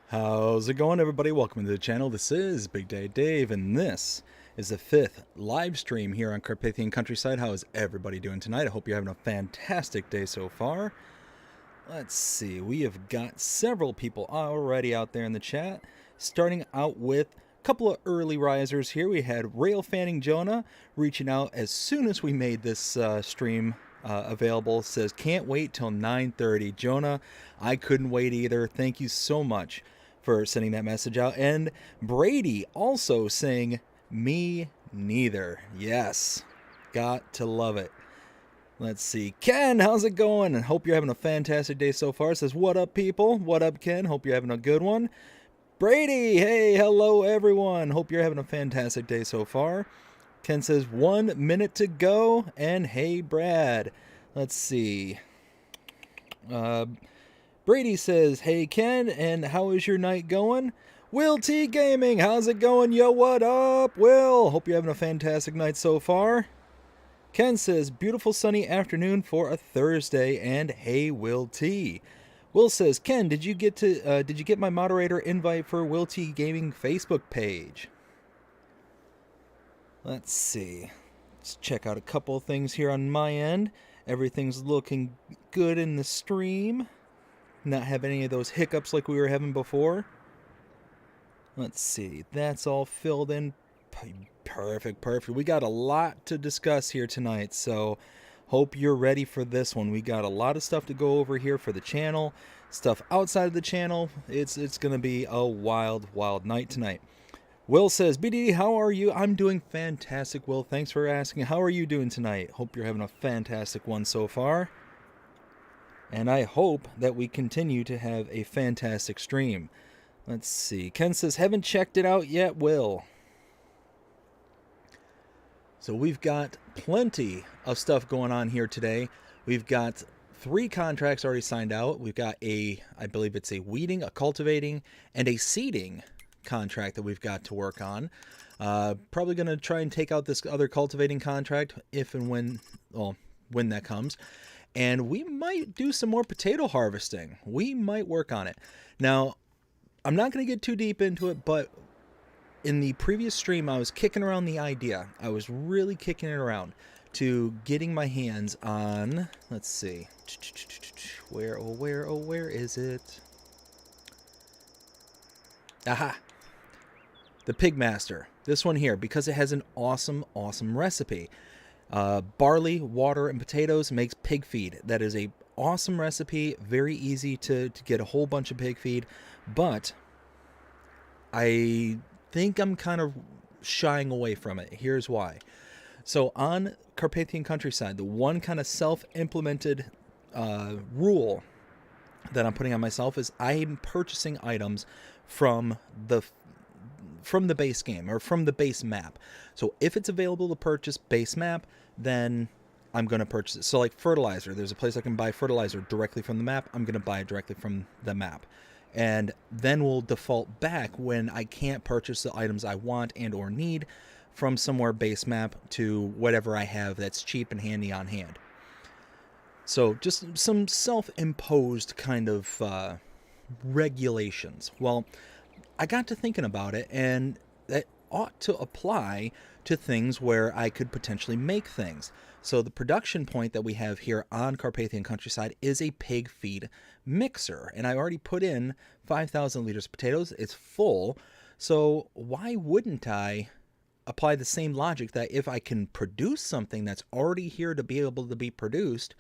How's it going, everybody? Welcome to the channel. This is Big Day Dave, and this is the 5th live stream here on Carpathian Countryside. How is everybody doing tonight? I hope you're having a fantastic day so far. Let's see, we have got several people already out there in the chat. Starting out with a couple of early risers here. We had Rail Fanning Jonah reaching out as soon as we made this stream available. Says, can't wait till 9:30. Jonah, I couldn't wait either. Thank you so much for sending that message out. And Brady also saying, me neither. Yes, got to love it. Let's see. Ken, how's it going? And hope you're having a fantastic day so far. Says, what up, people? What up, Ken? Hope you're having a good one. Brady, hey, hello, everyone. Hope you're having a fantastic day so far. Ken says, 1 minute to go. And hey, Brad. Let's see. Brady says, hey, Ken, and how is your night going? Will T Gaming, how's it going? Yo, what up, Will? Hope you're having a fantastic night so far. Ken says, beautiful sunny afternoon for a Thursday, and hey, Will T. Will says, Ken, did you get my moderator invite for Will T Gaming Facebook page? Let's see. Let's check out a couple of things here on my end. Everything's looking good in the stream. Not have any of those hiccups like we were having before. Let's see. That's all filled in. Perfect. We got a lot to discuss here tonight, so hope you're ready for this one. We got a lot of stuff to go over here for the channel. Stuff outside of the channel. It's going to be a wild night tonight. Will says, BDD, how are you? I'm doing fantastic, Will. Thanks for asking. How are you doing tonight? Hope you're having a fantastic one so far. And I hope that we continue to have a fantastic stream. Let's see. Ken says, haven't checked it out yet, Will. So we've got plenty of stuff going on here today. We've got 3 contracts already signed out. We've got I believe it's a weeding, a cultivating, and a seeding contract that we've got to work on. Probably going to try and take out this other cultivating contract if and when that comes. And we might do some more potato harvesting. We might work on it. Now, I'm not going to get too deep into it, but in the previous stream, I was kicking around the idea. I was really kicking it around to getting my hands on, let's see, where is it? Aha! The Pigmaster. This one here, because it has an awesome recipe. Barley, water, and potatoes makes pig feed. That is a awesome recipe. Very easy to get a whole bunch of pig feed. But I think I'm kind of shying away from it. Here's why. So on Carpathian Countryside, the one kind of self-implemented rule that I'm putting on myself is I'm purchasing items from the base game or from the base map. So if it's available to purchase base map, then I'm going to purchase it. So like fertilizer, there's a place I can buy fertilizer directly from the map. I'm going to buy it directly from the map. And then we'll default back when I can't purchase the items I want and or need from somewhere base map to whatever I have that's cheap and handy on hand. So just some self-imposed kind of regulations. Well, I got to thinking about it, and that ought to apply to things where I could potentially make things. So the production point that we have here on Carpathian Countryside is a pig feed mixer, and I already put in 5,000 liters of potatoes. It's full, so why wouldn't I apply the same logic that if I can produce something that's already here to be able to be produced,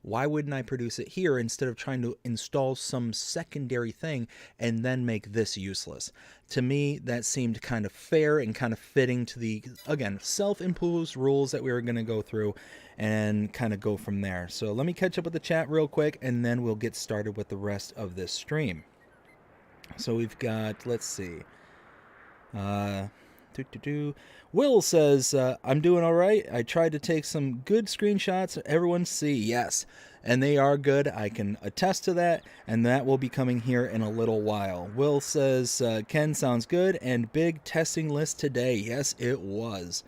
why wouldn't I produce it here instead of trying to install some secondary thing and then make this useless? To me, that seemed kind of fair and kind of fitting to the, again, self-imposed rules that we were going to go through and kind of go from there. So let me catch up with the chat real quick, and then we'll get started with the rest of this stream. So we've got, let's see. Will says, I'm doing all right. I tried to take some good screenshots. Everyone see. Yes, and they are good. I can attest to that, and that will be coming here in a little while. Will says, Ken sounds good, and big testing list today. Yes, it was.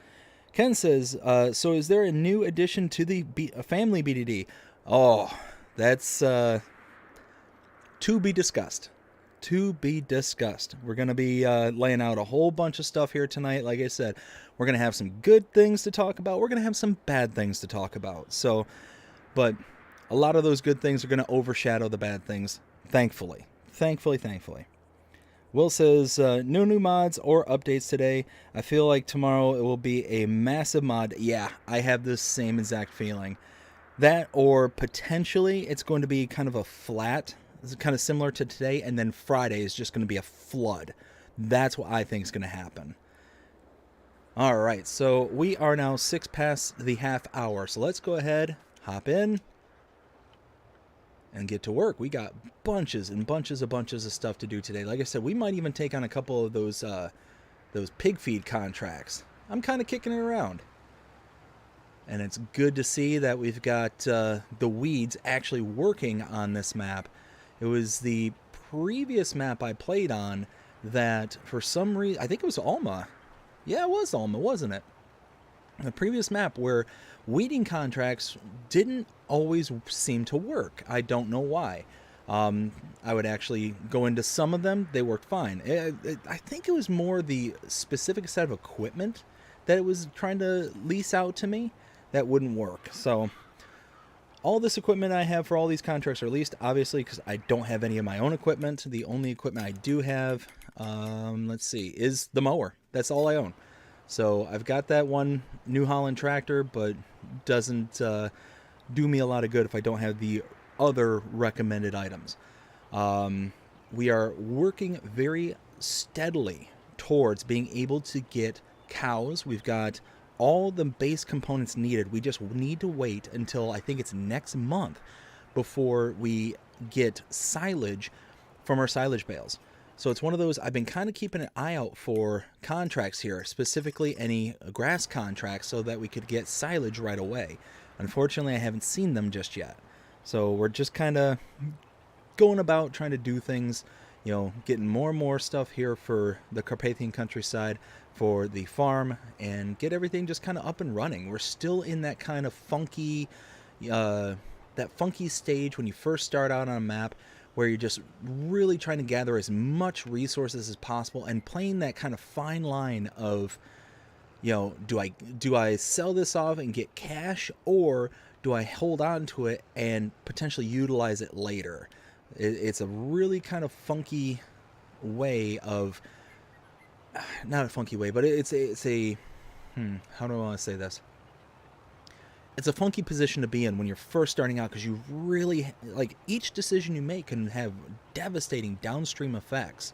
Ken says, so is there a new addition to the family BDD? Oh, that's to be discussed. to be discussed. We're going to be laying out a whole bunch of stuff here tonight. Like I said, we're going to have some good things to talk about. We're going to have some bad things to talk about. So, but a lot of those good things are going to overshadow the bad things, thankfully. Thankfully. Will says, no new mods or updates today. I feel like tomorrow it will be a massive mod. Yeah, I have the same exact feeling. That, or potentially it's going to be kind of a flat, kind of similar to today, and then Friday is just going to be a flood. That's what I think is going to happen. All right, so we are now 6 past the half hour. So let's go ahead, hop in, and get to work. We got bunches and bunches of stuff to do today. Like I said, we might even take on a couple of those pig feed contracts. I'm kind of kicking it around. And it's good to see that we've got the weeds actually working on this map. It was the previous map I played on that for some reason, I think it was Alma. Yeah, it was Alma, wasn't it? The previous map where weeding contracts didn't always seem to work. I don't know why. I would actually go into some of them. They worked fine. I think it was more the specific set of equipment that it was trying to lease out to me that wouldn't work. So all this equipment I have for all these contracts are leased, obviously, because I don't have any of my own equipment. The only equipment I do have, let's see, is the mower. That's all I own. So I've got that one New Holland tractor, but doesn't do me a lot of good if I don't have the other recommended items. We are working very steadily towards being able to get cows. We've got all the base components needed. We just need to wait until I think it's next month before we get silage from our silage bales. So it's one of those, I've been kind of keeping an eye out for contracts here, specifically any grass contracts, so that we could get silage right away. Unfortunately, I haven't seen them just yet. So we're just kind of going about trying to do things, you know, getting more and more stuff here for the Carpathian Countryside, for the farm, and get everything just kind of up and running. We're still in that kind of funky, stage when you first start out on a map, where you're just really trying to gather as much resources as possible and playing that kind of fine line of, you know, do I sell this off and get cash, or do I hold on to it and potentially utilize it later? It's a really kind of funky way of, not a funky way, but it's a how do I want to say this? It's a funky position to be in when you're first starting out, because you really, like, each decision you make can have devastating downstream effects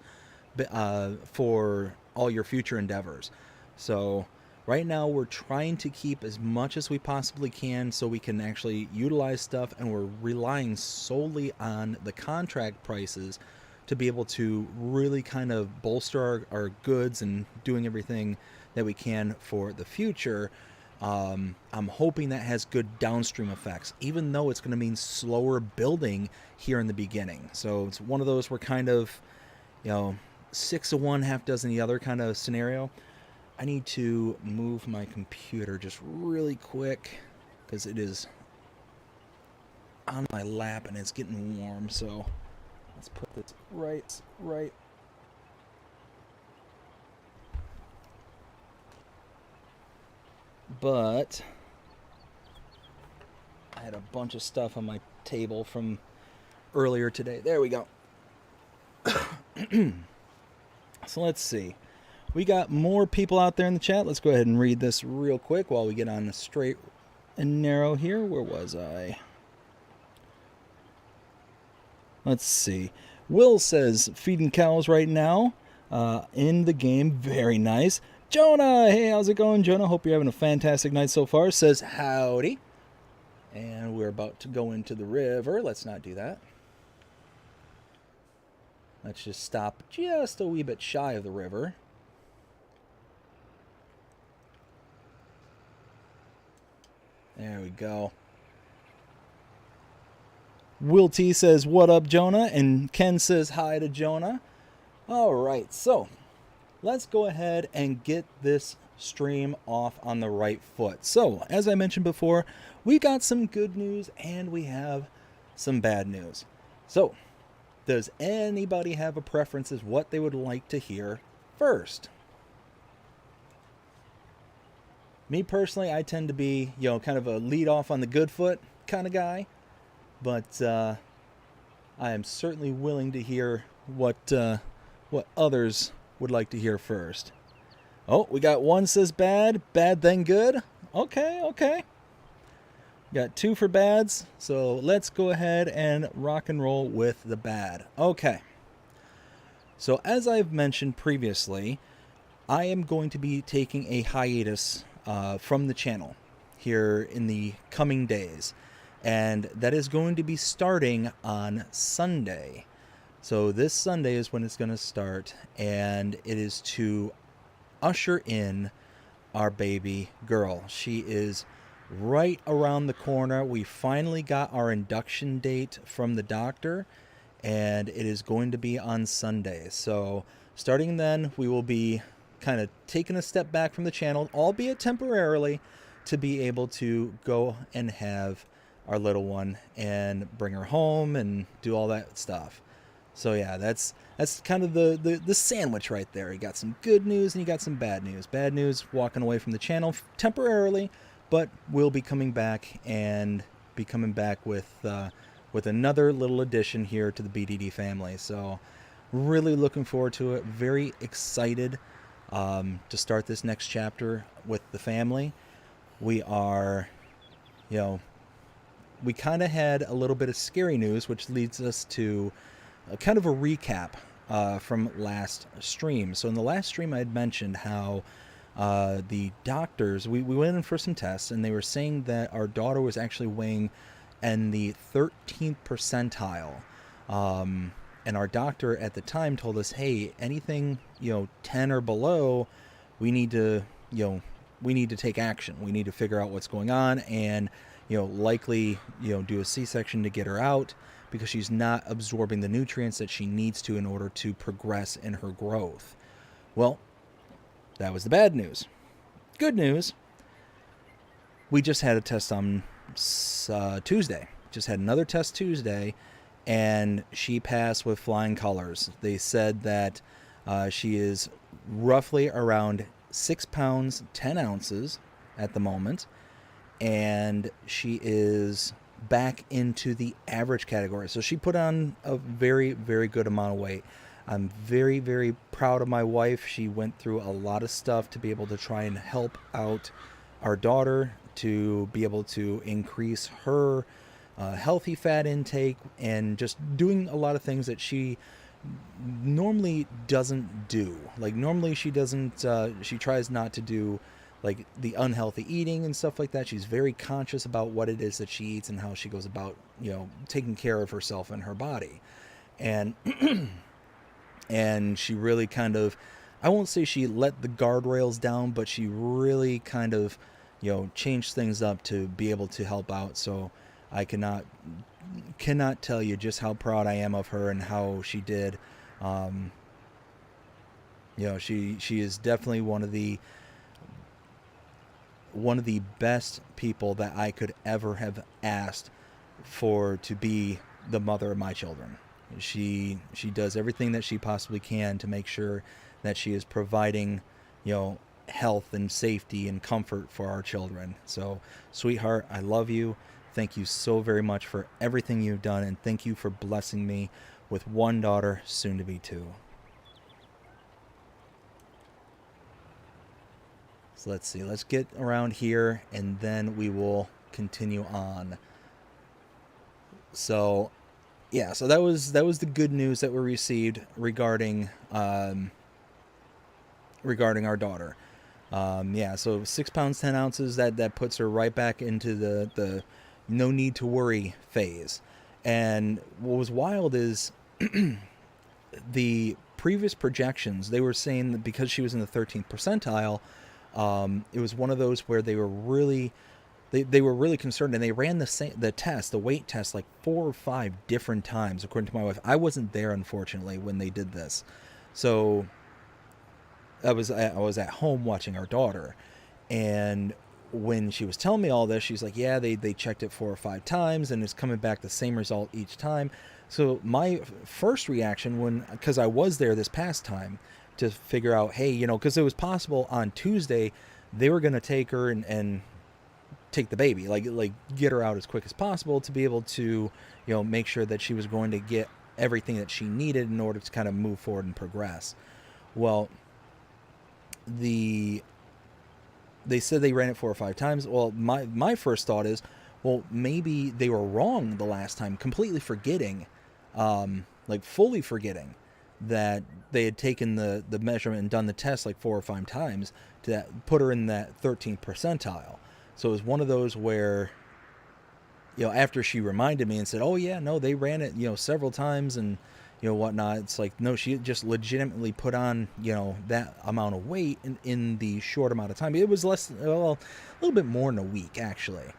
for all your future endeavors. So right now we're trying to keep as much as we possibly can so we can actually utilize stuff, and we're relying solely on the contract prices to be able to really kind of bolster our goods and doing everything that we can for the future. I'm hoping that has good downstream effects, even though it's going to mean slower building here in the beginning. So it's one of those we're kind of, you know, 6 of one, half dozen the other kind of scenario. I need to move my computer just really quick because it is on my lap and it's getting warm. So let's put this right. But I had a bunch of stuff on my table from earlier today. There we go. So let's see. We got more people out there in the chat. Let's go ahead and read this real quick while we get on the straight and narrow here. Where was I? Let's see. Will says, feeding cows right now in the game. Very nice. Jonah, hey, how's it going, Jonah? Hope you're having a fantastic night so far. Says howdy. And we're about to go into the river. Let's not do that. Let's just stop just a wee bit shy of the river. There we go. Will T says, what up, Jonah? And Ken says hi to Jonah. All right, so let's go ahead and get this stream off on the right foot. So, as I mentioned before, we got some good news and we have some bad news. So, Does anybody have a preference as what they would like to hear first? Me personally, I tend to be, kind of a lead off on the good foot kind of guy, but I am certainly willing to hear what others would like to hear first. Oh, we got one says bad, bad then good. Okay. Got 2 for bads, so let's go ahead and rock and roll with the bad. Okay. So as I've mentioned previously, I am going to be taking a hiatus from the channel here in the coming days, and that is going to be starting on Sunday. So this Sunday is when it's going to start, and it is to usher in our baby girl. She is right around the corner. We finally got our induction date from the doctor, and it is going to be on Sunday. So starting then, we will be kind of taking a step back from the channel, albeit temporarily, to be able to go and have our little one and bring her home and do all that stuff. So yeah, that's kind of the sandwich right there. You got some good news and you got some bad news. Bad news, walking away from the channel temporarily, but we'll be coming back and be coming back with another little addition here to the BDD family. So really looking forward to it. Very excited to start this next chapter with the family. We are, we kind of had a little bit of scary news, which leads us to kind of a recap from last stream. So in the last stream, I had mentioned how the doctors, we went in for some tests, and they were saying that our daughter was actually weighing in the 13th percentile. And our doctor at the time told us, hey, anything, 10 or below, we need to take action. We need to figure out what's going on and, likely, do a C-section to get her out, because she's not absorbing the nutrients that she needs to in order to progress in her growth. Well, that was the bad news. Good news, we just had a test on Tuesday. Just had another test Tuesday, and she passed with flying colors. They said that she is roughly around 6 pounds, 10 ounces at the moment, and she is back into the average category. So she put on a very, very good amount of weight. I'm very, very proud of my wife. She went through a lot of stuff to be able to try and help out our daughter, to be able to increase her healthy fat intake, and just doing a lot of things that she normally doesn't do. Like normally she doesn't, she tries not to do like the unhealthy eating and stuff like that. She's very conscious about what it is that she eats and how she goes about, taking care of herself and her body. And and she really kind of, I won't say she let the guardrails down, but she really kind of, changed things up to be able to help out. So I cannot tell you just how proud I am of her and how she did. She is definitely one of the best people that I could ever have asked for to be the mother of my children. She does everything that she possibly can to make sure that she is providing, health and safety and comfort for our children. So, sweetheart, I love you. Thank you so very much for everything you've done, and thank you for blessing me with one daughter, soon to be 2. So let's see. Let's get around here, and then we will continue on. So, yeah. So that was the good news that we received regarding our daughter. So 6 pounds 10 ounces. That puts her right back into the no need to worry phase. And what was wild is the previous projections. They were saying that because she was in the 13th percentile. It was one of those where they were really concerned, and they ran the weight test like 4 or 5 different times, according to my wife. I wasn't there, unfortunately, when they did this. So I was at home watching our daughter, and when she was telling me all this, she's like, yeah, they checked it 4 or 5 times, and it's coming back the same result each time. So my first reaction because I was there this past time to figure out, hey, because it was possible on Tuesday they were going to take her and take the baby, like get her out as quick as possible to be able to, make sure that she was going to get everything that she needed in order to kind of move forward and progress. Well, they said they ran it 4 or 5 times. Well, my first thought is, well, maybe they were wrong the last time, completely forgetting, fully forgetting that they had taken the measurement and done the test like 4 or 5 times to put her in that 13th percentile. So it was one of those where, after she reminded me and said, oh yeah, no, they ran it, several times and, whatnot. It's like, no, she just legitimately put on, that amount of weight in the short amount of time. It was a little bit more than a week, actually.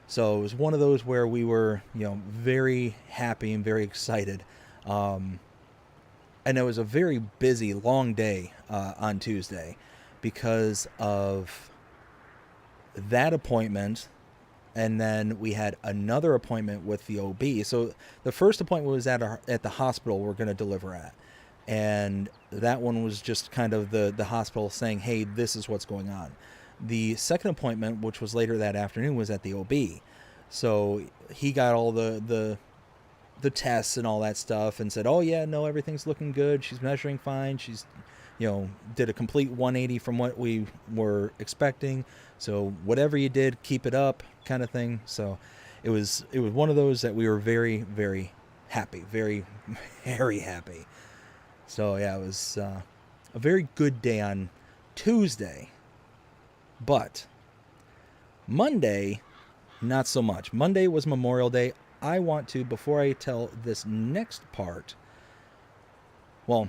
So it was one of those where we were, very happy and very excited. And it was a very busy, long day on Tuesday because of that appointment. And then we had another appointment with the OB. So the first appointment was at the hospital we're going to deliver at. And that one was just kind of the hospital saying, hey, this is what's going on. The second appointment, which was later that afternoon, was at the OB. So he got all the tests and all that stuff and said, oh yeah, no, everything's looking good. She's measuring fine. She's, did a complete 180 from what we were expecting. So whatever you did, keep it up, kind of thing. So it was one of those that we were very, very happy, very, very happy. So yeah, it was a very good day on Tuesday. But Monday, not so much. Monday was Memorial Day. I want to, before I tell this next part, well,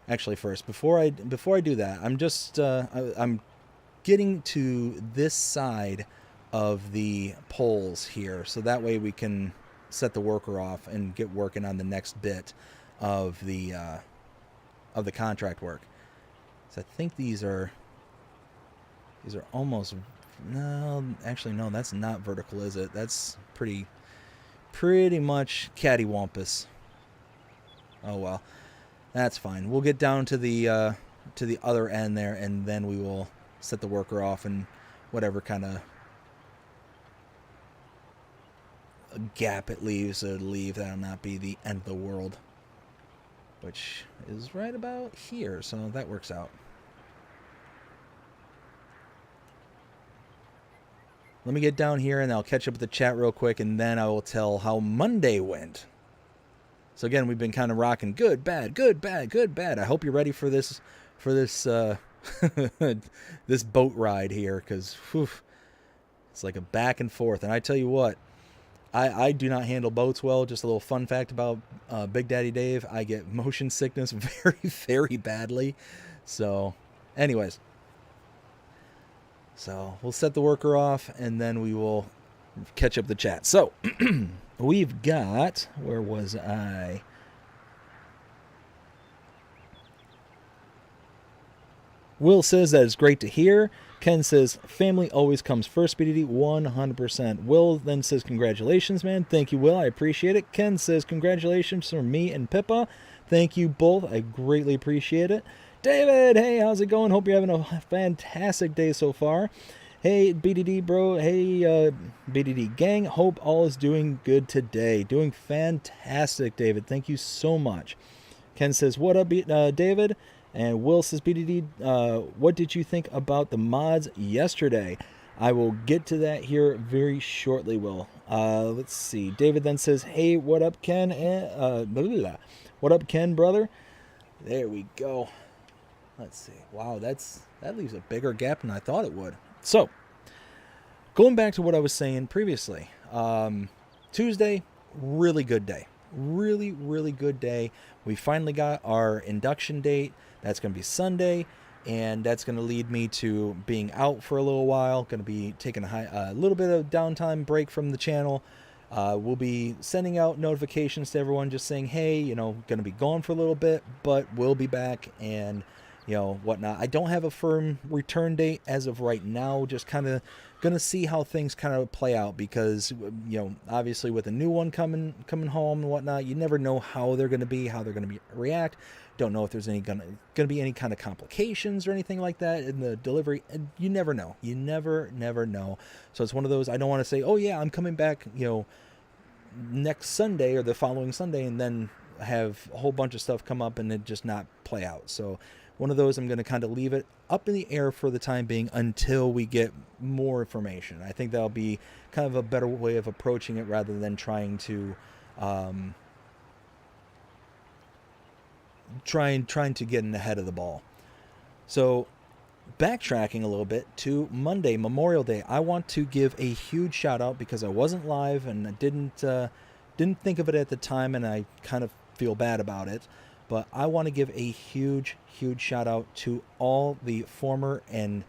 actually first, before I do that, I'm just I'm getting to this side of the polls here, so that way we can set the worker off and get working on the next bit of the contract work. So I think these are almost, no, actually no, that's not vertical, is it? That's pretty much cattywampus. Oh well, that's fine. We'll get down to the other end there, and then we will set the worker off, and whatever kind of gap it leaves, it'll leave. That'll not be the end of the world, which is right about here, so that works out. Let me get down here and I'll catch up with the chat real quick, and then I will tell how Monday went. So again, we've been kind of rocking good, bad, good, bad, good, bad. I hope you're ready for this this boat ride here, because it's like a back and forth. And I tell you what, I do not handle boats well. Just a little fun fact about Big Daddy Dave: I get motion sickness very, very badly. So, anyways. So we'll set the worker off, and then we will catch up the chat. So we've got, where was I? Will says that is great to hear. Ken says family always comes first, BDD, 100%. Will then says congratulations, man. Thank you, Will. I appreciate it. Ken says congratulations from me and Pippa. Thank you both. I greatly appreciate it. David, hey, how's it going? Hope you're having a fantastic day so far. Hey, BDD bro. Hey, BDD gang. Hope all is doing good today. Doing fantastic, David. Thank you so much. Ken says, what up, David? And Will says, BDD, what did you think about the mods yesterday? I will get to that here very shortly, Will. Let's see. David then says, hey, what up, Ken? What up, Ken, brother? There we go. Let's see. Wow, that leaves a bigger gap than I thought it would. So, going back to what I was saying previously. Tuesday, really good day. Really, really good day. We finally got our induction date. That's going to be Sunday, and that's going to lead me to being out for a little while. Going to be taking a little bit of downtime break from the channel. We'll be sending out notifications to everyone just saying, hey, going to be gone for a little bit, but we'll be back, and whatnot. I don't have a firm return date as of right now. Just kind of gonna see how things kind of play out, because obviously with a new one coming home and whatnot, you never know how they're gonna be, react. Don't know if there's gonna be any kind of complications or anything like that in the delivery. And you never know. You never know. So it's one of those. I don't want to say, oh yeah, I'm coming back, next Sunday or the following Sunday, and then have a whole bunch of stuff come up and it just not play out. So one of those, I'm going to kind of leave it up in the air for the time being until we get more information. I think that'll be kind of a better way of approaching it, rather than trying to trying to get in ahead of the ball. So backtracking a little bit to Monday, Memorial Day, I want to give a huge shout out, because I wasn't live and I didn't think of it at the time, and I kind of feel bad about it. But I want to give a huge shout out to all the former and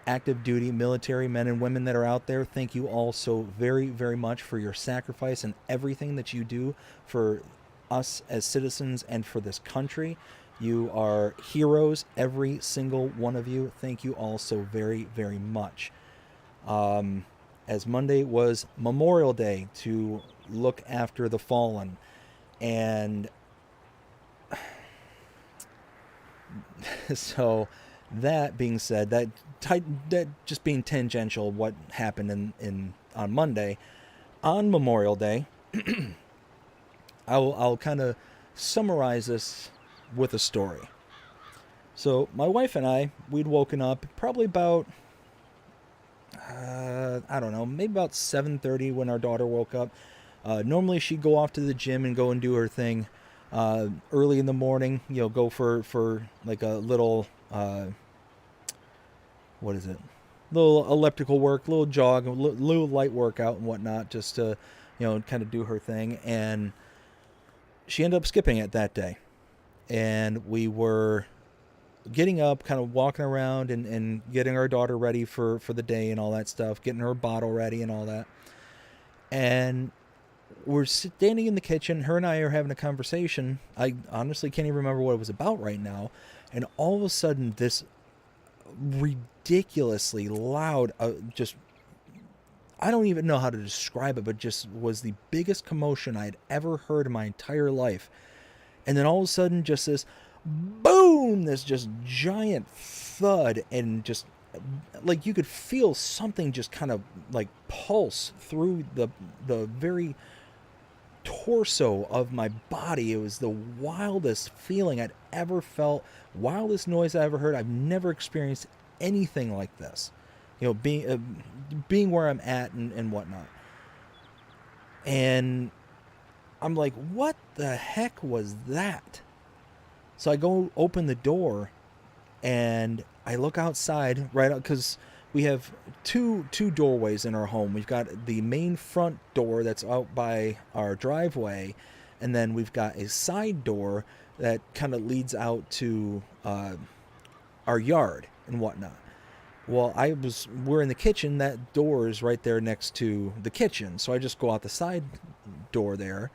active duty military men and women that are out there. Thank you all so very, very much for your sacrifice and everything that you do for us as citizens and for this country. You are heroes, every single one of you. Thank you all so very, very much. As Monday was Memorial Day, to look after the fallen. And so that being said, that just being tangential, what happened on Monday, on Memorial Day, I'll kind of summarize this with a story. So my wife and I, we'd woken up probably about I don't know, maybe about 7:30 when our daughter woke up. Normally she'd go off to the gym and go and do her thing early in the morning, go for like a little what is it, little elliptical work, little jog, a little light workout and whatnot, just to kind of do her thing. And she ended up skipping it that day, and we were getting up, kind of walking around and getting our daughter ready for the day and all that stuff, getting her bottle ready and all that. And we're standing in the kitchen. Her and I are having a conversation. I honestly can't even remember what it was about right now. And all of a sudden, this ridiculously loud, I don't even know how to describe it, but just was the biggest commotion I'd ever heard in my entire life. And then all of a sudden, just this boom, this just giant thud, and just like you could feel something just kind of like pulse through the very torso of my body. It was the wildest feeling I'd ever felt, wildest noise I ever heard. I've never experienced anything like this, being where I'm at and whatnot. And I'm like, what the heck was that? So I go open the door and I look outside, right, because we have two doorways in our home. We've got the main front door that's out by our driveway, and then we've got a side door that kind of leads out to our yard and whatnot. Well, we're in the kitchen. That door is right there next to the kitchen, so I just go out the side door there,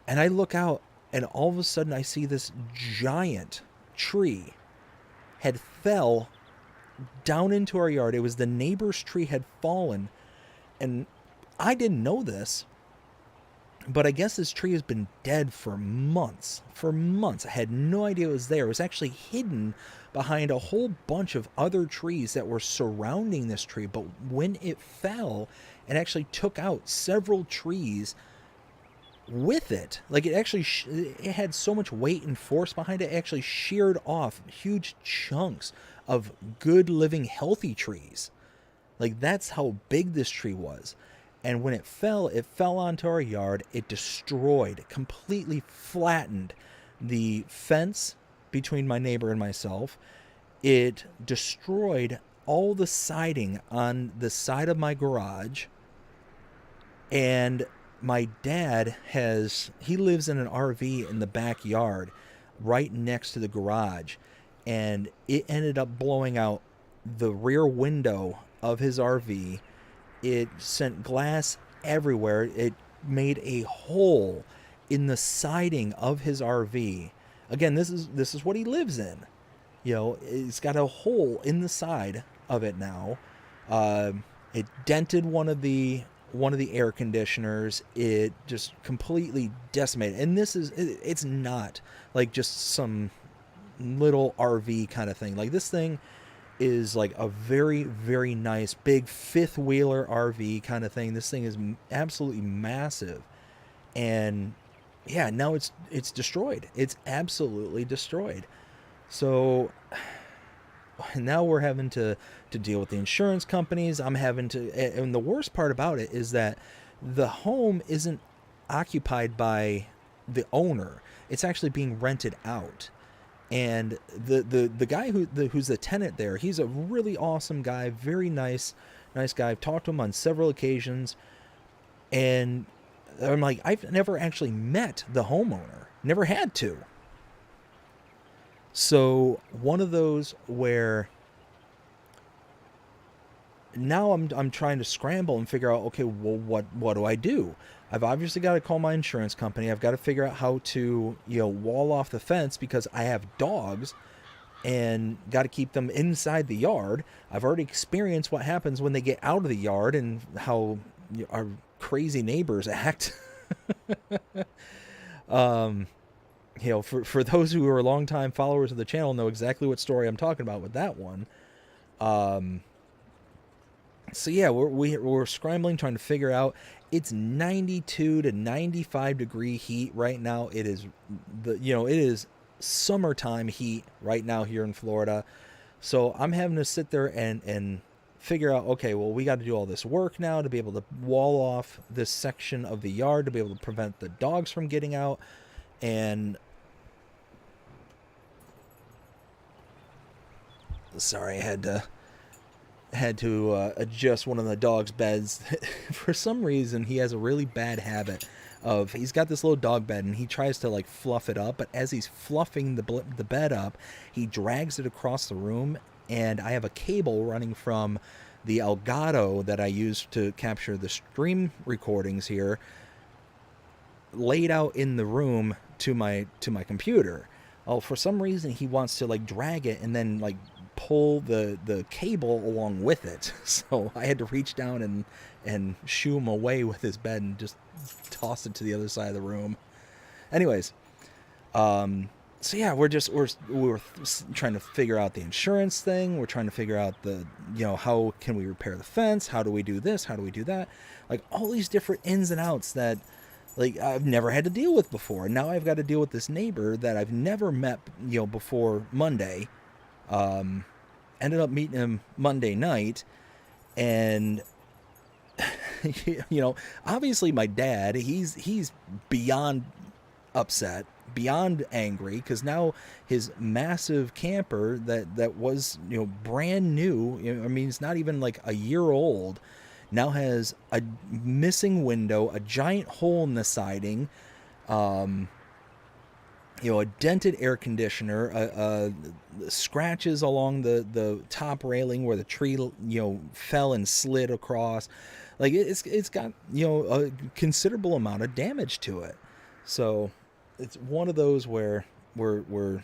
and I look out, and all of a sudden I see this giant tree had fell down into our yard. It was the neighbor's tree had fallen, and I didn't know this, but I guess this tree has been dead for months. I had no idea it was there. It was actually hidden behind a whole bunch of other trees that were surrounding this tree. But when it fell, it actually took out several trees with it. Like, it actually it had so much weight and force behind it, it actually sheared off huge chunks of good living healthy trees. Like, that's how big this tree was. And when it fell onto our yard. It destroyed, completely flattened the fence between my neighbor and myself. It destroyed all the siding on the side of my garage. And my dad he lives in an RV in the backyard right next to the garage, and it ended up blowing out the rear window of his RV. It sent glass everywhere. It made a hole in the siding of his RV. Again, this is what he lives in. It's got a hole in the side of it now. It dented one of the air conditioners. It just completely decimated. And it's not like just some little RV kind of thing. Like, this thing is like a very, very nice big fifth wheeler RV kind of thing. This thing is absolutely massive. And yeah, now it's destroyed. It's absolutely destroyed. So now we're having to deal with the insurance companies. I'm having to, and the worst part about it is that the home isn't occupied by the owner. It's actually being rented out. And the guy who's the tenant there, he's a really awesome guy, very nice guy. I've talked to him on several occasions, and I'm like, I've never actually met the homeowner, never had to. So one of those where now I'm trying to scramble and figure out, okay, well, what do I do? I've obviously got to call my insurance company. I've got to figure out how to, wall off the fence, because I have dogs and got to keep them inside the yard. I've already experienced what happens when they get out of the yard and how our crazy neighbors act. For those who are longtime followers of the channel know exactly what story I'm talking about with that one. So yeah, we're scrambling, trying to figure out. It's 92 to 95 degree heat right now. It is it is summertime heat right now here in Florida. So I'm having to sit there and figure out, okay, well, we got to do all this work now to be able to wall off this section of the yard to be able to prevent the dogs from getting out. And sorry, I had to adjust one of the dog's beds. For some reason, he has a really bad habit of, he's got this little dog bed and he tries to like fluff it up, but as he's fluffing the bed up, he drags it across the room, and I have a cable running from the Elgato that I use to capture the stream recordings here laid out in the room to my computer. Oh, for some reason he wants to like drag it and then like pull the cable along with it. So I had to reach down and shoo him away with his bed and just toss it to the other side of the room. Anyways, so yeah, we're trying to figure out the insurance thing. We're trying to figure out how can we repair the fence? How do we do this? How do we do that? Like all these different ins and outs that like I've never had to deal with before. And now I've got to deal with this neighbor that I've never met, before Monday. Ended up meeting him Monday night, and obviously my dad, he's beyond upset, beyond angry, because now his massive camper that was brand new, I mean, it's not even like a year old, now has a missing window, a giant hole in the siding, a dented air conditioner, scratches along the top railing where the tree fell and slid across. Like it's got a considerable amount of damage to it. So it's one of those where we're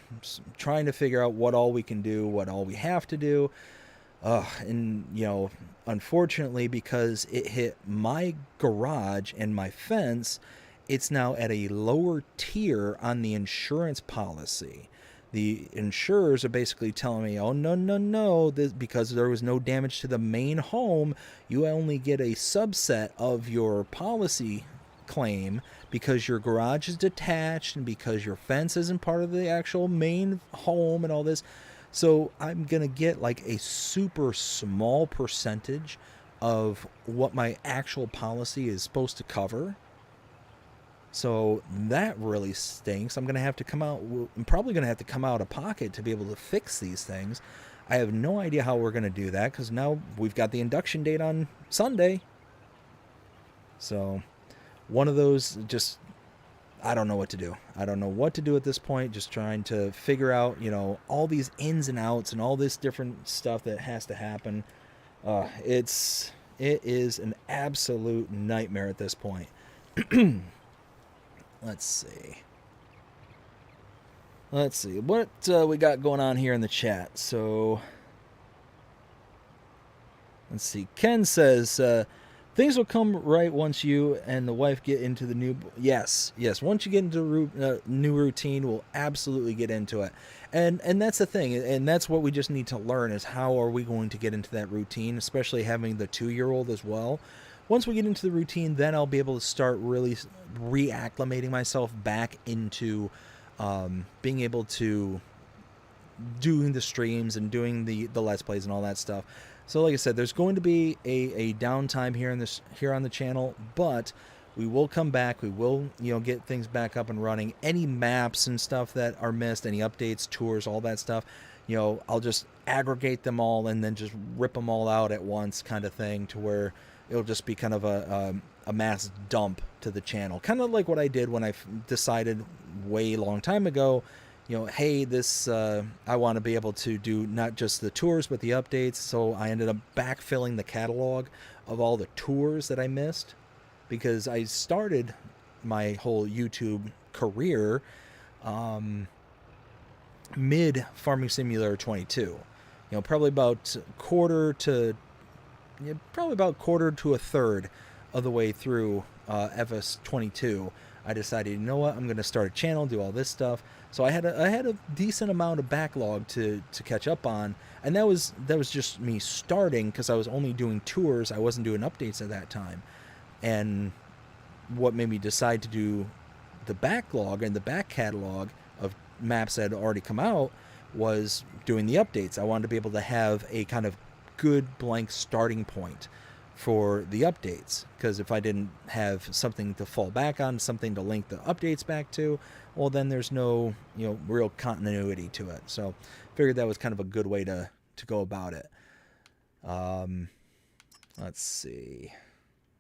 trying to figure out what all we can do, what all we have to do. And unfortunately, because it hit my garage and my fence, it's now at a lower tier on the insurance policy. The insurers are basically telling me, oh, no, because there was no damage to the main home, you only get a subset of your policy claim because your garage is detached and because your fence isn't part of the actual main home and all this. So I'm going to get like a super small percentage of what my actual policy is supposed to cover. So that really stinks. I'm probably going to have to come out of pocket to be able to fix these things. I have no idea how we're going to do that because now we've got the induction date on Sunday. So one of those, just, I don't know what to do. I don't know what to do at this point. Just trying to figure out, all these ins and outs and all this different stuff that has to happen. It is an absolute nightmare at this point. Let's see. Let's see what we got going on here in the chat. So let's see. Ken says things will come right once you and the wife get into the new. Yes. Once you get into the new routine, we'll absolutely get into it. And that's the thing, and that's what we just need to learn is how are we going to get into that routine, especially having the 2-year-old as well. Once we get into the routine, then I'll be able to start really reacclimating myself back into being able to doing the streams and doing the Let's Plays and all that stuff. So like I said, there's going to be a downtime here on the channel, but we will come back. We will, get things back up and running. Any maps and stuff that are missed, any updates, tours, all that stuff, I'll just aggregate them all and then just rip them all out at once kind of thing, to where it'll just be kind of a mass dump to the channel. Kind of like what I did when I decided way long time ago, hey, this I want to be able to do not just the tours but the updates. So I ended up backfilling the catalog of all the tours that I missed, because I started my whole YouTube career mid Farming Simulator 22. Probably about quarter to a third of the way through FS 22. I decided, you know what, I'm going to start a channel, do all this stuff. So I had a decent amount of backlog to catch up on, and that was just me starting, because I was only doing tours. I wasn't doing updates at that time. And what made me decide to do the backlog and the back catalog of maps that had already come out was doing the updates. I wanted to be able to have a kind of good blank starting point for the updates, because if I didn't have something to fall back on, something to link the updates back to, well, then there's no real continuity to it. So figured that was kind of a good way to go about it. Let's see.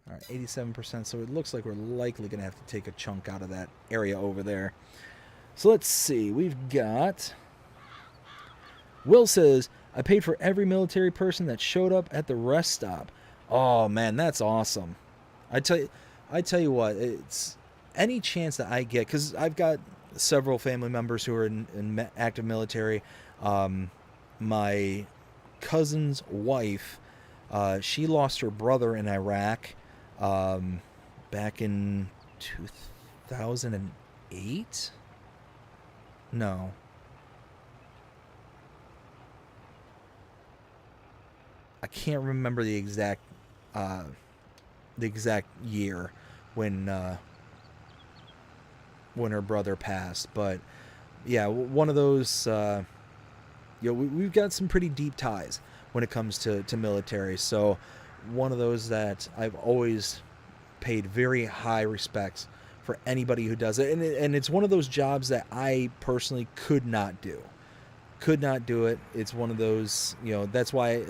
All right, 87%. So it looks like we're likely going to have to take a chunk out of that area over there. So let's see. We've got... Will says, I paid for every military person that showed up at the rest stop. Oh, man, that's awesome. I tell you what, it's any chance that I get, because I've got several family members who are in active military. My cousin's wife, she lost her brother in Iraq back in 2008? No. I can't remember the exact year when her brother passed, but yeah, one of those. We've got some pretty deep ties when it comes to military. So one of those that I've always paid very high respects for anybody who does it, and it's one of those jobs that I personally could not do. It's one of those, that's why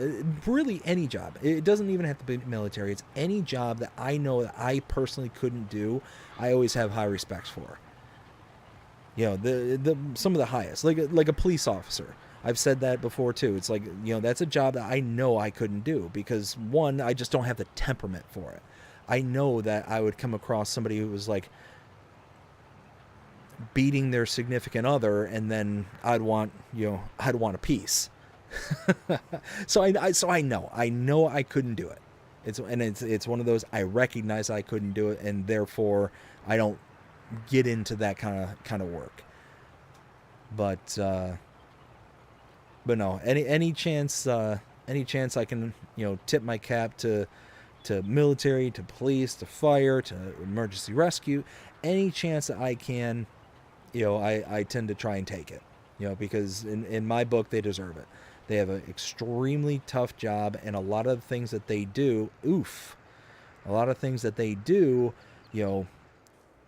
really any job, it doesn't even have to be military. It's any job that I know that I personally couldn't do. I always have high respects for, the some of the highest, like a police officer. I've said that before too. It's like, that's a job that I know I couldn't do, because one, I just don't have the temperament for it. I know that I would come across somebody who was like beating their significant other, and then I'd want a piece. so I know I couldn't do it. It's one of those, I recognize I couldn't do it, and therefore I don't get into that kind of work. But no, any chance I can tip my cap to military, to police, to fire, to emergency rescue, any chance that I can, I tend to try and take it, because in my book, they deserve it. They have an extremely tough job, and a lot of the things that they do,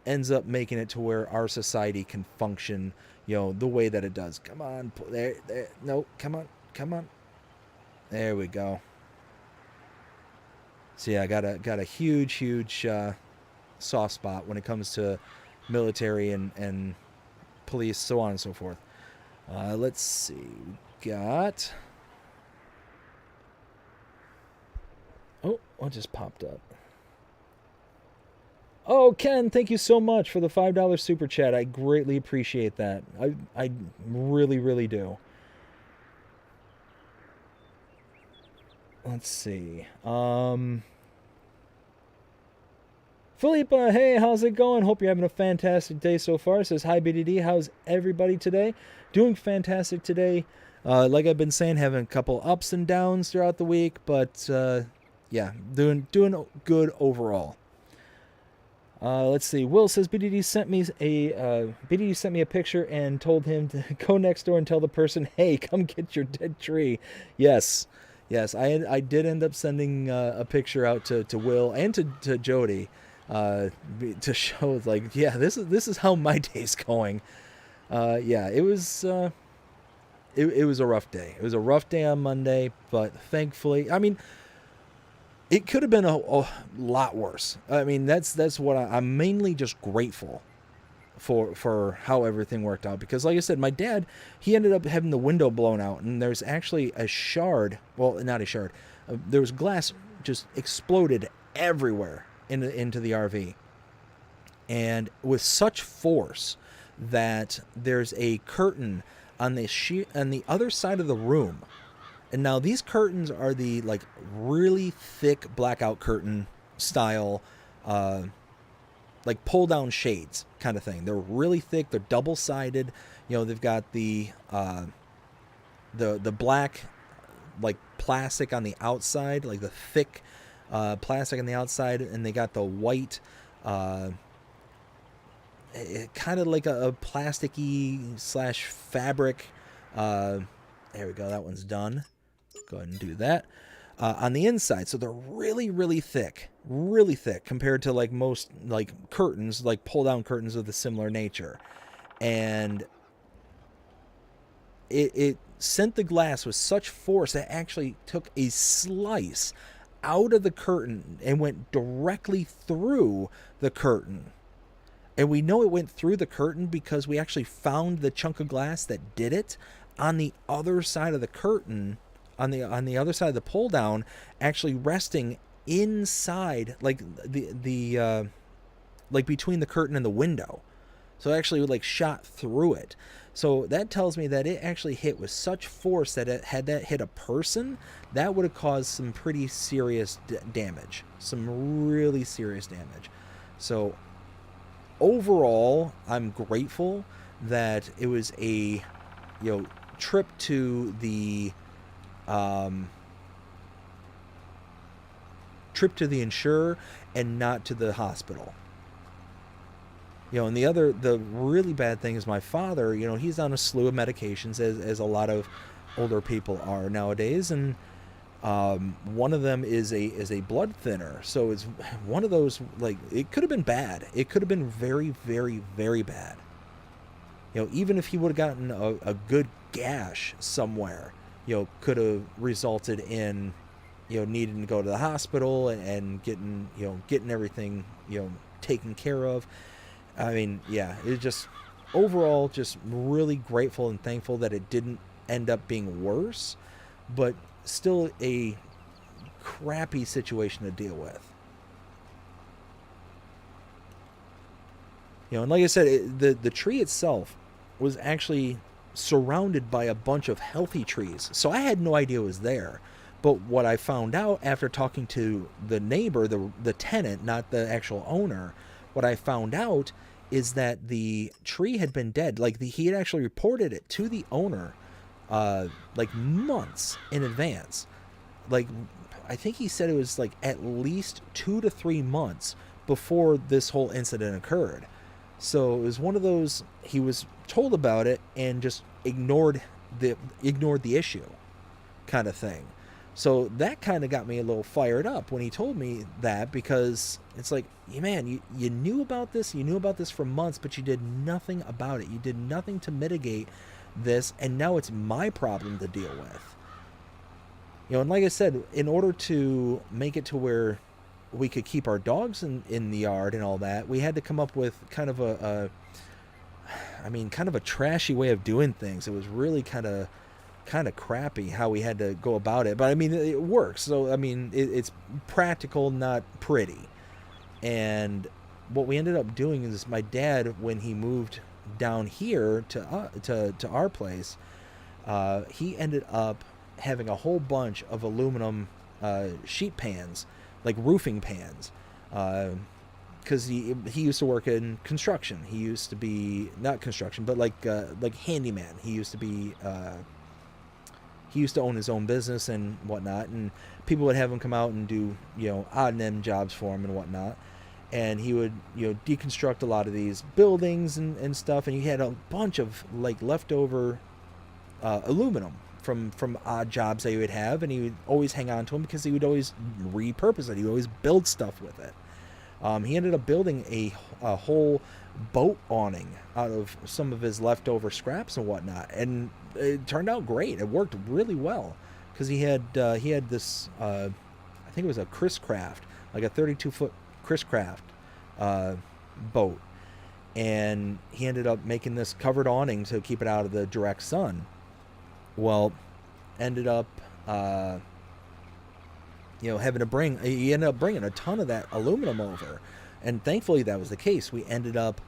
ends up making it to where our society can function, the way that it does. Come on, there, no, come on. There we go. So yeah, I got a huge soft spot when it comes to military and police, so on and so forth. Let's see. We got... Oh, what just popped up? Oh, Ken, thank you so much for the $5 super chat. I greatly appreciate that. I really, really do. Let's see. Philippa, hey, how's it going? Hope you're having a fantastic day so far. Says, hi, BDD. How's everybody today? Doing fantastic today. Like I've been saying, having a couple ups and downs throughout the week, but yeah, doing good overall. Let's see. Will says BDD sent me a picture and told him to go next door and tell the person, "Hey, come get your dead tree." Yes, yes. I did end up sending a picture out to Will and to Jody to show like, yeah, this is how my day's going. Yeah, it was it was a rough day. It was a rough day on Monday, but thankfully, I mean, it could have been a lot worse. I mean, that's what I'm mainly just grateful for how everything worked out, because like I said, my dad, he ended up having the window blown out, and there's actually a shard, well, not a shard, there was glass just exploded everywhere into the RV, and with such force that there's a curtain on the other side of the room. And now these curtains are the like really thick blackout curtain style, like pull down shades kind of thing. They're really thick. They're double sided. You know, they've got the black like plastic on the outside, like the thick plastic on the outside, and they got the white, kind of like a plasticky / fabric. There we go. That one's done. Go ahead and do that on the inside. So they're really, really thick compared to like most like curtains, like pull down curtains of the similar nature. And it sent the glass with such force that actually took a slice out of the curtain and went directly through the curtain. And we know it went through the curtain because we actually found the chunk of glass that did it on the other side of the curtain, on the other side of the pull down, actually resting inside, like the like between the curtain and the window. So it actually like shot through it. So that tells me that it actually hit with such force that had that hit a person, that would have caused some pretty serious damage, some really serious damage. So overall, I'm grateful that it was a trip to the insurer and not to the hospital. And the really bad thing is my father, he's on a slew of medications, as a lot of older people are nowadays, and one of them is a blood thinner. So it's one of those, like, it could have been bad. It could have been very, very, very bad. Even if he would have gotten a good gash somewhere, could have resulted in, needing to go to the hospital and getting everything, taken care of. I mean, yeah, it just overall just really grateful and thankful that it didn't end up being worse, but still a crappy situation to deal with. And like I said, the tree itself was actually surrounded by a bunch of healthy trees. So I had no idea it was there. But what I found out after talking to the neighbor, the tenant, not the actual owner, what I found out is that the tree had been dead. Like he had actually reported it to the owner like months in advance. Like I think he said it was like at least 2 to 3 months before this whole incident occurred. So it was one of those, he was told about it and just ignored the issue kind of thing. So that kind of got me a little fired up when he told me that, because it's like, man, you knew about this for months, but you did nothing about it. You did nothing to mitigate this, and now it's my problem to deal with. And like I said, in order to make it to where we could keep our dogs in the yard and all that, we had to come up with kind of a trashy way of doing things. It was really kind of crappy how we had to go about it, but I mean, it works. So I mean, it's practical, not pretty. And what we ended up doing is my dad, when he moved down here to our place, he ended up having a whole bunch of aluminum sheet pans, like roofing pans, because he used to work in construction. He used to be, not construction, but like handyman. He used to own his own business and whatnot, and people would have him come out and do, odd and end jobs for him and whatnot. And he would, deconstruct a lot of these buildings and stuff, and he had a bunch of like leftover aluminum from odd jobs that he would have, and he would always hang on to them because he would always repurpose it. He would always build stuff with it. He ended up building a whole boat awning out of some of his leftover scraps and whatnot, and it turned out great. It worked really well because he had this I think it was a Chris Craft, like a 32-foot Chris Craft boat, and he ended up making this covered awning to keep it out of the direct sun. Well, ended up he ended up bringing a ton of that aluminum over, and thankfully that was the case. We ended up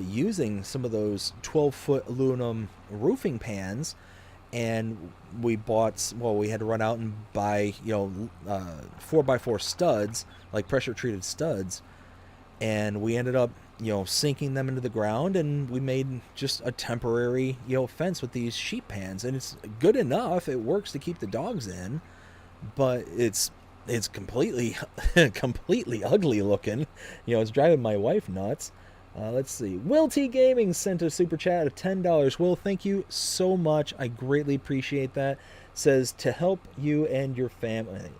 using some of those 12-foot aluminum roofing pans, and we had to run out and buy 4x4 studs, like pressure treated studs, and we ended up sinking them into the ground, and we made just a temporary fence with these sheet pans, and it's good enough. It works to keep the dogs in, but it's completely completely ugly looking. It's driving my wife nuts. Let's see. Will T Gaming sent a super chat of $10. Will, thank you so much. I greatly appreciate that. Says to help you and your family.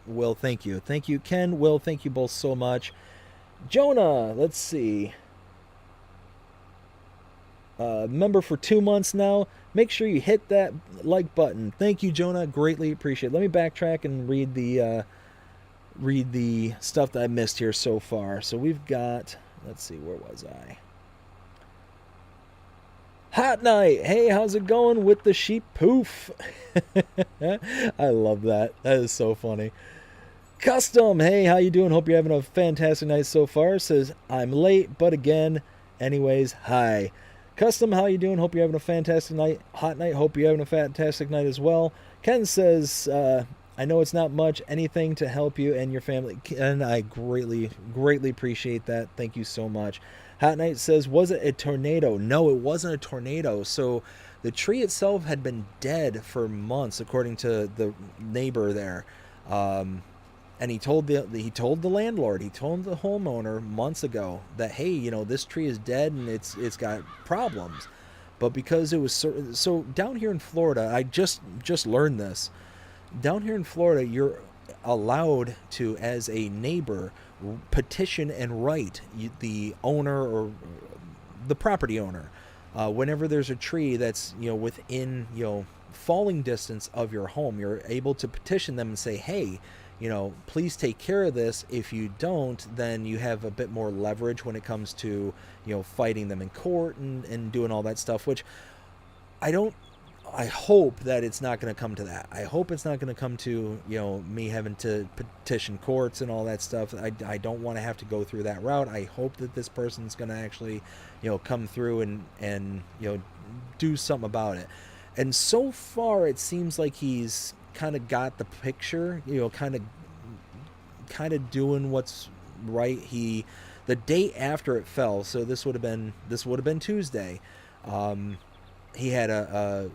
Will, thank you. Thank you, Ken. Will, thank you both so much. Jonah, let's see. Member for 2 months now. Make sure you hit that like button. Thank you, Jonah. Greatly appreciate it. Let me backtrack and read the stuff that I missed here so far. So we've got, let's see, where was I? Hot Night. Hey, how's it going with the sheep poof? I love that. That is so funny. Custom. Hey, how you doing? Hope you're having a fantastic night so far. Says, I'm late, but again, anyways, hi. Custom, how you doing? Hope you're having a fantastic night. Hot Night, hope you're having a fantastic night as well. Ken says, I know it's not much, anything to help you and your family. And I greatly appreciate that. Thank you so much. Hot Night says, was it a tornado? No, it wasn't a tornado. So the tree itself had been dead for months, according to the neighbor there. And he told the landlord, he told the homeowner months ago that, hey, this tree is dead and it's got problems. But because it was so down here in Florida, I just learned this. Down here in Florida, you're allowed to, as a neighbor, petition and write the owner or the property owner whenever there's a tree that's within falling distance of your home. You're able to petition them and say, hey, please take care of this. If you don't, then you have a bit more leverage when it comes to, fighting them in court and doing all that stuff, which I hope that it's not going to come to that. I hope it's not going to come to, me having to petition courts and all that stuff. I don't want to have to go through that route. I hope that this person's going to actually, come through and do something about it. And so far, it seems like he's kind of got the picture, kind of doing what's right. The day after it fell, so this would have been Tuesday. He had a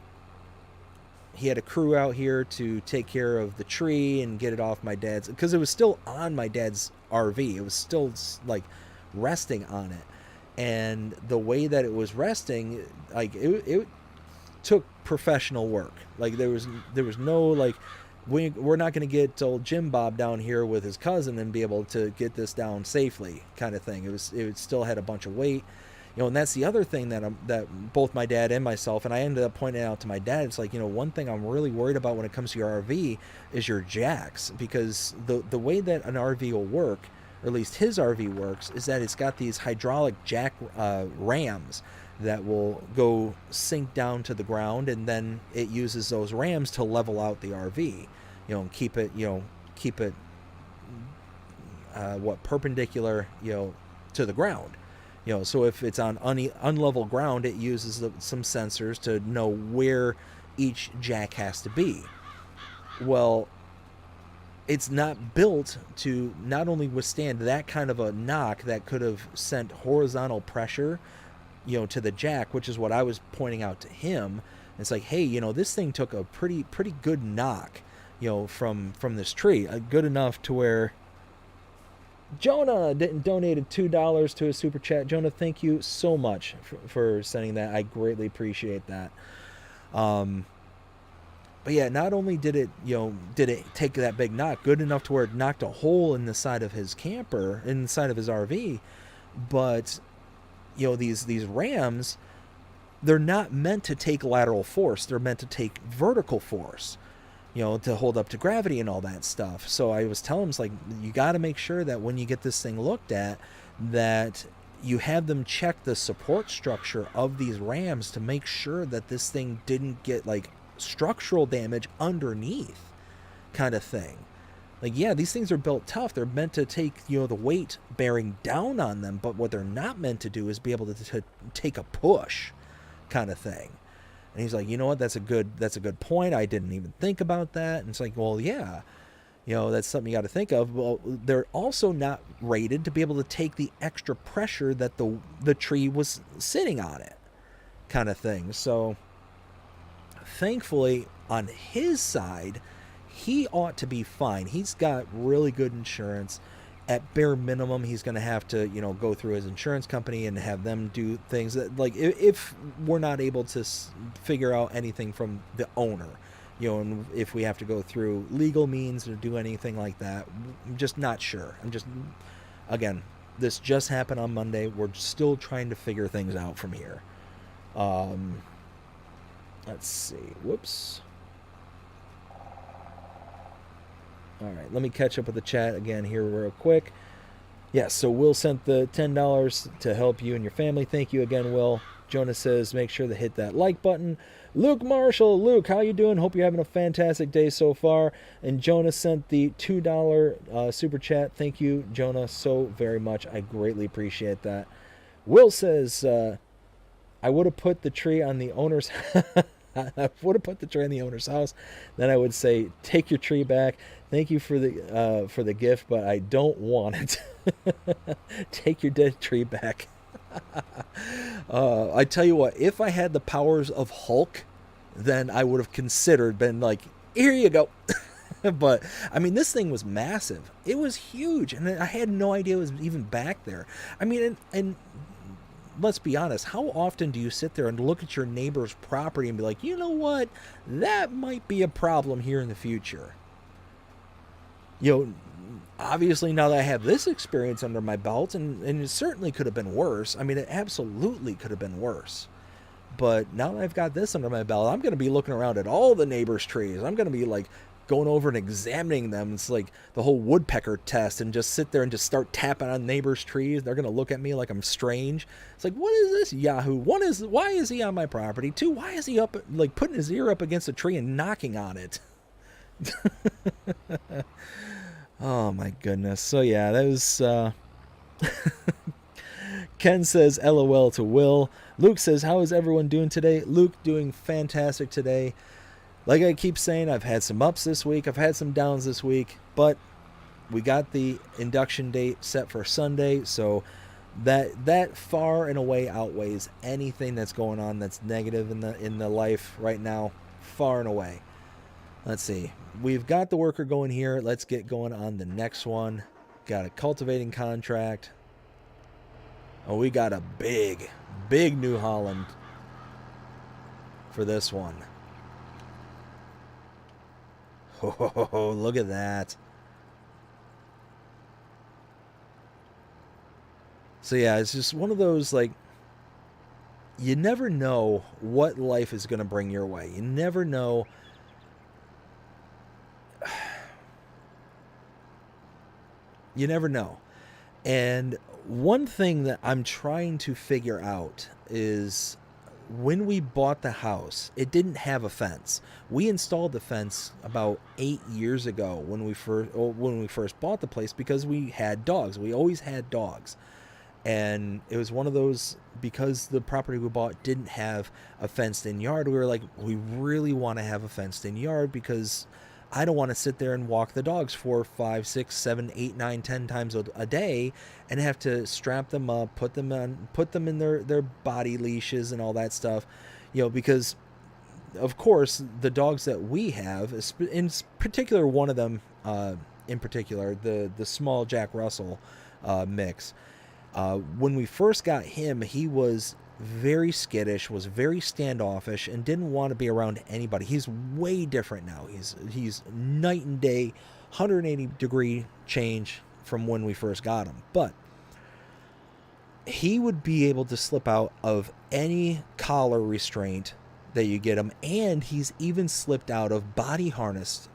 crew out here to take care of the tree and get it off my dad's, because it was still on my dad's RV. It was still like resting on it, and the way that it was resting, like it took professional work. Like there was no like, we're not going to get old Jim Bob down here with his cousin and be able to get this down safely, kind of thing. It still had a bunch of weight, and that's the other thing that both my dad and myself, and I ended up pointing out to my dad, it's like, one thing I'm really worried about when it comes to your RV is your jacks, because the way that an RV will work, or at least his RV works, is that it's got these hydraulic jack rams that will go sink down to the ground, and then it uses those rams to level out the RV, and keep it perpendicular, to the ground. So if it's on unlevel ground, it uses some sensors to know where each jack has to be. Well, it's not built to not only withstand that kind of a knock that could have sent horizontal pressure, to the jack, which is what I was pointing out to him. It's like, hey, this thing took a pretty good knock, from this tree, good enough to where Jonah donated $2 to a super chat. Jonah, thank you so much for sending that. I greatly appreciate that. But yeah, not only did it take that big knock, good enough to where it knocked a hole in the side of his camper, in the side of his RV, but these rams, they're not meant to take lateral force. They're meant to take vertical force, to hold up to gravity and all that stuff. So I was telling him, it's like, you got to make sure that when you get this thing looked at, that you have them check the support structure of these rams to make sure that this thing didn't get like structural damage underneath, kind of thing. Like, yeah, these things are built tough. They're meant to take, the weight bearing down on them, but what they're not meant to do is be able to take a push, kind of thing. And he's like, you know what, that's a good point. I didn't even think about that. And it's like, well, yeah, that's something you got to think of. Well, they're also not rated to be able to take the extra pressure that the tree was sitting on it, kind of thing. So thankfully, on his side, he ought to be fine. He's got really good insurance. At bare minimum, he's going to have to, go through his insurance company and have them do things that, like, if we're not able to figure out anything from the owner, and if we have to go through legal means or do anything like that, I'm just not sure. Again, this just happened on Monday. We're still trying to figure things out from here. Let's see. Whoops. All right, let me catch up with the chat again here real quick. Yes, so Will sent the $10 to help you and your family. Thank you again, Will. Jonah says, make sure to hit that like button. Luke Marshall, Luke, how you doing? Hope you're having a fantastic day so far. And Jonah sent the $2 super chat. Thank you, Jonah, so very much. I greatly appreciate that. Will says, I would have put the tree on the owner's I would have put the tree in the owner's house. Then I would say, take your tree back. Thank you for the gift, but I don't want it. Take your dead tree back. I tell you what, if I had the powers of Hulk, then I would have been like, here you go. But I mean, this thing was massive. It was huge, and I had no idea it was even back there. I mean, and let's be honest, how often do you sit there and look at your neighbor's property and be like, you know what, that might be a problem here in the future? Obviously now that I have this experience under my belt, and it certainly could have been worse. I mean, it absolutely could have been worse. But now that I've got this under my belt, I'm going to be looking around at all the neighbors' trees. I'm going to be like going over and examining them. It's like the whole woodpecker test, and just sit there and just start tapping on neighbors' trees. They're going to look at me like I'm strange. It's like, what is this Yahoo? Why is he on my property? Two, why is he up, like putting his ear up against a tree and knocking on it? Oh my goodness. So yeah, that was Ken says LOL to Will. Luke says, how is everyone doing today? Luke doing fantastic today. Like I keep saying, I've had some ups this week, I've had some downs this week, but we got the induction date set for Sunday, so that far and away outweighs anything that's going on that's negative in the life right now, far and away. Let's see. We've got the worker going here. Let's get going on the next one. Got a cultivating contract. Oh, we got a big New Holland for this one. Oh, look at that. So yeah, it's just one of those, like, you never know what life is going to bring your way. You never know. You never know. And one thing that I'm trying to figure out is, when we bought the house, it didn't have a fence. We installed the fence about 8 years ago when we first bought the place, because we had dogs. We always had dogs. And it was one of those, because the property we bought didn't have a fenced-in yard, we were like, we really want to have a fenced-in yard, because I don't want to sit there and walk the dogs 4, 5, 6, 7, 8, 9, 10 times a day and have to strap them up, put them in their body leashes and all that stuff, because of course the dogs that we have, in particular one of them in particular, the small Jack Russell mix, when we first got him, he was very skittish, was very standoffish, and didn't want to be around anybody. He's way different now. He's night and day, 180-degree change from when we first got him. But he would be able to slip out of any collar restraint that you get him, and he's even slipped out of body harness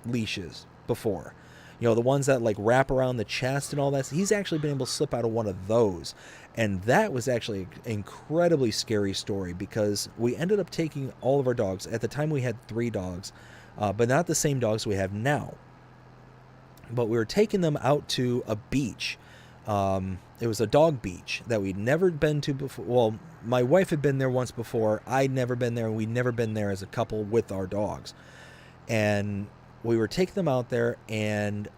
leashes before. The ones that like wrap around the chest and all that. He's actually been able to slip out of one of those. And that was actually an incredibly scary story, because we ended up taking all of our dogs. At the time we had 3 dogs, but not the same dogs we have now. But we were taking them out to a beach. It was a dog beach that we'd never been to before. Well, my wife had been there once before. I'd never been there. We'd never been there as a couple with our dogs. And we were taking them out there, and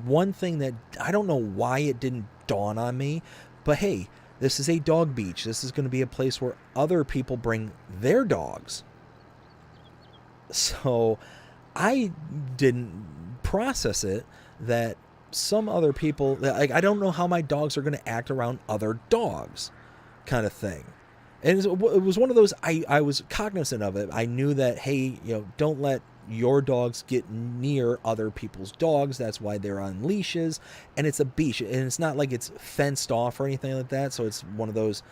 one thing that I don't know why it didn't dawn on me, but hey, this is a dog beach. This is going to be a place where other people bring their dogs. So I didn't process it that some other people, like, I don't know how my dogs are going to act around other dogs, kind of thing. And it was one of those, I was cognizant of it. I knew that, hey, don't let your dogs get near other people's dogs. That's why they're on leashes, and it's a beach, and it's not like it's fenced off or anything like that. So it's one of those,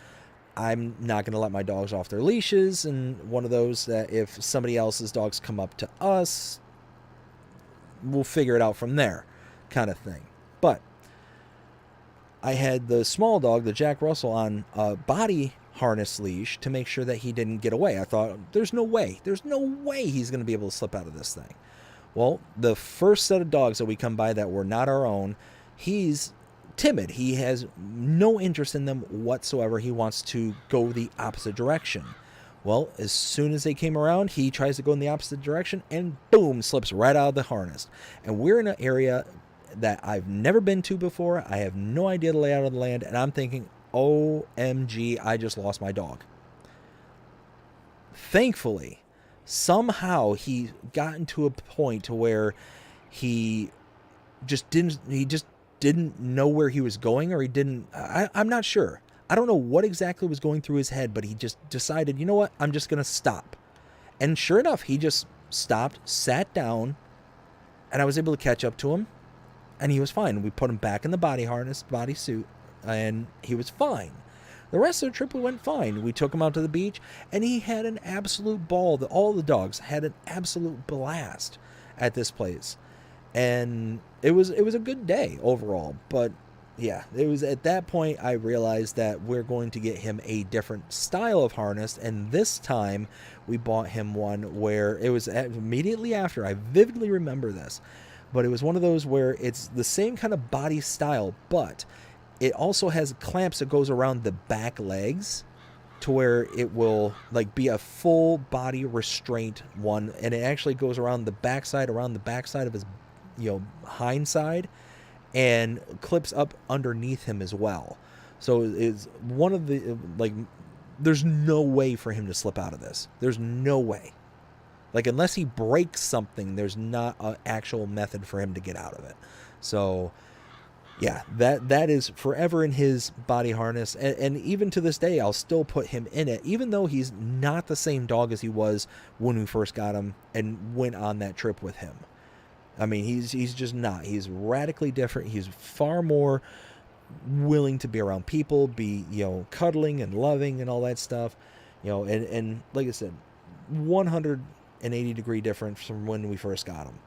I'm not going to let my dogs off their leashes, and one of those that if somebody else's dogs come up to us, we'll figure it out from there, kind of thing. But I had the small dog, the Jack Russell, on a body harness leash to make sure that he didn't get away. I thought, there's no way he's going to be able to slip out of this thing. Well, the first set of dogs that we come by that were not our own, he's timid. He has no interest in them whatsoever. He wants to go the opposite direction. Well, as soon as they came around, he tries to go in the opposite direction, and boom, slips right out of the harness. And we're in an area that I've never been to before. I have no idea the layout of the land, and I'm thinking, OMG, I just lost my dog. Thankfully, somehow he got into a point to where he just didn't know where he was going, or I'm not sure. I don't know what exactly was going through his head, but he just decided, you know what, I'm just going to stop. And sure enough, he just stopped, sat down, and I was able to catch up to him, and he was fine. We put him back in the body harness, body suit, and he was fine. The rest of the trip we went fine. We took him out to the beach, and he had an absolute ball. All the dogs had an absolute blast at this place. And it was a good day overall. But yeah, it was at that point I realized that we're going to get him a different style of harness, and this time we bought him one where it was immediately after. I vividly remember this. But it was one of those where it's the same kind of body style, but it also has clamps that goes around the back legs to where it will like be a full body restraint one, and it actually goes around the backside of his hind side, and clips up underneath him as well. So it's one of the there's no way for him to slip out of this. There's no way. Like, unless he breaks something, there's not an actual method for him to get out of it. So yeah, that is forever in his body harness, and even to this day I'll still put him in it, even though he's not the same dog as he was when we first got him and went on that trip with him. I mean, he's just not. He's radically different. He's far more willing to be around people, be cuddling and loving and all that stuff, and like I said, 180-degree difference from when we first got him.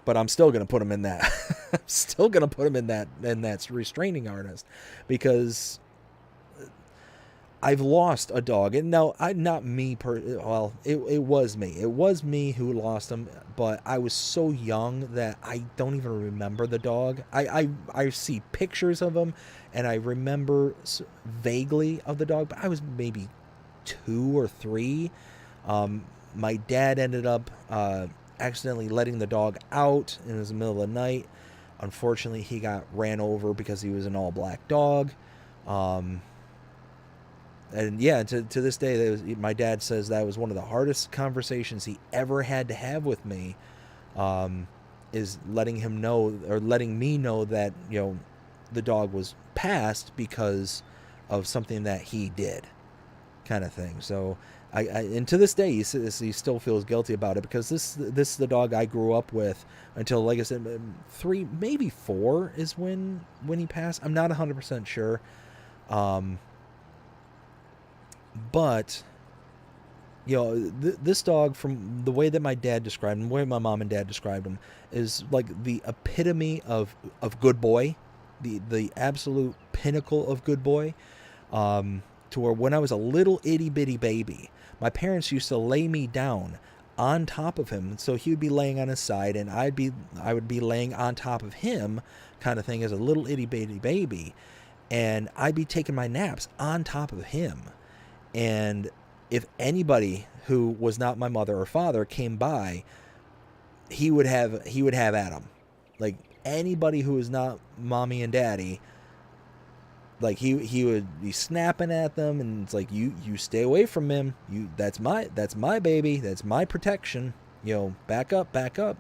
But I'm still going to put him in that. I'm still going to put him in that restraining harness, because I've lost a dog, and no, not me. Well, it was me. It was me who lost him, but I was so young that I don't even remember the dog. I see pictures of him, and I remember vaguely of the dog, but I was maybe 2 or 3. My dad ended up accidentally letting the dog out. It was the middle of the night. Unfortunately, he got ran over because he was an all-black dog. And yeah, to this day, my dad says that was one of the hardest conversations he ever had to have with me, is letting him know, or letting me know that, the dog was passed because of something that he did, kind of thing. So and to this day, he still feels guilty about it, because this is the dog I grew up with until, like I said, 3, maybe 4 is when he passed. I'm not 100% sure. But, this dog, from the way that my dad described him, the way my mom and dad described him, is like the epitome of good boy, the absolute pinnacle of good boy, to where when I was a little itty bitty baby, my parents used to lay me down on top of him, so he would be laying on his side, and I would be laying on top of him, kind of thing, as a little itty bitty baby, and I'd be taking my naps on top of him. And if anybody who was not my mother or father came by, he would have at him. Like, anybody who was not mommy and daddy, like, he would be snapping at them, and it's like, you stay away from him. That's my baby. That's my protection. Back up.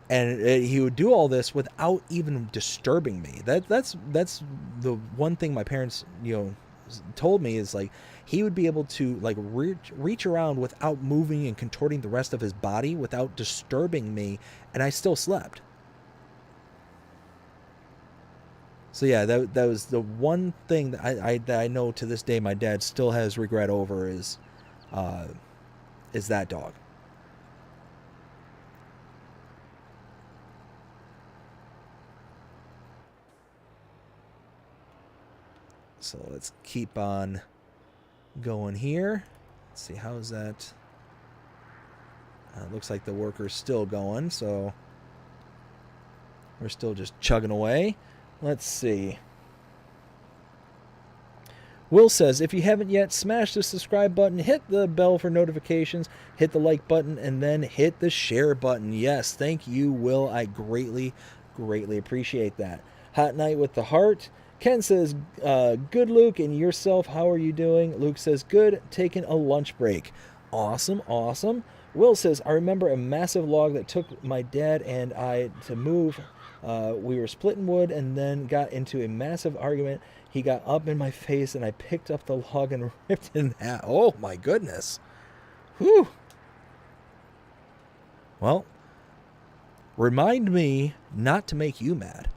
And he would do all this without even disturbing me. That's the one thing my parents, told me, is like, he would be able to, like, reach around without moving and contorting the rest of his body without disturbing me, and I still slept. So yeah, that was the one thing that I know to this day my dad still has regret over, is that dog. So let's keep on going here. Let's see, how is that? Looks like the worker's still going, so we're still just chugging away. Let's see. Will says, if you haven't yet, smash the subscribe button, hit the bell for notifications, hit the like button, and then hit the share button. Yes, thank you, Will. I greatly appreciate that. Hot Night with the Heart. Ken says, good, Luke, and yourself, how are you doing? Luke says, good, taking a lunch break. Awesome. Will says, I remember a massive log that took my dad and I to move. We were splitting wood and then got into a massive argument. He got up in my face and I picked up the log and ripped it in half. Oh, my goodness. Whew. Well, remind me not to make you mad.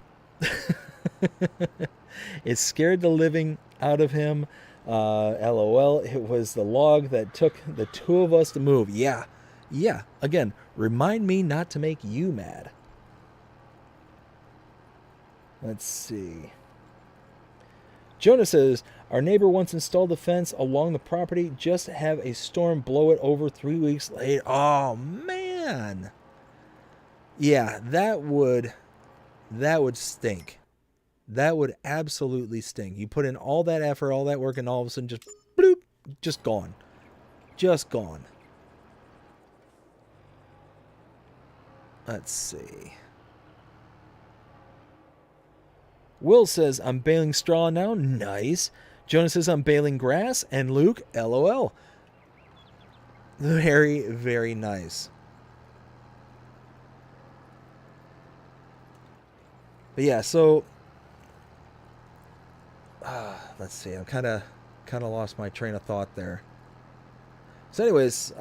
It scared the living out of him. LOL. It was the log that took the 2 of us to move. Yeah. Again, remind me not to make you mad. Let's see. Jonah says, our neighbor once installed a fence along the property, just to have a storm blow it over 3 weeks later. Oh, man. Yeah, that would stink. That would absolutely stink. You put in all that effort, all that work, and all of a sudden just bloop, just gone. Just gone. Let's see. Will says, I'm baling straw now. Nice. Jonah says, I'm baling grass. And Luke, LOL. Very, very nice. But yeah, so let's see. I'm kind of lost my train of thought there. So, anyways,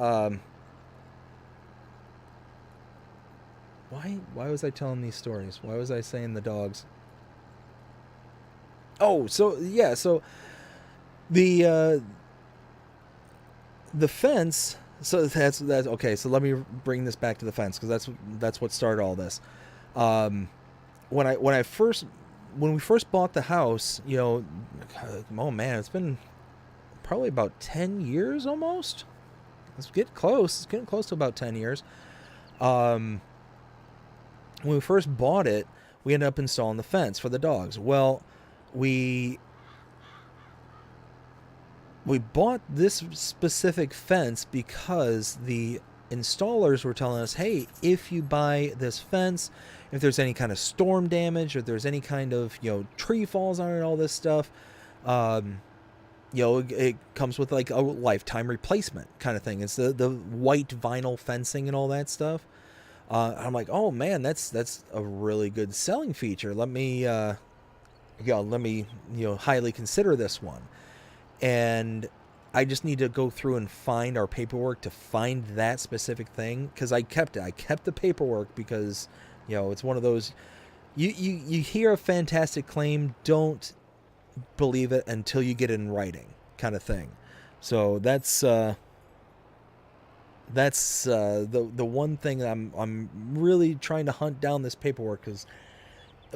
why was I telling these stories? Why was I saying the dogs? Oh, so yeah, so the fence. So that's okay. So let me bring this back to the fence, because that's what started all this. When I first when we first bought the house, oh man, it's been probably about 10 years almost. Let's get close. It's getting close to about 10 years. When we first bought it, we ended up installing the fence for the dogs. Well, we bought this specific fence because the installers were telling us, hey, if you buy this fence, if there's any kind of storm damage, or there's any kind of, tree falls on it, all this stuff, it comes with like a lifetime replacement kind of thing. It's the white vinyl fencing and all that stuff. I'm like, oh man, that's a really good selling feature. Let me highly consider this one. And I just need to go through and find our paperwork to find that specific thing, because I kept it. I kept the paperwork because, it's one of those, you hear a fantastic claim, don't believe it until you get it in writing kind of thing. So that's the one thing that I'm really trying to hunt down this paperwork, because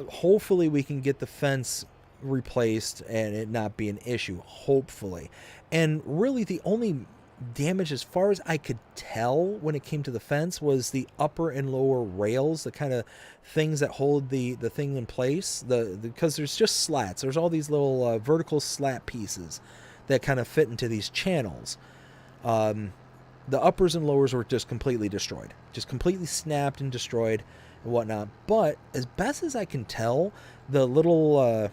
hopefully we can get the fence replaced and it not be an issue, hopefully. And really the only damage, as far as I could tell when it came to the fence, was the upper and lower rails, the kind of things that hold the thing in place, because there's just slats. There's all these little vertical slat pieces that kind of fit into these channels. The uppers and lowers were just completely destroyed, just completely snapped and destroyed and whatnot. But as best as I can tell, the little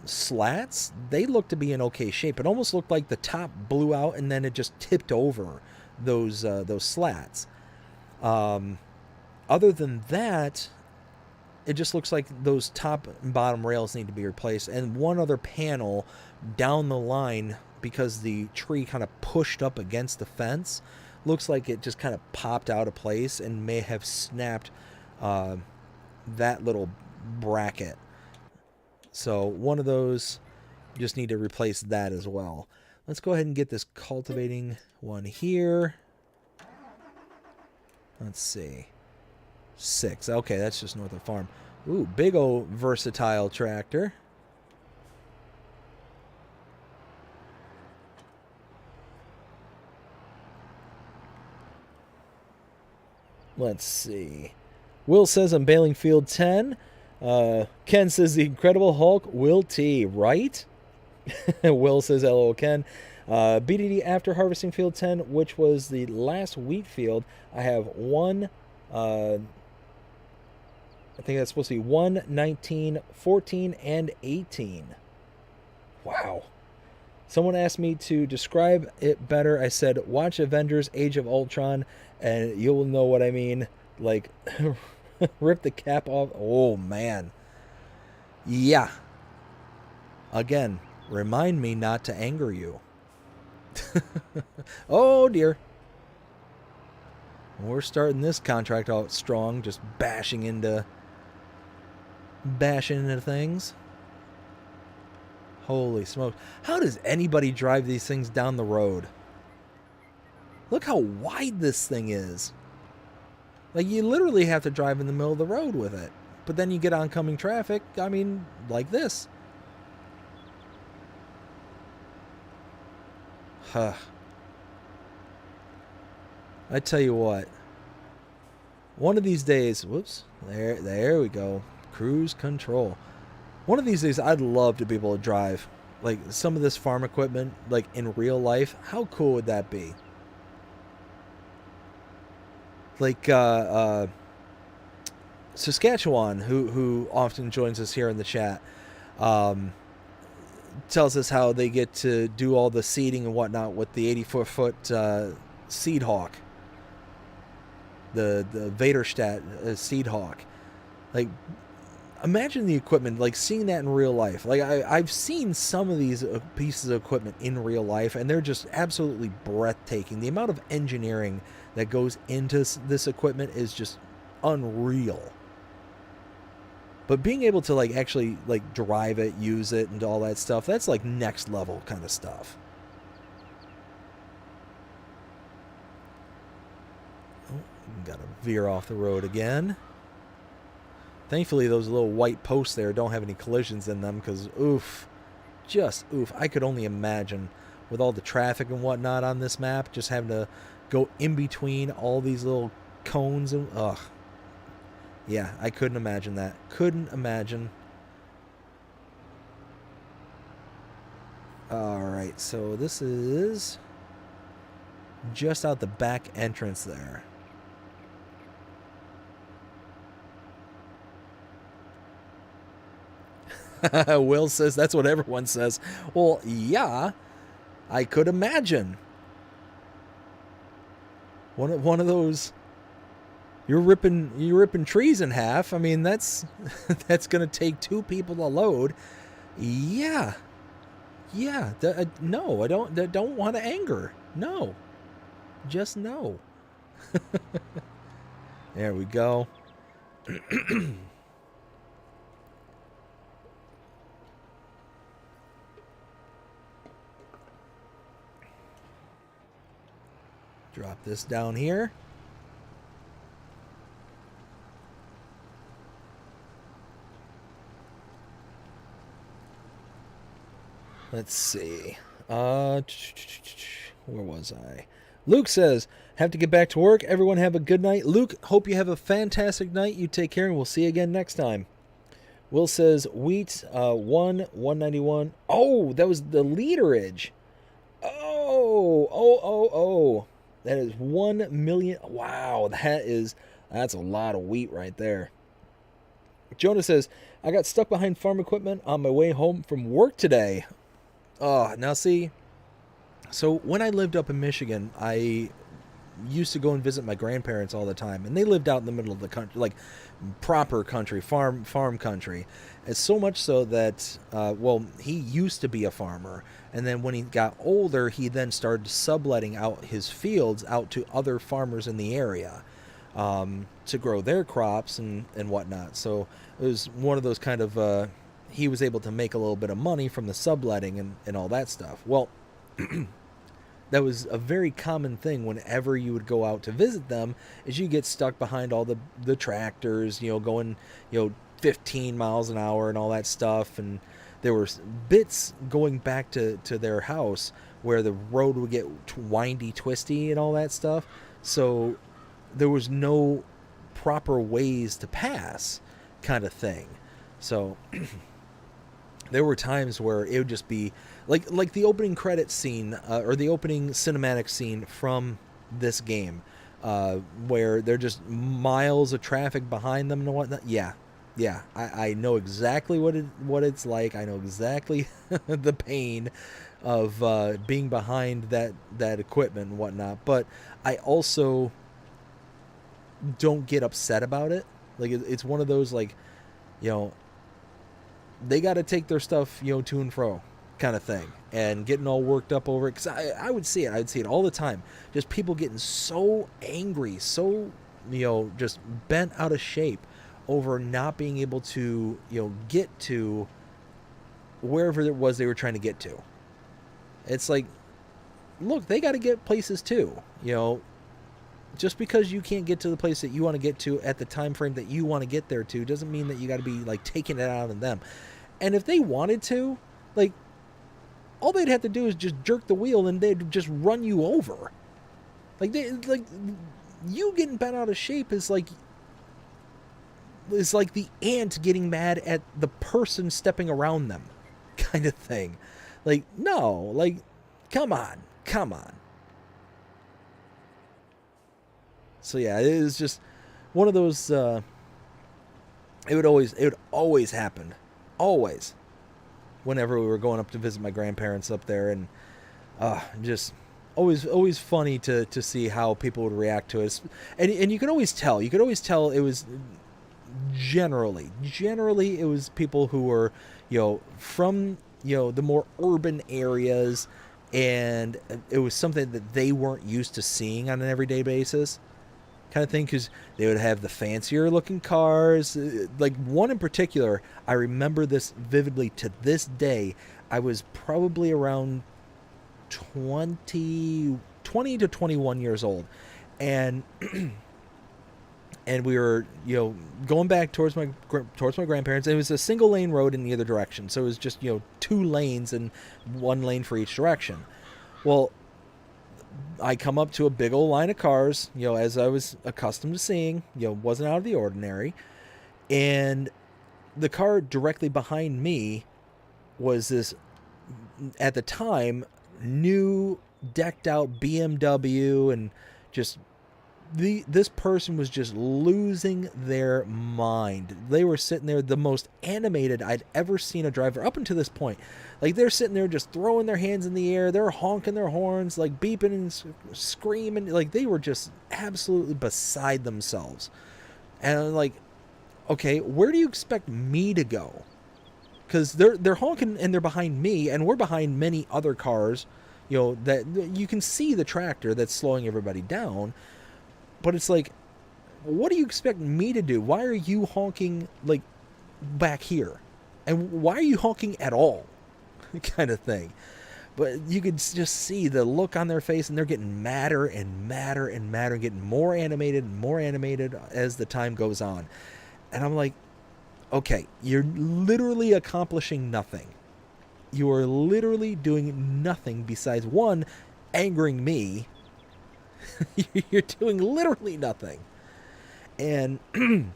slats, they look to be in okay shape. It almost looked like the top blew out and then it just tipped over those slats. Other than that, it just looks like those top and bottom rails need to be replaced, and one other panel down the line, because the tree kind of pushed up against the fence, looks like it just kind of popped out of place and may have snapped that little bracket. So one of those, just need to replace that as well. Let's go ahead and get this cultivating one here. Let's see. 6. Okay, that's just north of the farm. Ooh, big old versatile tractor. Let's see. Will says I'm bailing field 10. Ken says the Incredible Hulk, Will T, right? Will says LOL Ken. BDD after harvesting field 10, which was the last wheat field. I have one, I think that's supposed to be 1, 19, 14, and 18. Wow. Someone asked me to describe it better. I said, watch Avengers Age of Ultron, and you'll know what I mean. Like, rip the cap off. Oh, man. Yeah. Again, remind me not to anger you. Oh, dear. We're starting this contract out strong, just bashing into things. Holy smoke. How does anybody drive these things down the road? Look how wide this thing is. Like, you literally have to drive in the middle of the road with it. But then you get oncoming traffic, I mean, like this. Huh. I tell you what. One of these days, whoops, there we go. Cruise control. One of these days, I'd love to be able to drive, like, some of this farm equipment, like, in real life. How cool would that be? Like, Saskatchewan, who often joins us here in the chat, tells us how they get to do all the seeding and whatnot with the 84-foot Seed Hawk. The Vaderstadt Seed Hawk. Like, imagine the equipment, like, seeing that in real life. Like, I've seen some of these pieces of equipment in real life, and they're just absolutely breathtaking. The amount of engineering that goes into this equipment is just unreal. But being able to, like, actually, like, drive it, use it, and all that stuff, that's, like, next level kind of stuff. Oh, gotta veer off the road again. Thankfully, those little white posts there don't have any collisions in them, because oof, just oof. I could only imagine with all the traffic and whatnot on this map, just having to go in between all these little cones and ugh. Yeah, I couldn't imagine that. Couldn't imagine. Alright, so this is just out the back entrance there. Will says that's what everyone says. Well, yeah, I could imagine. One of those, you're ripping trees in half. I mean, that's that's gonna take 2 people to load. Yeah, yeah. No, I don't want to anger. No, just no. There we go. Drop this down here. Let's see. Where was I? Luke says, have to get back to work. Everyone have a good night. Luke, hope you have a fantastic night. You take care, and we'll see you again next time. Will says, wheat, 191. Oh, that was the literage. Oh. That is 1 million. Wow, that's a lot of wheat right there. Jonah says, I got stuck behind farm equipment on my way home from work today. Oh, now see, so when I lived up in Michigan, I used to go and visit my grandparents all the time, and they lived out in the middle of the country, like proper country, farm country. It's so much so that, he used to be a farmer, and then when he got older, he then started subletting out his fields out to other farmers in the area to grow their crops and whatnot. So it was one of those kind of, he was able to make a little bit of money from the subletting and all that stuff. Well, that was a very common thing whenever you would go out to visit them, is you get stuck behind all the tractors, going, 15 miles an hour and all that stuff. And there were bits going back to their house where the road would get windy, twisty and all that stuff. So there was no proper ways to pass kind of thing. So there were times where it would just be like the opening credit scene or the opening cinematic scene from this game, where they're just miles of traffic behind them and whatnot. Yeah, I know exactly what it's like. I know exactly the pain of being behind that equipment and whatnot. But I also don't get upset about it. Like it's one of those, like, they got to take their stuff, to and fro kind of thing, and getting all worked up over it. Because I would see it. I'd see it all the time. Just people getting so angry, so, just bent out of shape over not being able to, get to wherever it was they were trying to get to. It's like, look, they got to get places too. Just because you can't get to the place that you want to get to at the time frame that you want to get there to doesn't mean that you got to be like taking it out on them. And if they wanted to, like, all they'd have to do is just jerk the wheel and they'd just run you over. Like you getting bent out of shape is like the ant getting mad at the person stepping around them kind of thing. Like, no, like, come on. So yeah, it is just one of those, it would always happen. Always. Whenever we were going up to visit my grandparents up there, and just always funny to see how people would react to it. And you could always tell it was generally it was people who were, from, the more urban areas, and it was something that they weren't used to seeing on an everyday basis kind of thing, because they would have the fancier looking cars. Like one in particular, I remember this vividly to this day. I was probably around 20 to 21 years old, and and we were, going back towards my grandparents. It was a single lane road in either direction, so it was just, 2 lanes and 1 lane for each direction. Well, I come up to a big old line of cars, as I was accustomed to seeing, wasn't out of the ordinary. And the car directly behind me was this, at the time, new decked out BMW, and just this person was just losing their mind. They were sitting there, the most animated I'd ever seen a driver up until this point. Like, they're sitting there just throwing their hands in the air, they're honking their horns, like beeping and screaming, like they were just absolutely beside themselves. And I'm like, okay, where do you expect me to go? Because they're honking and they're behind me, and we're behind many other cars, that you can see the tractor that's slowing everybody down. But it's like, what do you expect me to do? Why are you honking, like, back here? And why are you honking at all? Kind of thing. But you could just see the look on their face, and they're getting madder and madder and madder, getting more animated and more animated as the time goes on. And I'm like, okay, you're literally accomplishing nothing. You are literally doing nothing besides, one, angering me. You're doing literally nothing. And and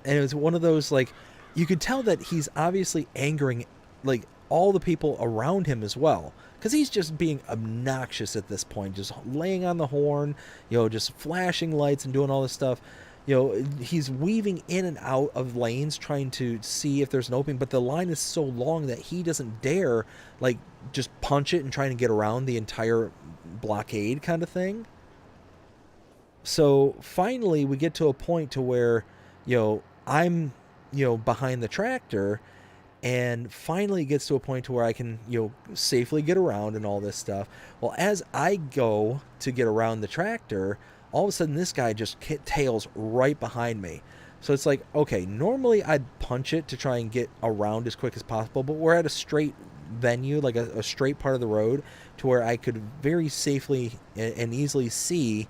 it was one of those, like, you could tell that he's obviously angering, like, all the people around him as well, because he's just being obnoxious at this point, just laying on the horn, just flashing lights and doing all this stuff. He's weaving in and out of lanes trying to see if there's an opening, but the line is so long that he doesn't dare, like, just punch it and trying to get around the entire blockade kind of thing. So finally we get to a point to where, I'm, behind the tractor, and finally it gets to a point to where I can, safely get around and all this stuff. Well, as I go to get around the tractor, all of a sudden this guy just tails right behind me. So it's like, okay, normally I'd punch it to try and get around as quick as possible, but we're at a straight venue, like a straight part of the road, to where I could very safely and easily see,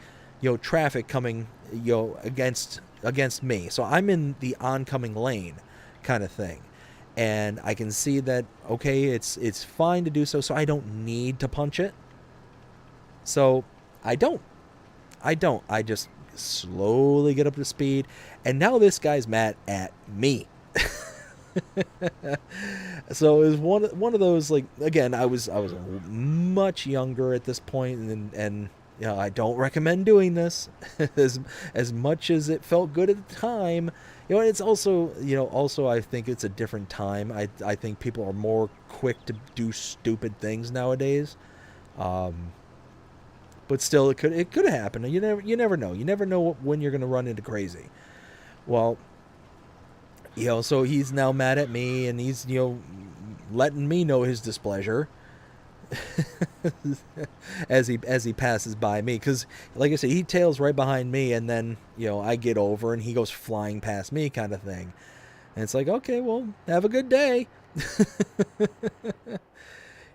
traffic coming, against me. So I'm in the oncoming lane kind of thing. And I can see that, okay, it's fine to do so, so I don't need to punch it. So I don't. I just slowly get up to speed, and now this guy's mad at me. So it was one of those, like, again, I was much younger at this point, and I don't recommend doing this as much as it felt good at the time. It's also, I think it's a different time. I think people are more quick to do stupid things nowadays. But still, it could happen. You never know. You never know when you're going to run into crazy. Well, so he's now mad at me, and he's, letting me know his displeasure as he passes by me, because, like I said, he tails right behind me, and then, I get over and he goes flying past me, kind of thing. And it's like, okay, well, have a good day.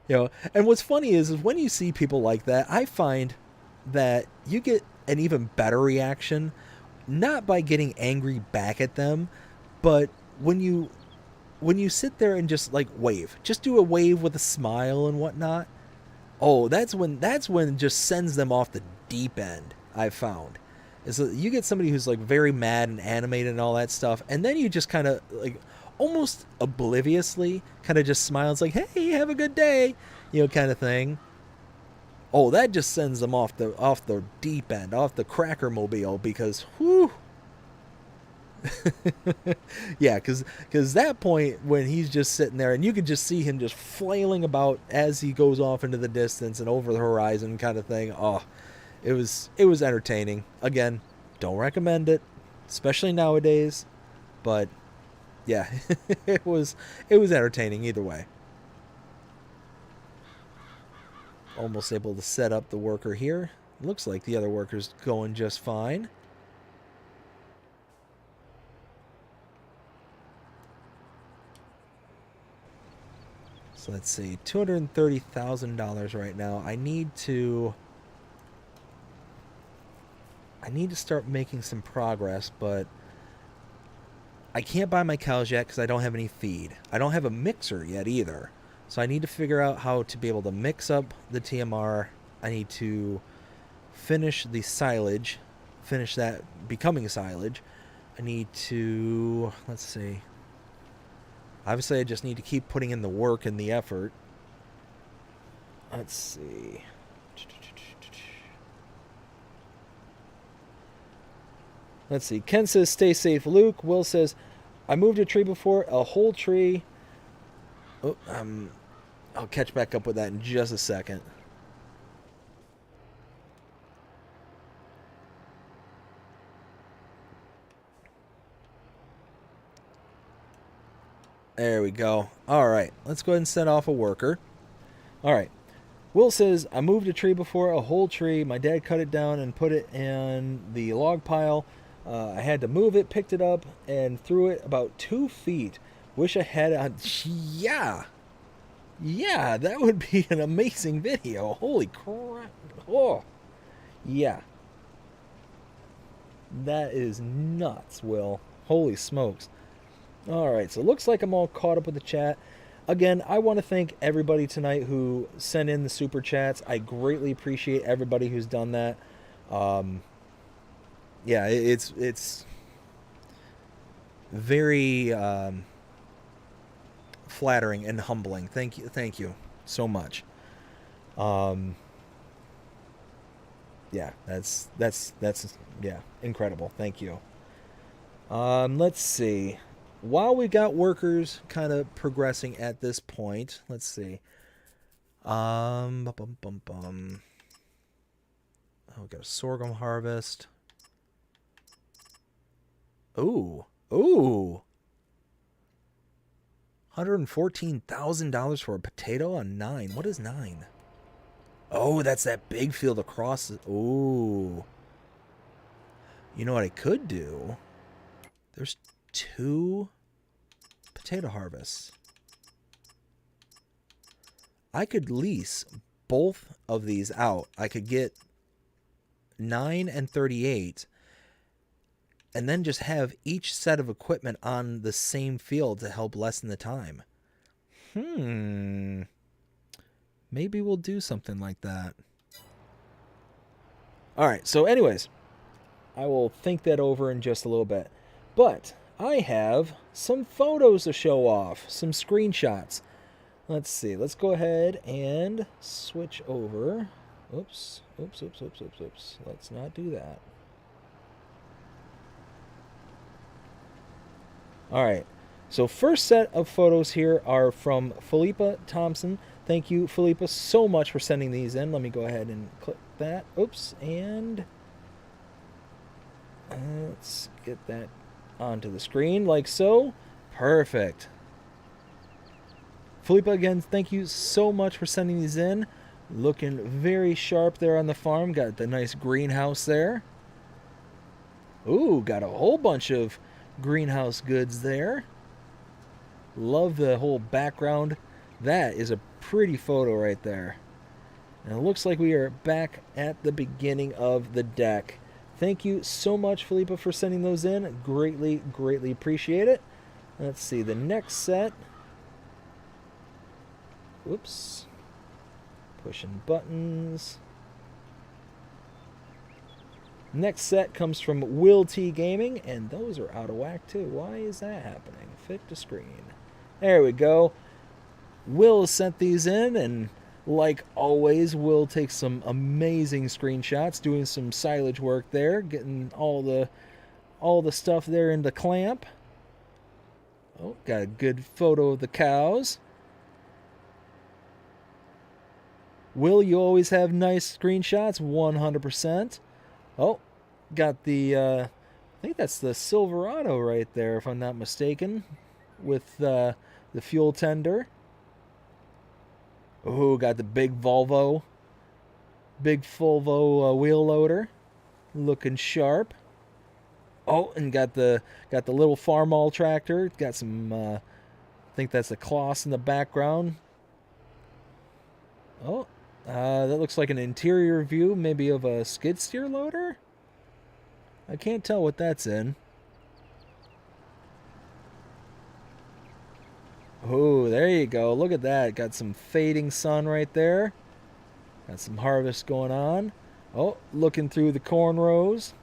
And what's funny is when you see people like that, I find that you get an even better reaction, not by getting angry back at them, but when you sit there and just, like, wave, just do a wave with a smile and whatnot. Oh, that's when it just sends them off the deep end. I've found is that you get somebody who's, like, very mad and animated and all that stuff, and then you just kind of, like, almost obliviously kind of just smiles, like, hey, have a good day, kind of thing. Oh, that just sends them off the deep end, off the cracker mobile, because whew. Yeah, because that point when he's just sitting there and you could just see him just flailing about as he goes off into the distance and over the horizon kind of thing. Oh, it was entertaining. Again, don't recommend it, especially nowadays, but yeah, it was entertaining either way. Almost able to set up the worker here. Looks like the other worker's going just fine. So let's see, $230,000 right now. I need to I need to start making some progress, but I can't buy my cows yet because I don't have any feed. I don't have a mixer yet either. So I need to figure out how to be able to mix up the TMR. I need to finish the silage, finish that becoming silage. I need to, let's see. Obviously, I just need to keep putting in the work and the effort. Let's see. Let's see. Ken says, stay safe, Luke. Will says, I moved a tree before, a whole tree. Oh, I'll catch back up with that in just a second. There we go. All right. Let's go ahead and set off a worker. All right. Will says, I moved a tree before, a whole tree. My dad cut it down and put it in the log pile. I had to move it, picked it up, and threw it about 2 feet. Wish I had it on... Yeah. Yeah, that would be an amazing video. Holy crap. Oh. Yeah. That is nuts, Will. Holy smokes. Alright, so it looks like I'm all caught up with the chat. Again, I want to thank everybody tonight who sent in the super chats. I greatly appreciate everybody who's done that. Yeah, it's very flattering and humbling. Thank you so much. Yeah, that's yeah, incredible. Thank you. Let's see. While we got workers kind of progressing at this point, let's see. Oh, we got a sorghum harvest. Ooh. $114,000 for a potato on 9. What is 9? Oh, that's that big field across. Ooh. You know what I could do? There's 2 potato harvests. I could lease both of these out. I could get 9 and 38 and then just have each set of equipment on the same field to help lessen the time. Maybe we'll do something like that. All right, so anyways, I will think that over in just a little bit. But I have some photos to show off, some screenshots. Let's see. Let's go ahead and switch over. Oops. Let's not do that. All right. So first set of photos here are from Philippa Thompson. Thank you, Philippa, so much for sending these in. Let me go ahead and click that. Oops. And let's get that onto the screen like so. Perfect. Philippa, again, thank you so much for sending these in. Looking very sharp there on the farm. Got the nice greenhouse there. Ooh, got a whole bunch of greenhouse goods there. Love the whole background. That is a pretty photo right there. And it looks like we are back at the beginning of the deck. Thank you so much, Philippa, for sending those in. Greatly appreciate it. Let's see, the next set. Whoops. Pushing buttons. Next set comes from Will T Gaming, and those are out of whack too. Why is that happening? Fit to screen. There we go. Will sent these in, and like always, Will takes some amazing screenshots, doing some silage work there, getting all the stuff there into clamp. Oh, got a good photo of the cows. Will, you always have nice screenshots, 100%. Oh, got the, I think that's the Silverado right there, if I'm not mistaken, with the fuel tender. Oh, got the big Volvo wheel loader, looking sharp. Oh, and got the little Farmall tractor. Got some, I think that's a Kloss in the background. Oh, that looks like an interior view, maybe of a skid steer loader. I can't tell what that's in. Oh, there you go. Look at that. Got some fading sun right there. Got some harvest going on. Oh, looking through the corn rows.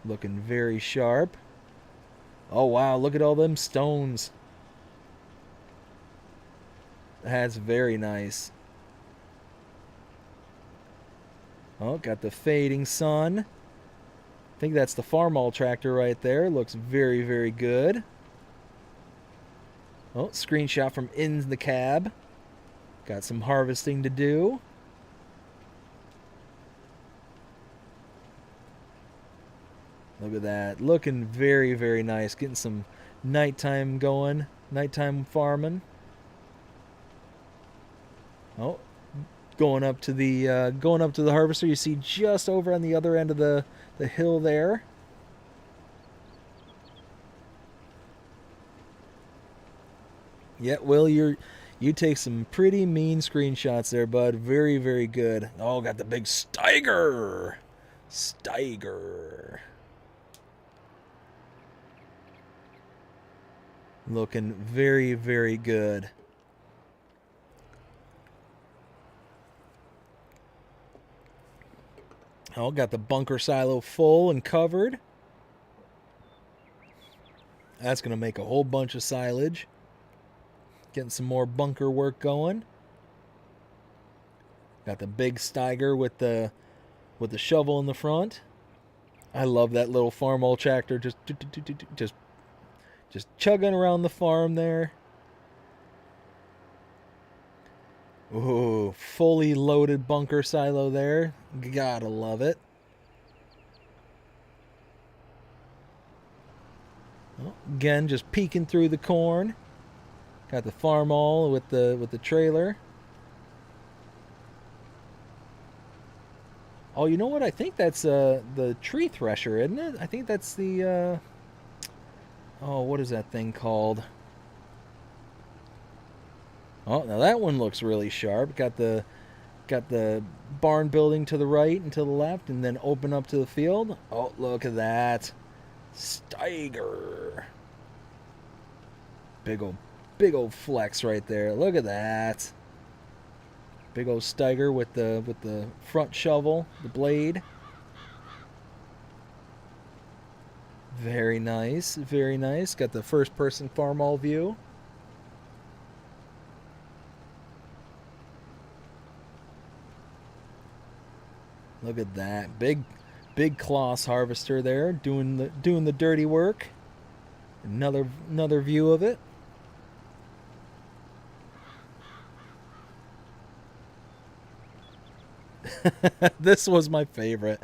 Looking very sharp. Oh, wow. Look at all them stones. That's very nice. Oh, got the fading sun. I think that's the Farmall tractor right there. Looks very, very good. Oh, screenshot from in the cab. Got some harvesting to do. Look at that. Looking very, very nice. Getting some nighttime going. Nighttime farming. Oh, going up to the harvester. You see just over on the other end of the hill there. Yeah, Will, you take some pretty mean screenshots there, bud. Very, very good. Oh, got the big Steiger. Steiger. Looking very, very good. Oh, got the bunker silo full and covered. That's going to make a whole bunch of silage. Getting some more bunker work going. Got the big Steiger with the shovel in the front. I love that little Farmall tractor just chugging around the farm there. Ooh, fully loaded bunker silo there. Gotta love it. Oh, again, just peeking through the corn. Got the Farmall with the trailer. Oh, you know what? I think that's the tree thresher, isn't it? I think that's the oh, what is that thing called? Oh, now that one looks really sharp. Got the barn building to the right and to the left, and then open up to the field. Oh, look at that. Steiger. Big old flex right there. Look at that. Big old Steiger with the front shovel, the blade. Very nice, very nice. Got the first person Farmall view. Look at that. Big Kloss harvester there doing the dirty work. Another view of it. This was my favorite.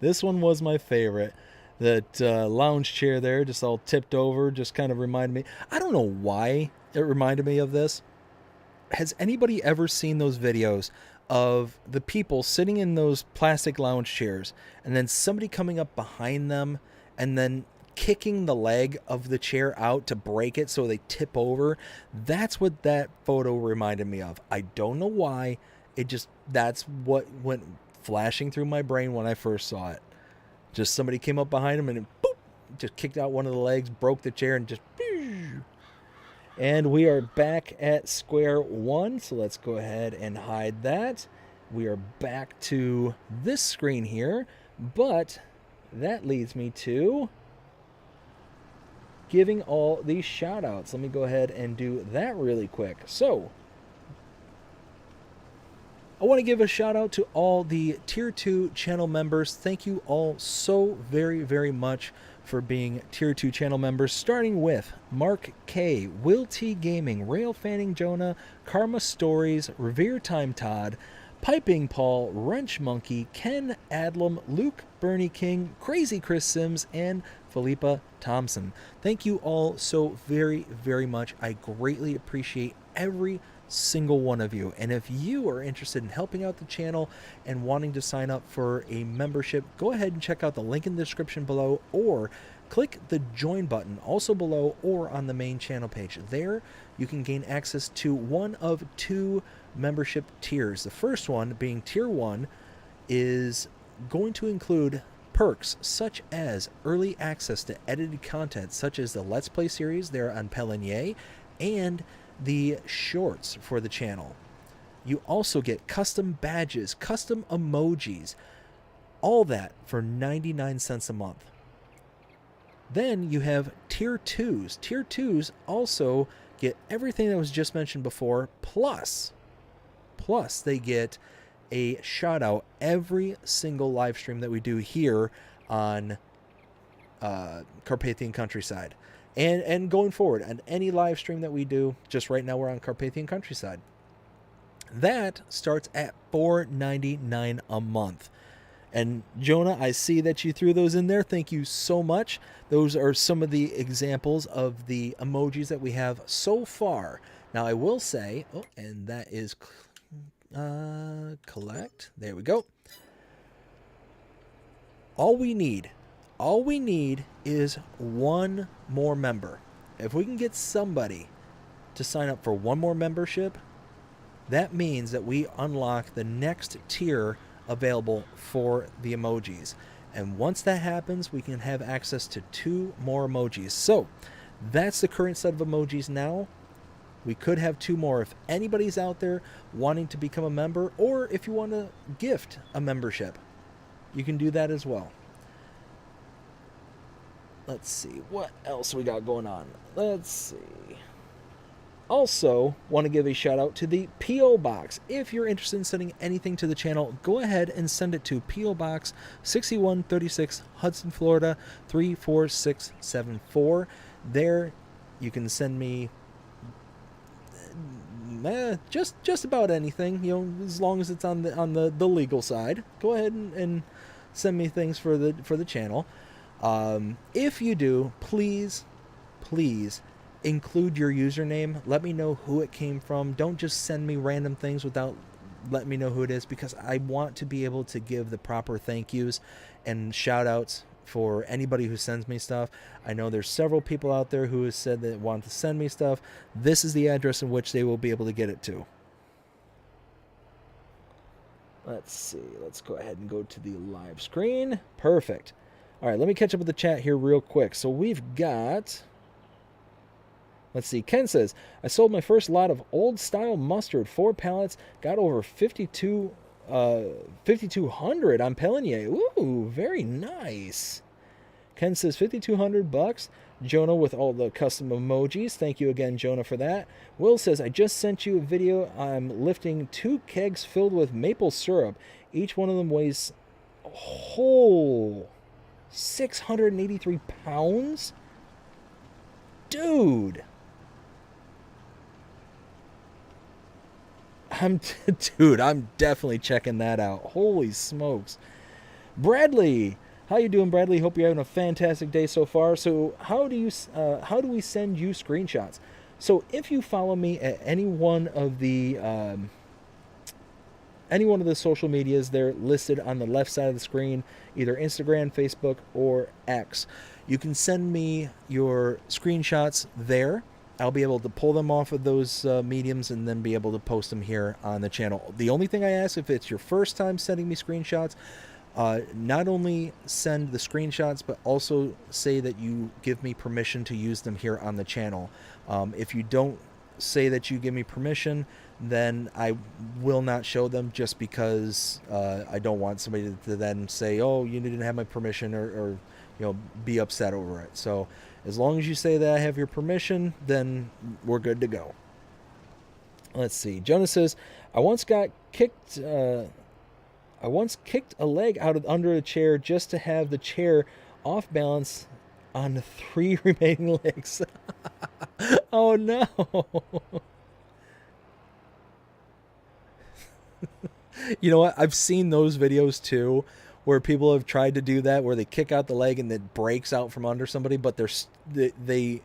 This one was my favorite. That lounge chair there, just all tipped over, just kind of reminded me. I don't know why it reminded me of this. Has anybody ever seen those videos of the people sitting in those plastic lounge chairs and then somebody coming up behind them and then kicking the leg of the chair out to break it so they tip over? That's what that photo reminded me of. I don't know why. That's what went flashing through my brain when I first saw it. Just somebody came up behind him and boop, just kicked out one of the legs, broke the chair, and just... And we are back at square one, so let's go ahead and hide that. We are back to this screen here, but that leads me to giving all these shout-outs. Let me go ahead and do that really quick. So, I want to give a shout out to all the Tier 2 channel members. Thank you all so very, very much for being Tier 2 channel members, starting with Mark K, Will T Gaming, Rail Fanning Jonah, Karma Stories, Revere Time Todd, Piping Paul, Wrench Monkey, Ken Adlam, Luke Bernie King, Crazy Chris Sims, and Philippa Thompson. Thank you all so very, very much. I greatly appreciate every single one of you. And if you are interested in helping out the channel and wanting to sign up for a membership, go ahead and check out the link in the description below, or click the join button also below or on the main channel page. There you can gain access to one of two membership tiers. The first one being tier 1 is going to include perks such as early access to edited content, such as the Let's Play series there on Pelinier and the shorts for the channel. You also get custom badges, custom emojis, all that for 99 cents a month. Then you have Tier 2s. Tier 2s also get everything that was just mentioned before, plus they get a shout out every single live stream that we do here on Carpathian Countryside. And going forward, on any live stream that we do, just right now we're on Carpathian Countryside. That starts at $4.99 a month. And Jonah, I see that you threw those in there. Thank you so much. Those are some of the examples of the emojis that we have so far. Now I will say, oh, and that is collect. There we go. All we need is one more member. If we can get somebody to sign up for one more membership, that means that we unlock the next tier available for the emojis. And once that happens, we can have access to 2 more emojis. So that's the current set of emojis now. We could have 2 more if anybody's out there wanting to become a member, or if you want to gift a membership, you can do that as well. Let's see what else we got going on. Let's see. Also, want to give a shout out to the P.O. Box. If you're interested in sending anything to the channel, go ahead and send it to P.O. Box 6136 Hudson, Florida 34674. There, you can send me just about anything, as long as it's on the legal side. Go ahead and send me things for the channel. If you do, please include your username. Let me know who it came from. Don't just send me random things without letting me know who it is, because I want to be able to give the proper thank yous and shout outs for anybody who sends me stuff. I know there's several people out there who have said that want to send me stuff. This is the address in which they will be able to get it to. Let's see. Let's go ahead and go to the live screen. Perfect. All right, let me catch up with the chat here real quick. So we've got... Let's see. Ken says, I sold my first lot of old-style mustard, 4 pallets, got over 5,200 on Pelinier. Ooh, very nice. Ken says $5,200. Jonah with all the custom emojis. Thank you again, Jonah, for that. Will says, I just sent you a video. I'm lifting 2 kegs filled with maple syrup. Each one of them weighs whole 683 pounds. Dude. I'm definitely checking that out. Holy smokes. Bradley, how you doing, Bradley? Hope you're having a fantastic day so far. So how do we send you screenshots? So if you follow me at any one of the social medias, they're listed on the left side of the screen, either Instagram, Facebook, or X. You can send me your screenshots there. I'll be able to pull them off of those mediums and then be able to post them here on the channel. The only thing I ask, if it's your first time sending me screenshots, not only send the screenshots, but also say that you give me permission to use them here on the channel. If you don't say that you give me permission, then I will not show them, just because I don't want somebody to then say, oh, you didn't have my permission, or be upset over it. So as long as you say that I have your permission, then we're good to go. Let's see. Jonah says, I once kicked a leg out under a chair just to have the chair off balance on the 3 remaining legs. Oh no. You know what? I've seen those videos too, where people have tried to do that, where they kick out the leg and it breaks out from under somebody, but they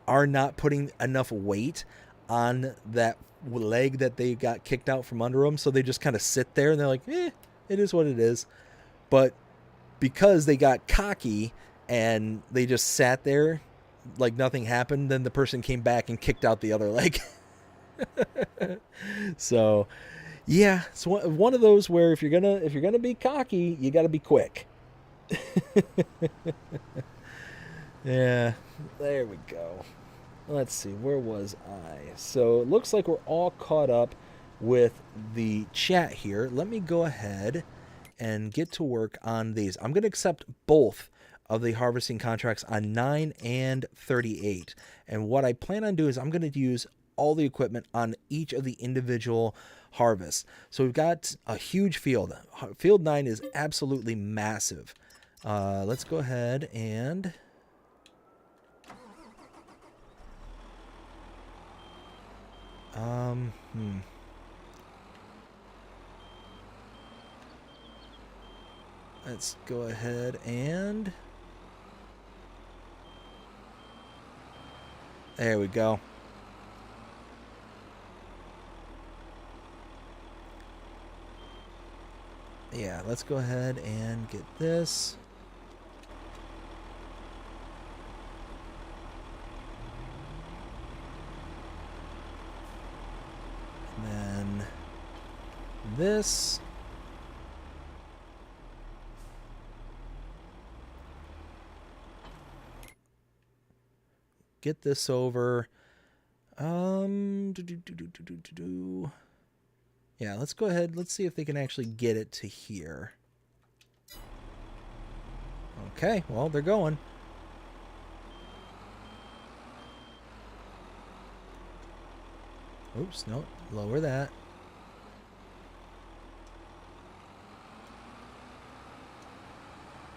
are not putting enough weight on that leg that they got kicked out from under them, so they just kind of sit there and they're like, it is what it is. But because they got cocky and they just sat there like nothing happened, then the person came back and kicked out the other leg. So Yeah, it's one of those where if you're gonna be cocky, you got to be quick. Yeah, there we go. Let's see, where was I? So it looks like we're all caught up with the chat here. Let me go ahead and get to work on these. I'm going to accept both of the harvesting contracts on 9 and 38. And what I plan on doing is I'm going to use all the equipment on each of the individual harvests. So we've got a huge field. Field 9 is absolutely massive. Let's go ahead and... Let's go ahead and... There we go. Yeah, let's go ahead and get this. And then this. Get this over. Yeah, let's go ahead. Let's see if they can actually get it to here. Okay, well, they're going. Oops, no, lower that.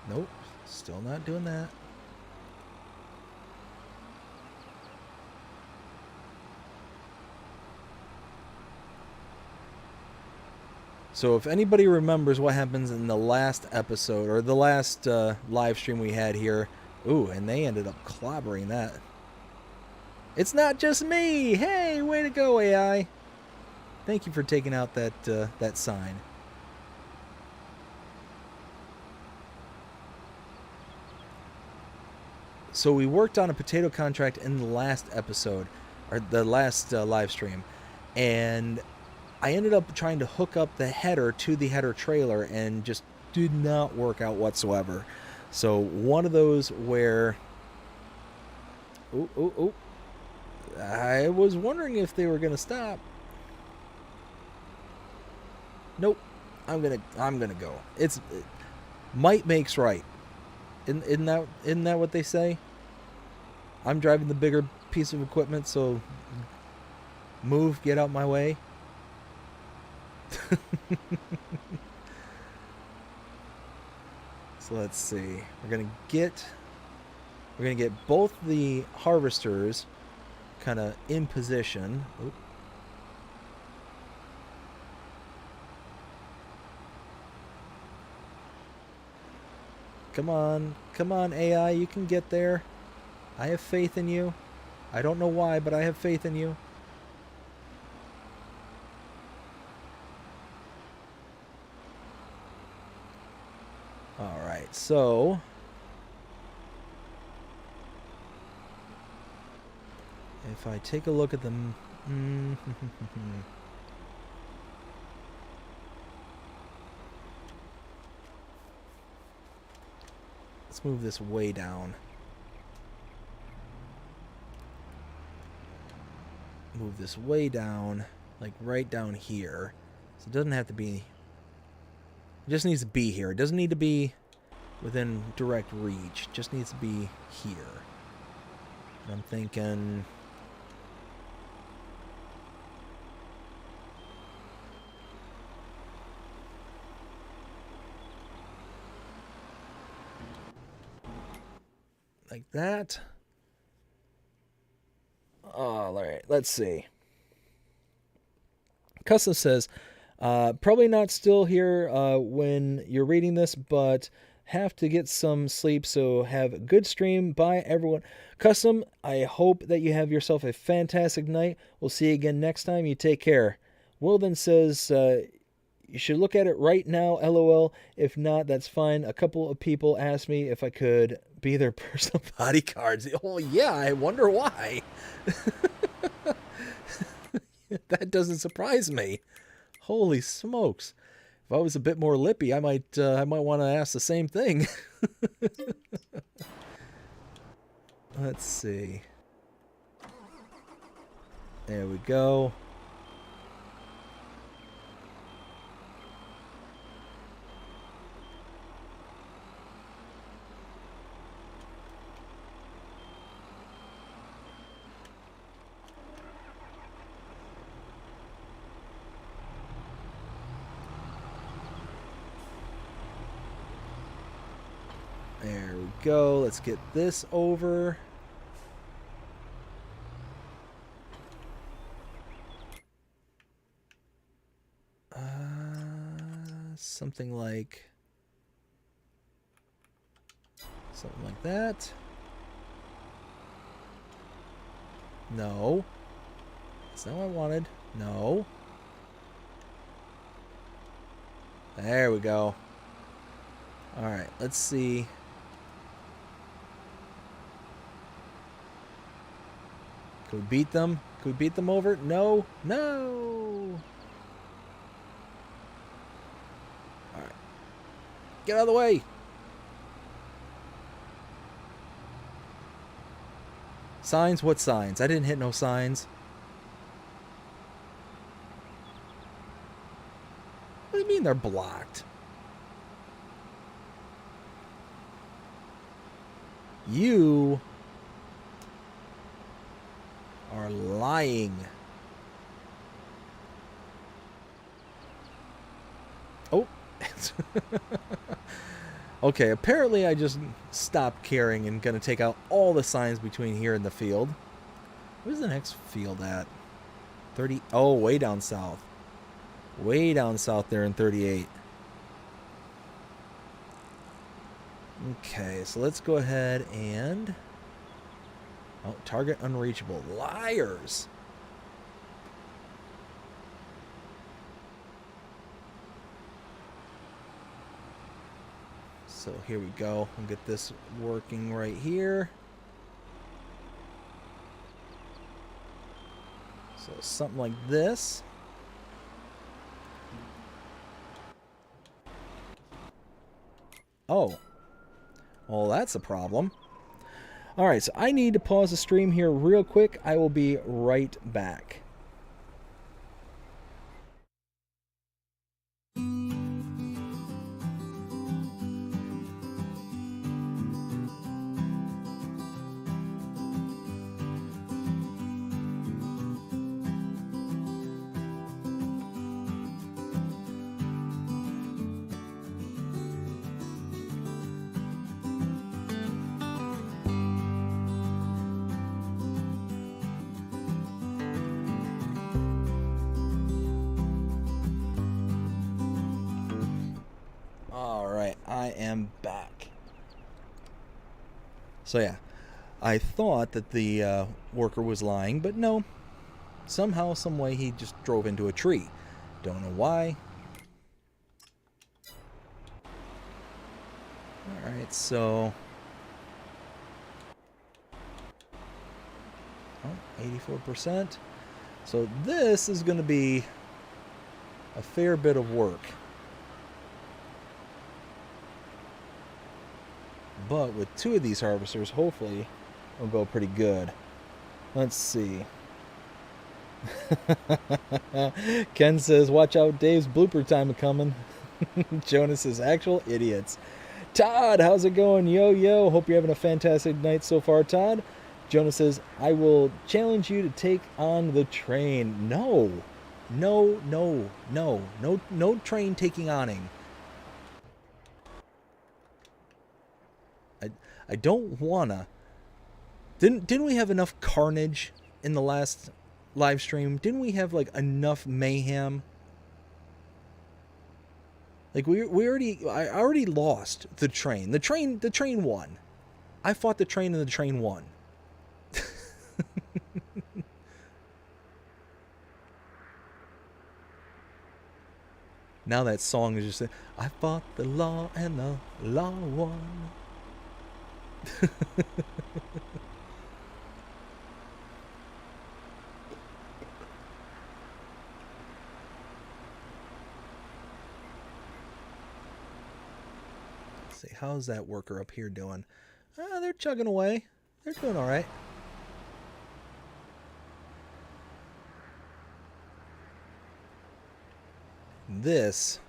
Nope, still not doing that. So if anybody remembers what happens in the last episode, or the last live stream we had here, ooh, and they ended up clobbering that. It's not just me! Hey, way to go, AI! Thank you for taking out that sign. So we worked on a potato contract in the last episode, or the last live stream, and I ended up trying to hook up the header to the header trailer and just did not work out whatsoever. So one of those where... Ooh. I was wondering if they were going to stop. Nope. I'm gonna go. Might makes right. Isn't that what they say? I'm driving the bigger piece of equipment, so move, get out my way. So let's see. We're gonna get both the harvesters kind of in position. Oop. Come on, AI, you can get there. I have faith in you. I don't know why, but I have faith in you. Alright, so... if I take a look at them... Let's move this way down. Move this way down, like right down here. So it doesn't have to be... it just needs to be here. It doesn't need to be within direct reach. It just needs to be here. And I'm thinking... like that. All right, let's see. Custom says, probably not still here when you're reading this, but have to get some sleep, so have a good stream. Bye, everyone. Custom, I hope that you have yourself a fantastic night. We'll see you again next time. You take care. Will then says, you should look at it right now, LOL. If not, that's fine. A couple of people asked me if I could be their personal bodyguards. Oh, yeah, I wonder why. That doesn't surprise me. Holy smokes. If I was a bit more lippy, I might want to ask the same thing. Let's see. There we go. There we go. Let's get this over. Something like that. No. That's not what I wanted. No. There we go. All right, let's see. Can we beat them? Can we beat them over? No. No. All right. Get out of the way. Signs? What signs? I didn't hit no signs. What do you mean they're blocked? You are lying. Oh. Okay, apparently I just stopped caring and gonna take out all the signs between here and the field. Where's the next field at? 30. Oh, way down south. Way down south there in 38. Okay, so let's go ahead and... Oh, target unreachable. Liars! So here we go. We'll get this working right here. So something like this. Oh. Well, that's a problem. Alright, so I need to pause the stream here real quick. I will be right back. I am back. So yeah, I thought that the worker was lying, but no. Somehow, some way, he just drove into a tree. Don't know why. Alright, so... Oh, 84%. So this is going to be a fair bit of work. But with two of these harvesters, hopefully, it'll go pretty good. Let's see. Ken says, watch out, Dave's blooper time coming. Jonas says, actual idiots. Todd, how's it going? Yo, yo. Hope you're having a fantastic night so far, Todd. Jonas says, I will challenge you to take on the train. No. No, no, no. No train taking oning. I don't wanna. Didn't we have enough carnage in the last live stream? Didn't we have like enough mayhem? Like I already lost the train. The train won. I fought the train and the train won. Now that song is just I fought the law and the law won. how's that worker up here doing? They're chugging away. They're doing all right. This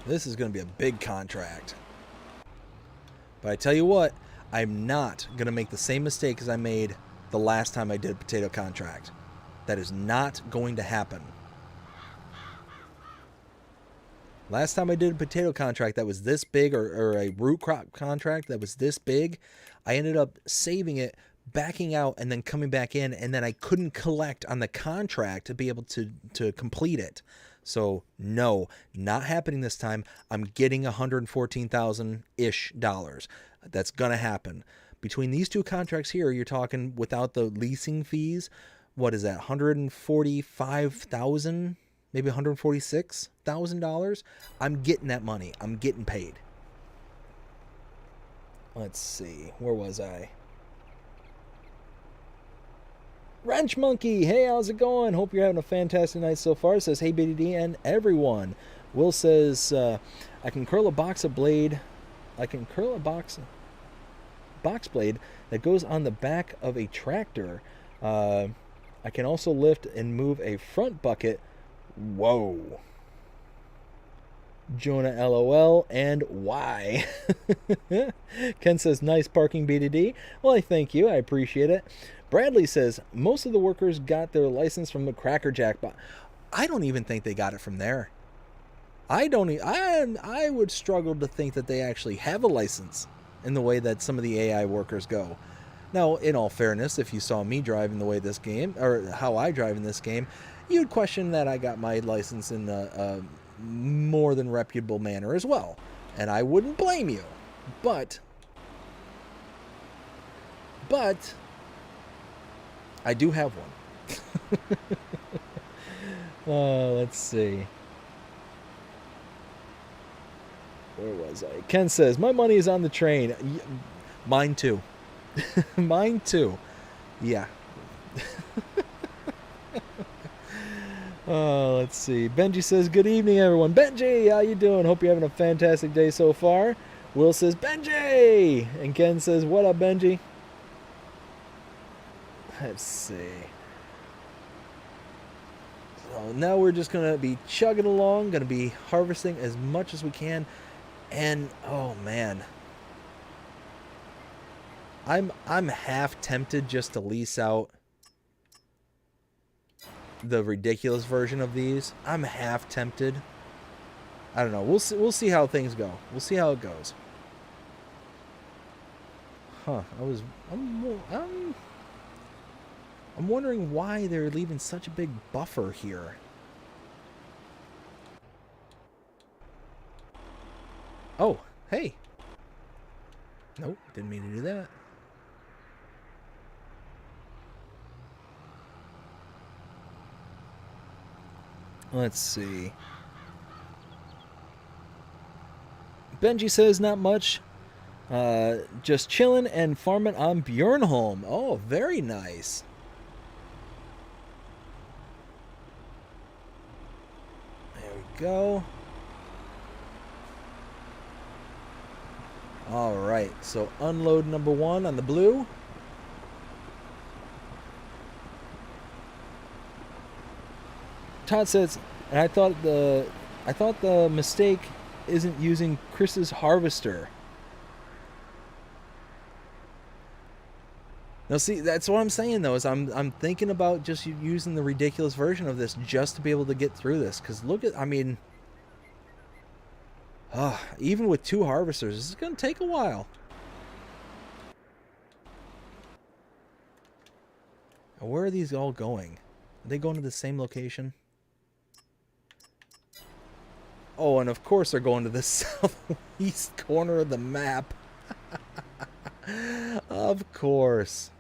is going to be a big contract. But I tell you what, I'm not going to make the same mistake as I made the last time I did a potato contract. That is not going to happen. Last time I did a potato contract that was this big, or a root crop contract that was this big, I ended up saving it, backing out, and then coming back in, and then I couldn't collect on the contract to be able to complete it. So no, not happening this time. I'm getting $114,000-ish. That's gonna happen. Between these two contracts here, you're talking without the leasing fees, what is that? $145,000, maybe $146,000. I'm getting that money. I'm getting paid. Let's see, where was I? Wrench Monkey, hey, how's it going? Hope you're having a fantastic night so far. Says, hey, BDD and everyone. Will says, I can curl a box blade that goes on the back of a tractor. I can also lift and move a front bucket. Whoa. Jonah LOL and why? Ken says, nice parking, BDD. Well, I thank you. I appreciate it. Bradley says, most of the workers got their license from the Cracker Jack. I don't even think they got it from there. I would struggle to think that they actually have a license in the way that some of the AI workers go. Now, in all fairness, if you saw me driving the way this game, or how I drive in this game, you'd question that I got my license in a more than reputable manner as well. And I wouldn't blame you. But I do have one. Let's see. Where was I? Ken says, my money is on the train. Mine too. Mine too. Yeah. Let's see. Benji says, good evening, everyone. Benji, how you doing? Hope you're having a fantastic day so far. Will says, Benji! And Ken says, what up, Benji? Let's see. So now we're just going to be chugging along, going to be harvesting as much as we can. And, oh, man. I'm half tempted just to lease out the ridiculous version of these. I'm half tempted. I don't know. We'll see how things go. We'll see how it goes. Huh. I'm wondering why they're leaving such a big buffer here. Oh, hey. Nope, didn't mean to do that. Let's see. Benji says not much. Just chilling and farming on Bjornholm. Oh, very nice. There we go. All right, so unload number 1 on the blue. Todd says, and I thought the mistake isn't using Chris's harvester. Now, see, that's what I'm saying though. Is I'm thinking about just using the ridiculous version of this just to be able to get through this. Because look at, I mean, even with 2 harvesters, this is going to take a while. Now, where are these all going? Are they going to the same location? Oh, and of course they're going to the southeast corner of the map. Of course.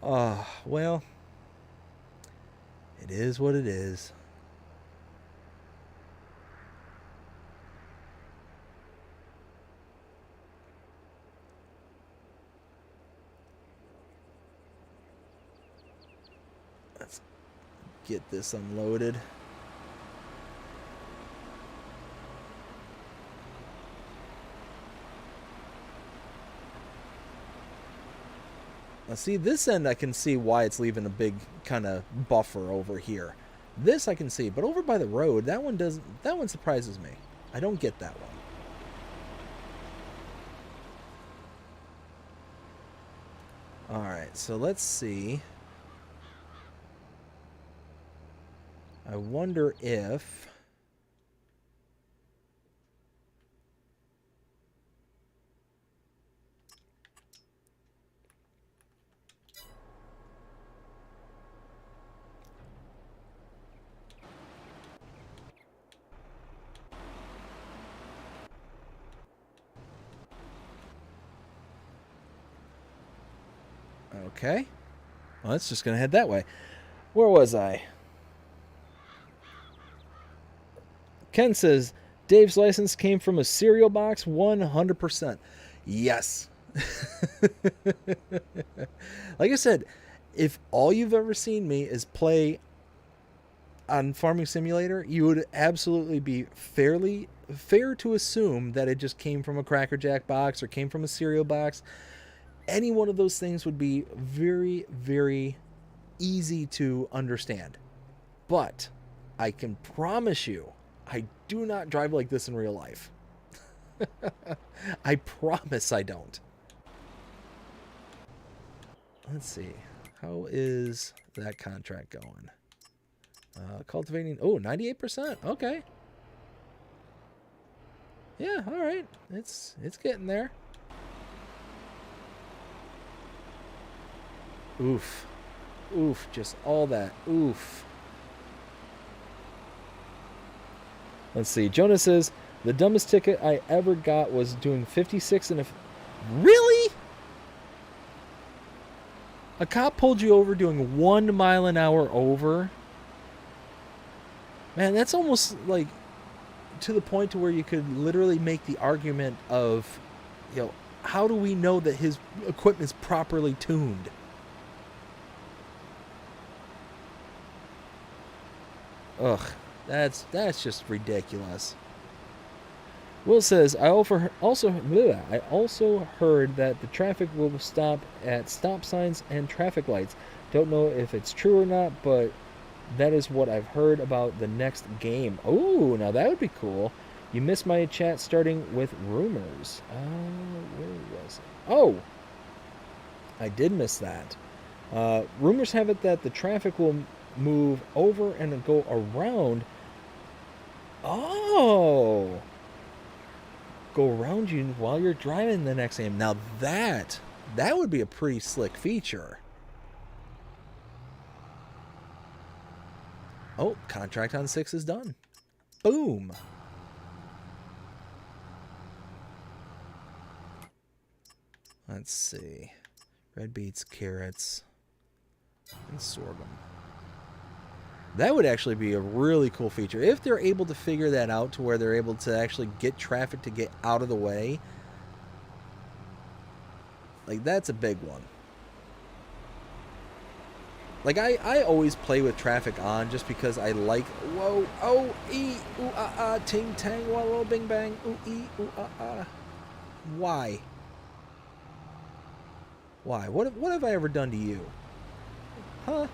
Well, it is what it is. Let's get this unloaded. Now see, this end I can see why it's leaving a big kind of buffer over here. This I can see, but over by the road, that one doesn't. That one surprises me. I don't get that one. All right, so let's see. I wonder if... Okay. Well, it's just going to head that way. Where was I? Ken says, Dave's license came from a cereal box 100%. Yes. Like I said, if all you've ever seen me is play on Farming Simulator, you would absolutely be fair to assume that it just came from a Cracker Jack box or came from a cereal box. Any one of those things would be very, very easy to understand. But I can promise you, I do not drive like this in real life. I promise I don't. Let's see. How is that contract going? Cultivating. Oh, 98%. Okay. Yeah, all right. It's getting there. Oof. Oof. Just all that. Oof. Let's see. Jonah says, the dumbest ticket I ever got was doing 56 and a... Really? A cop pulled you over doing 1 mile an hour over? Man, that's almost like to the point to where you could literally make the argument of, you know, how do we know that his equipment's properly tuned? Ugh, that's just ridiculous. Will says, I also heard that the traffic will stop at stop signs and traffic lights. Don't know if it's true or not, but that is what I've heard about the next game. Oh, now that would be cool. You missed my chat starting with rumors. Where was it? Oh, I did miss that. Rumors have it that the traffic will move over and go around. Oh, go around you while you're driving the next game. Now that would be a pretty slick feature. Oh, contract on 6 is done. Boom. Let's see. Red beets, carrots, and sorghum. That would actually be a really cool feature. If they're able to figure that out to where they're able to actually get traffic to get out of the way. Like, that's a big one. Like, I always play with traffic on just because I like, whoa, oh, ee, ooh, ah, ah, ting, tang, wallow, bing, bang, ooh, ee, ooh, ah, ah. Why? Why? What have I ever done to you? Huh?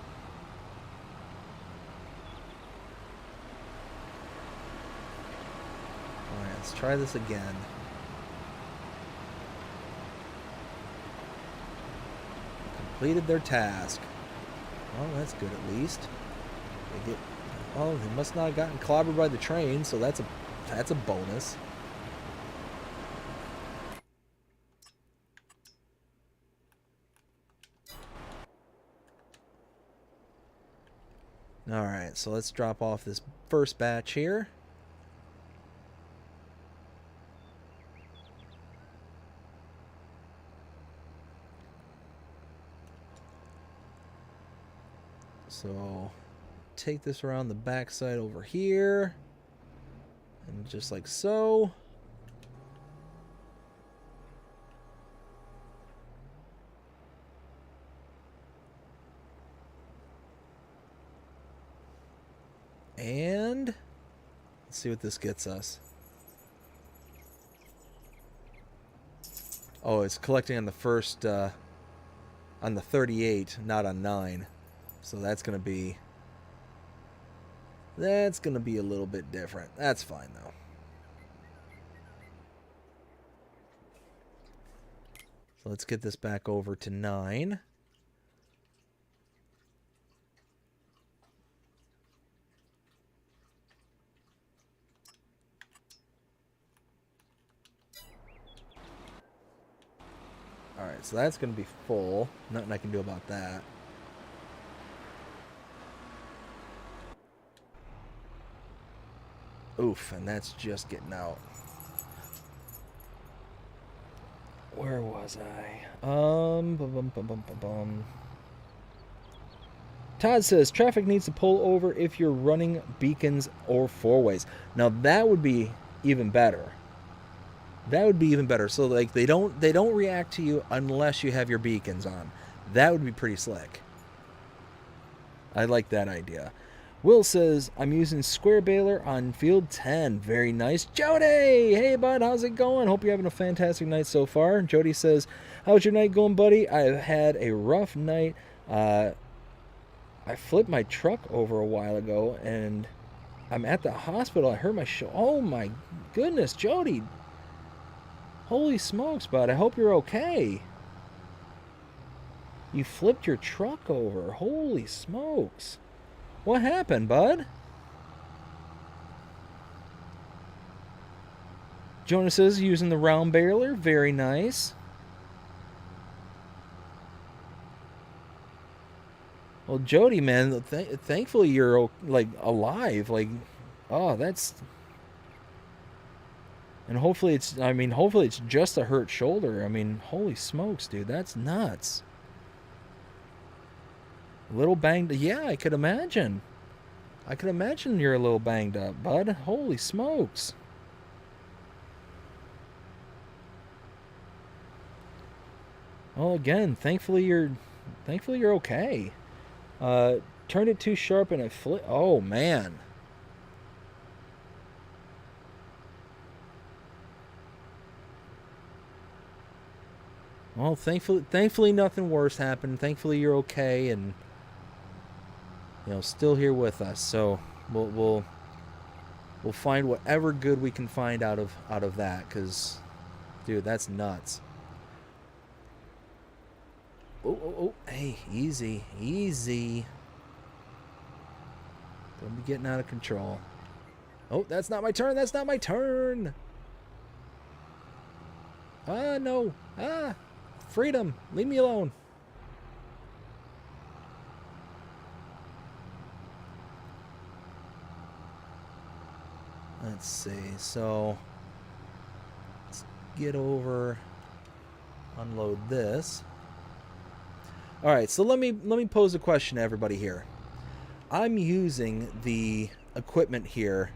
Alright, let's try this again. Completed their task. Well, that's good at least. They get, well, they must not have gotten clobbered by the train, so that's a bonus. Alright, so let's drop off this first batch here. So take this around the backside over here, and just like so. And let's see what this gets us. Oh, it's collecting on the first on the 38, not on 9. So that's going to be a little bit different. That's fine though. So let's get this back over to 9. Alright, so that's going to be full. Nothing I can do about that. Oof, and that's just getting out. Where was I? Todd says, traffic needs to pull over if you're running beacons or four-ways. Now, that would be even better. That would be even better. So like they don't react to you unless you have your beacons on. That would be pretty slick. I like that idea. Will says, I'm using Square Baler on field 10. Very nice. Jody! Hey, bud, how's it going? Hope you're having a fantastic night so far. Jody says, how's your night going, buddy? I've had a rough night. I flipped my truck over a while ago, and I'm at the hospital. I hurt my shoulder. Oh, my goodness, Jody. Holy smokes, bud. I hope you're okay. You flipped your truck over. Holy smokes. What happened, bud? Jonas is using the round baler. Very nice. Well, Jody, man, thankfully you're like alive. Like, oh, that's... And hopefully it's just a hurt shoulder. I mean, holy smokes, dude, that's nuts. A little banged. Yeah, I could imagine. I could imagine you're a little banged up, bud. Holy smokes. Well, again, thankfully you're okay. Turned it too sharp and it flipped. Oh man. Well, thankfully nothing worse happened. Thankfully you're okay and still here with us. So we'll find whatever good we can find out of that, cuz dude, that's nuts. Oh, hey, easy. Don't be getting out of control. Oh, that's not my turn. Ah, no. Ah. Freedom. Leave me alone. Let's see. So let's get over, unload this. All right, so let me pose a question to everybody here. I'm using the equipment here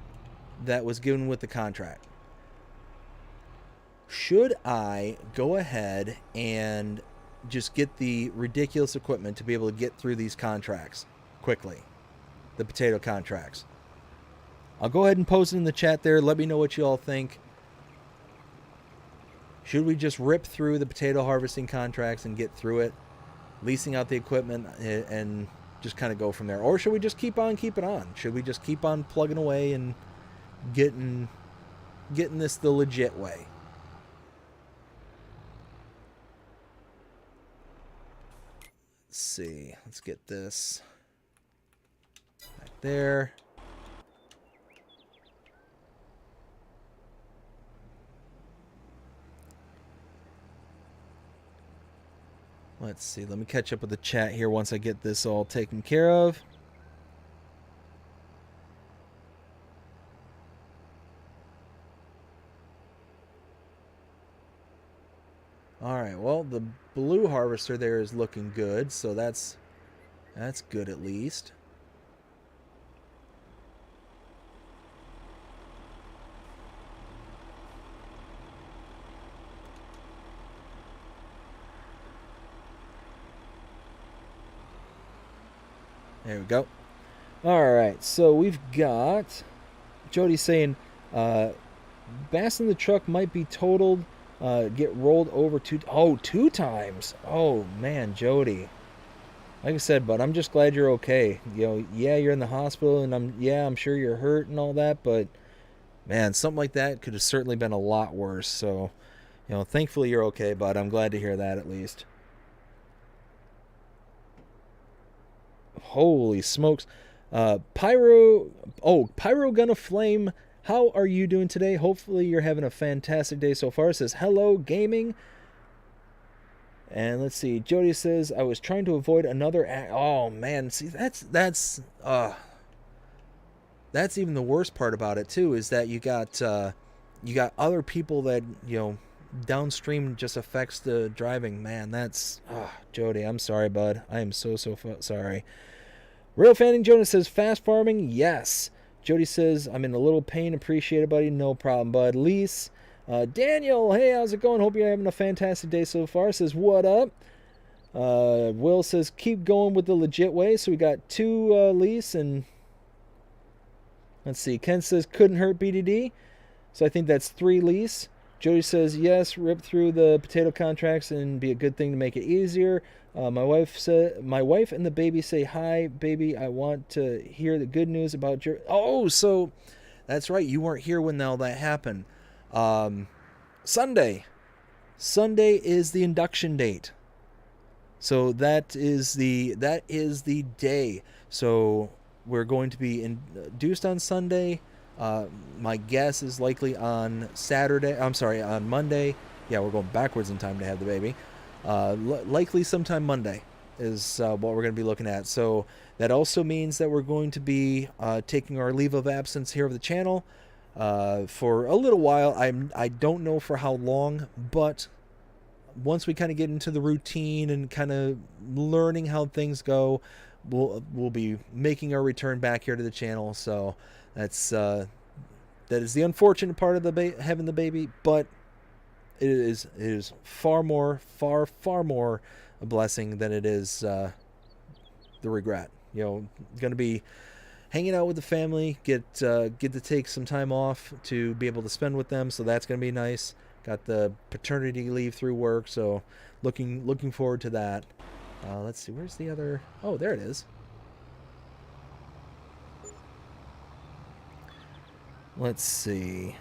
that was given with the contract. Should I go ahead and just get the ridiculous equipment to be able to get through these contracts quickly? The potato contracts. I'll go ahead and post it in the chat there. Let me know what you all think. Should we just rip through the potato harvesting contracts and get through it, leasing out the equipment and just kind of go from there? Or should we just keep on keeping on? Should we just keep on plugging away and getting this the legit way? Let's see. Let's get this back there. Let's see. Let me catch up with the chat here once I get this all taken care of. All right. Well, the blue harvester there is looking good, so that's good at least. There we go. All right, so we've got Jody saying, Bass in the truck might be totaled Get rolled over two times. Oh man, Jody. Like I said, bud, I'm just glad you're okay. You know, yeah, you're in the hospital, and I'm sure you're hurt and all that, but man, something like that could have certainly been a lot worse. So, you know, thankfully you're okay, bud. I'm glad to hear that at least. Holy smokes. Pyro Gonna Flame, how are you doing today? Hopefully you're having a fantastic day so far. It says, hello, gaming. And let's see, Jody says, I was trying to avoid another oh man, see that's even the worst part about it too, is that you got other people that, you know, downstream just affects the driving. Man, that's Jody, I'm sorry, bud. I am so sorry. Real Fanning Jonas says, fast farming, yes. Jody says, I'm in a little pain. Appreciate it, buddy. No problem, bud. Lise. Daniel, hey, how's it going? Hope you're having a fantastic day so far. Says, what up? Will says, keep going with the legit way. So we got two Lise, and let's see. Ken says, couldn't hurt BDD. So I think that's three Lise. Jody says, yes, rip through the potato contracts and be a good thing to make it easier. My wife and the baby say, hi, baby. I want to hear the good news about your... Oh, so that's right. You weren't here when all that happened. Sunday is the induction date. So that is the day. So we're going to be induced on Sunday. My guess is likely on on Monday. Yeah, we're going backwards in time to have the baby. Likely sometime Monday is what we're going to be looking at. So that also means that we're going to be taking our leave of absence here of the channel for a little while. I don't know for how long, but once we kind of get into the routine and kind of learning how things go, we'll be making our return back here to the channel. So that is the unfortunate part of having the baby, but it is far more a blessing than it is the regret. You know, going to be hanging out with the family, get to take some time off to be able to spend with them, so that's going to be nice. Got the paternity leave through work, so looking forward to that. Let's see, where's the other... Oh, there it is. Let's see.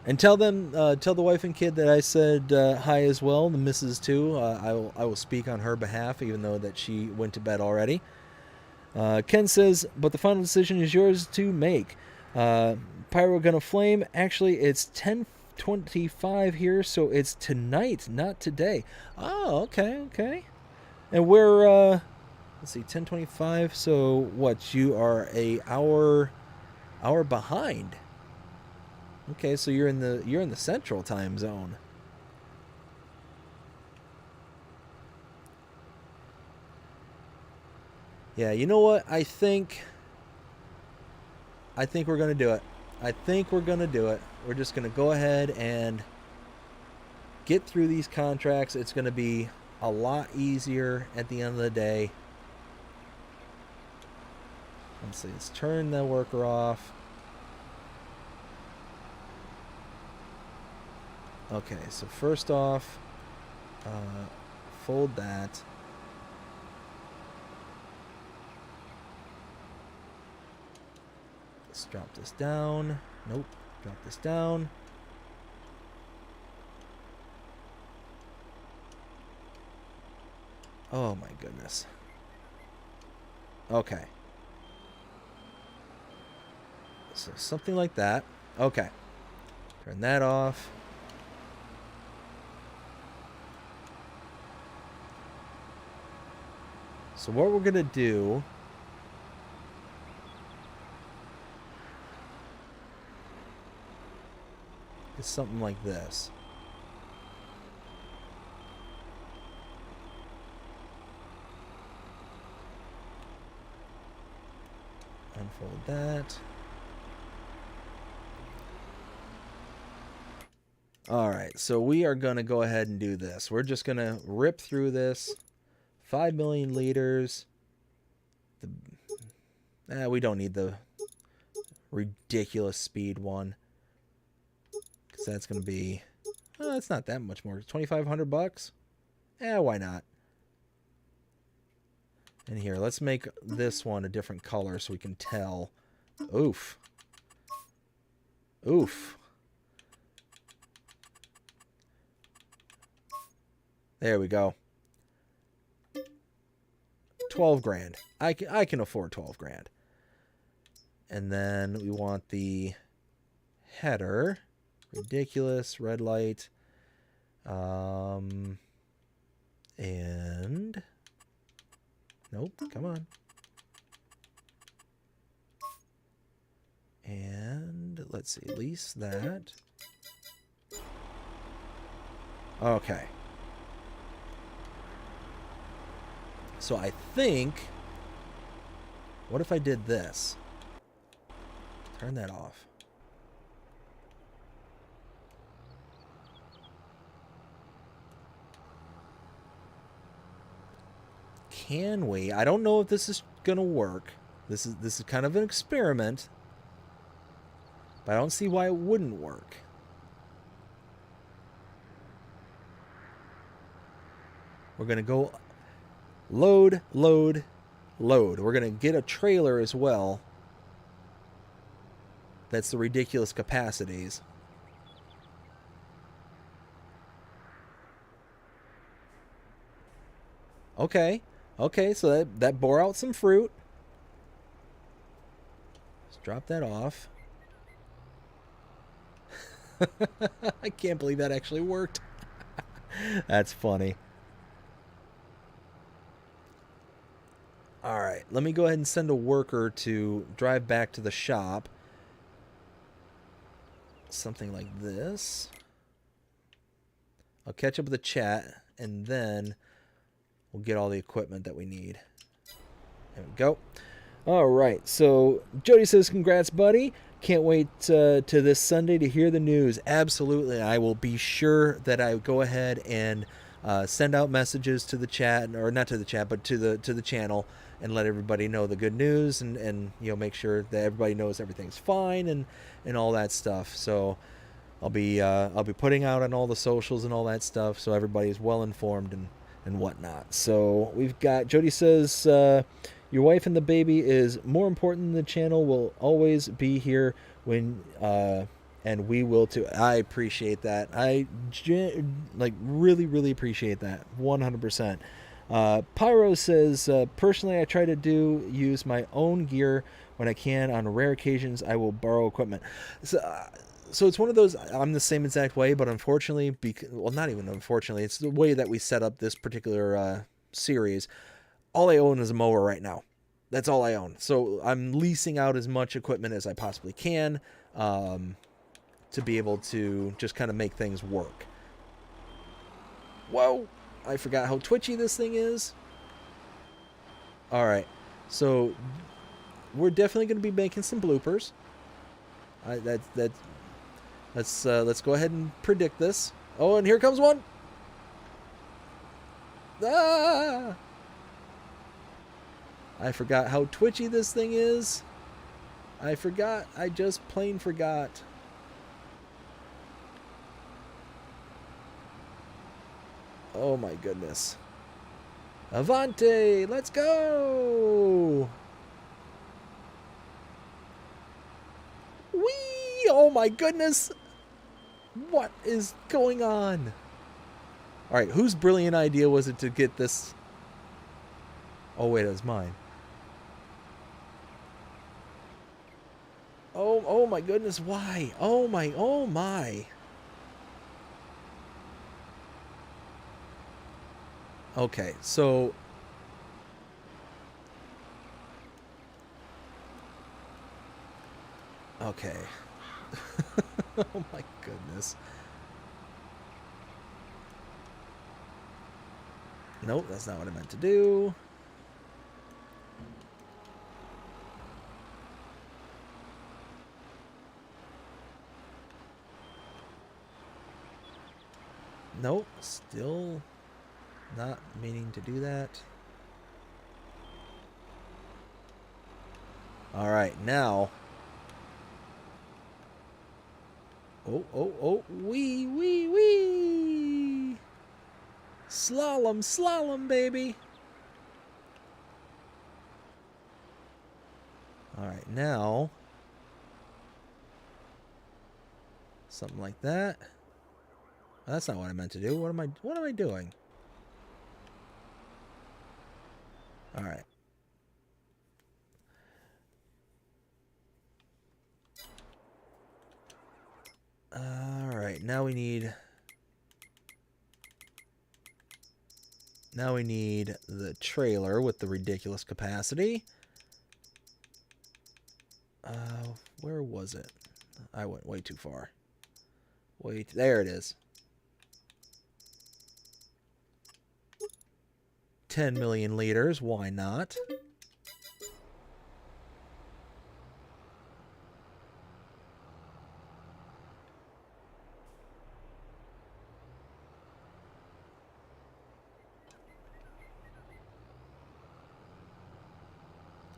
And tell the wife and kid that I said hi as well, the missus too. I will speak on her behalf, even though that she went to bed already. Ken says, but the final decision is yours to make. Pyro Gonna Flame, actually it's 10:25 here, so it's tonight, not today. Oh, okay. And we're let's see, 10:25. So what? You are an hour behind. Okay, so you're in the central time zone. Yeah, you know what? I think we're gonna do it. We're just gonna go ahead and get through these contracts. It's gonna be a lot easier at the end of the day. Let's see, let's turn the worker off. Okay, so first off, fold that. Let's drop this down. Nope, drop this down. Oh my goodness. Okay. So something like that. Okay. Turn that off. So what we're going to do is something like this. Unfold that. All right, so we are going to go ahead and do this. We're just going to rip through this. 5 million liters. We don't need the ridiculous speed one, because that's going to be Oh, it's not that much more. 2,500 bucks. Why not? And here, let's make this one a different color so we can tell. Oof. Oof. There we go. 12 grand. I can afford 12 grand. And then we want the header. Ridiculous. Red light. And... Nope. Come on. And let's see. Lease that. Okay. So I think... What if I did this? Turn that off. Can we? I don't know if this is gonna work. This is kind of an experiment. But I don't see why it wouldn't work. We're gonna go load, load, load. We're gonna get a trailer as well. That's the ridiculous capacities. Okay. Okay, so that bore out some fruit. Let's drop that off. I can't believe that actually worked. That's funny. Alright, let me go ahead and send a worker to drive back to the shop. Something like this. I'll catch up with the chat, and then we'll get all the equipment that we need. There we go. Alright, so Jody says, congrats, buddy. Can't wait to this Sunday to hear the news. Absolutely. I will be sure that I go ahead and send out messages to the chat, or not to the chat, but to the channel, and let everybody know the good news, and you know, make sure that everybody knows everything's fine and all that stuff. So I'll be putting out on all the socials and all that stuff, so everybody's well informed and whatnot. So we've got, Jody says, your wife and the baby is more important than the channel. Will always be here when and we will too. I appreciate that. I really appreciate that. 100%. Pyro says, personally, I try to use my own gear when I can. On rare occasions, I will borrow equipment. So it's one of those, I'm the same exact way, but unfortunately, well, not even unfortunately, it's the way that we set up this particular series. All I own is a mower right now. That's all I own. So I'm leasing out as much equipment as I possibly can to be able to just kind of make things work. Whoa! I forgot how twitchy this thing is. Alright. So we're definitely going to be making some bloopers. Let's go ahead and predict this. Oh, and here comes one. Ah! I forgot how twitchy this thing is. I forgot. I just plain forgot. Oh my goodness. Avante! Let's go! Whee! Oh my goodness! What is going on? Alright, whose brilliant idea was it to get this? Oh wait, it was mine. Oh my goodness, why? Oh my. Okay, so okay. Oh my goodness. Nope, that's not what I meant to do. Nope, still not meaning to do that. Alright, now Oh, oh, oh, wee, wee, wee. Slalom, slalom, baby. All right, now something like that. That's not what I meant to do. What am I doing? All right. All right, now we need the trailer with the ridiculous capacity. Where was it? I went way too far. Wait, there it is. 10 million liters, why not?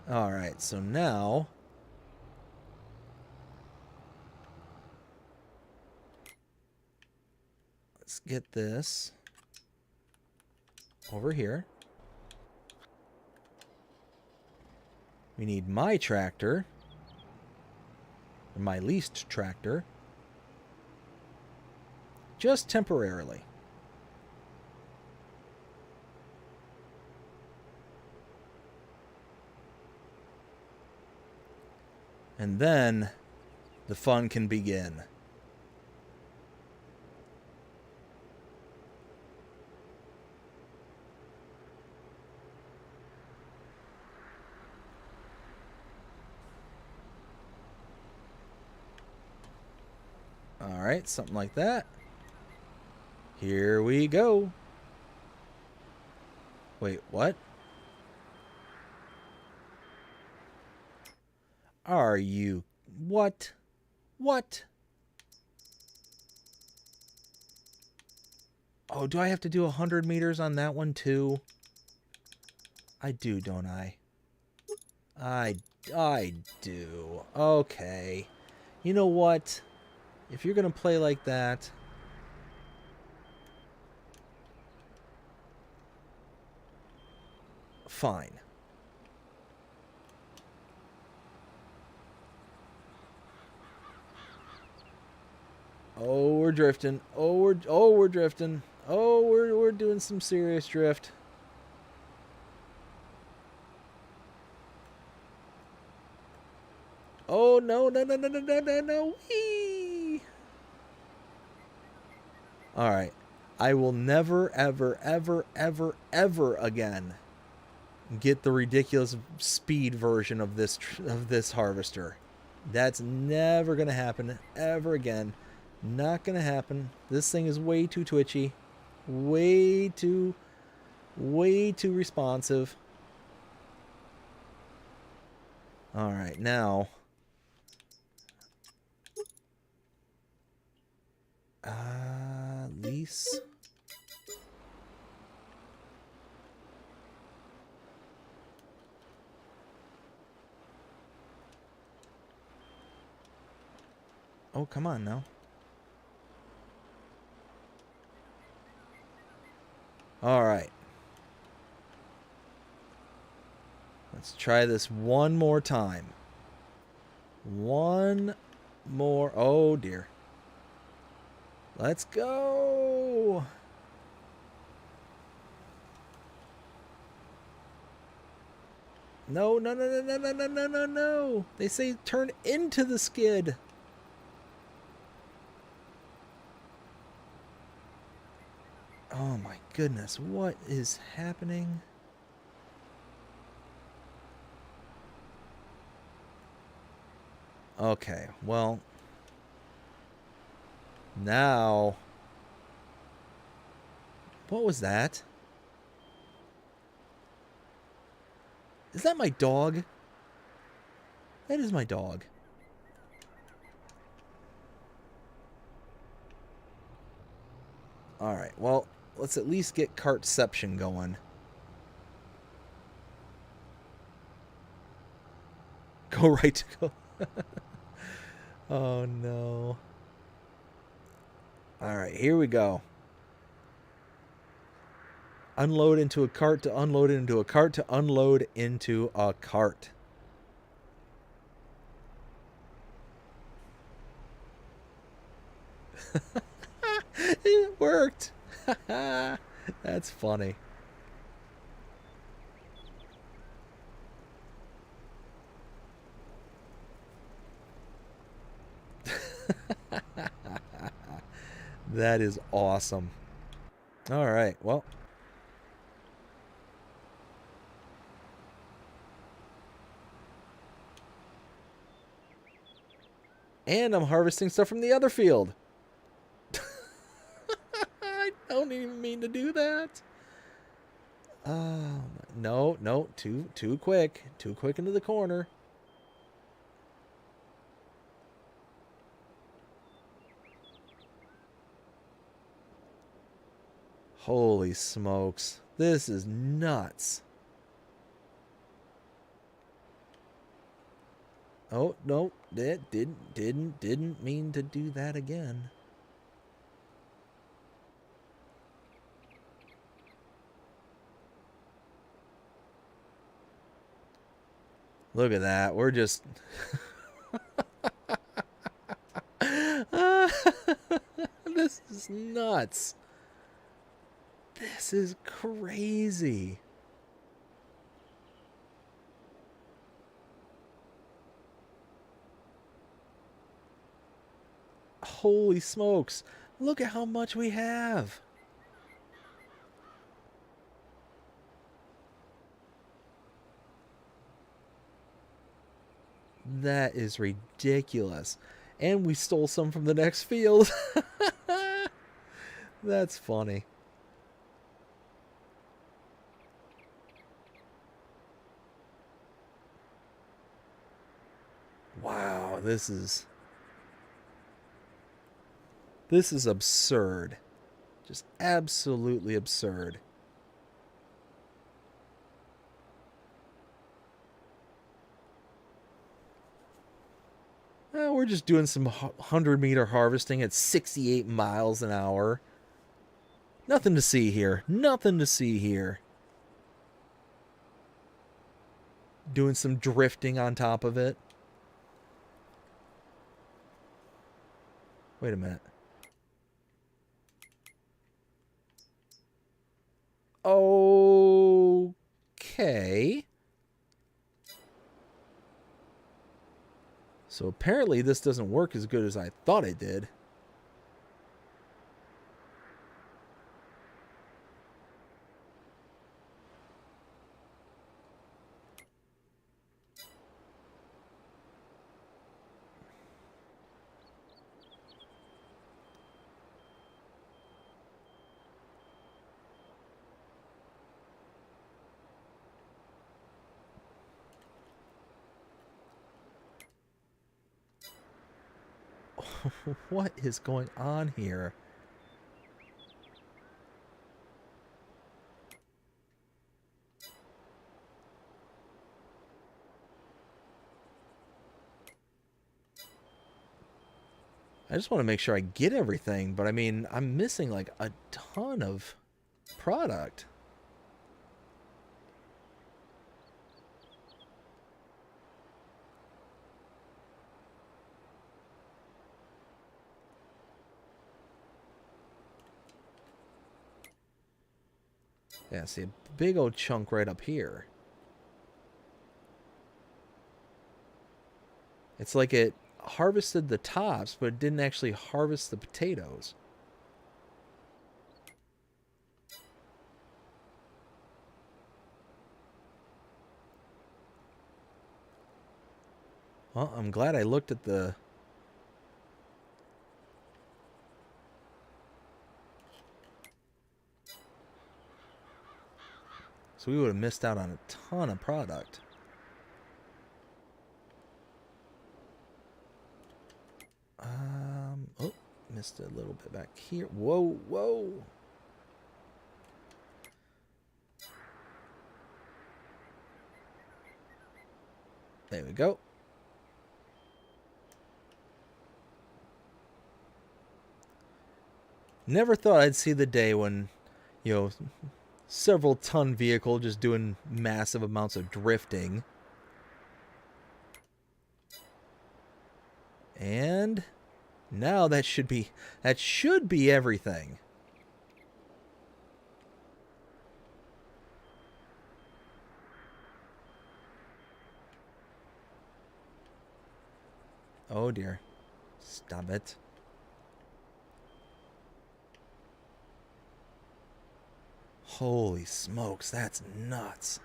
All right, so now let's get this over here. We need my tractor, or my leased tractor, just temporarily. And then the fun can begin. All right, something like that. Here we go. Wait, what? Are you... What? What? Oh, do I have to do 100 meters on that one too? I do, don't I? I do. Okay. You know what? If you're going to play like that... Fine. Oh, we're drifting. Oh, we're drifting. Oh, we're doing some serious drift. Oh, no, no, no, no, no, no, no, no. Whee! All right. I will never, ever, ever, ever, ever again get the ridiculous speed version of this harvester. That's never going to happen ever again. Not going to happen. This thing is way too twitchy. Way too responsive. All right, now... lease. Oh, come on now. All right. Let's try this one more time. One more. Oh, dear. Let's go. No, no, no, no, no, no, no, no, no, no. They say turn into the skid. Oh my goodness, what is happening? Okay, well, now, what was that? Is that my dog? That is my dog. All right, well, let's at least get cartception going. Go right to go. Oh, no. All right, here we go. Unload into a cart to unload into a cart to unload into a cart. It worked. That's funny. That is awesome. All right, well. And I'm harvesting stuff from the other field. I don't even mean to do that. No, too quick. Too quick into the corner. Holy smokes. This is nuts. Oh, no, that didn't mean to do that again. Look at that. We're just this is nuts. This is crazy. Holy smokes. Look at how much we have. That is ridiculous. And we stole some from the next field. That's funny. Wow, this is absurd. Just absolutely absurd. We're just doing some 100-meter harvesting at 68 miles an hour. Nothing to see here. Nothing to see here. Doing some drifting on top of it. Wait a minute. Okay. So apparently this doesn't work as good as I thought it did. What is going on here? I just want to make sure I get everything, but I mean, I'm missing like a ton of product. Yeah, see a big old chunk right up here. It's like it harvested the tops, but it didn't actually harvest the potatoes. Well, I'm glad I looked at the... So we would have missed out on a ton of product. Oh, missed a little bit back here. Whoa, whoa. There we go. Never thought I'd see the day when, you know, several ton vehicle just doing massive amounts of drifting. And now that should be everything. Oh dear. Stop it. Holy smokes, that's nuts.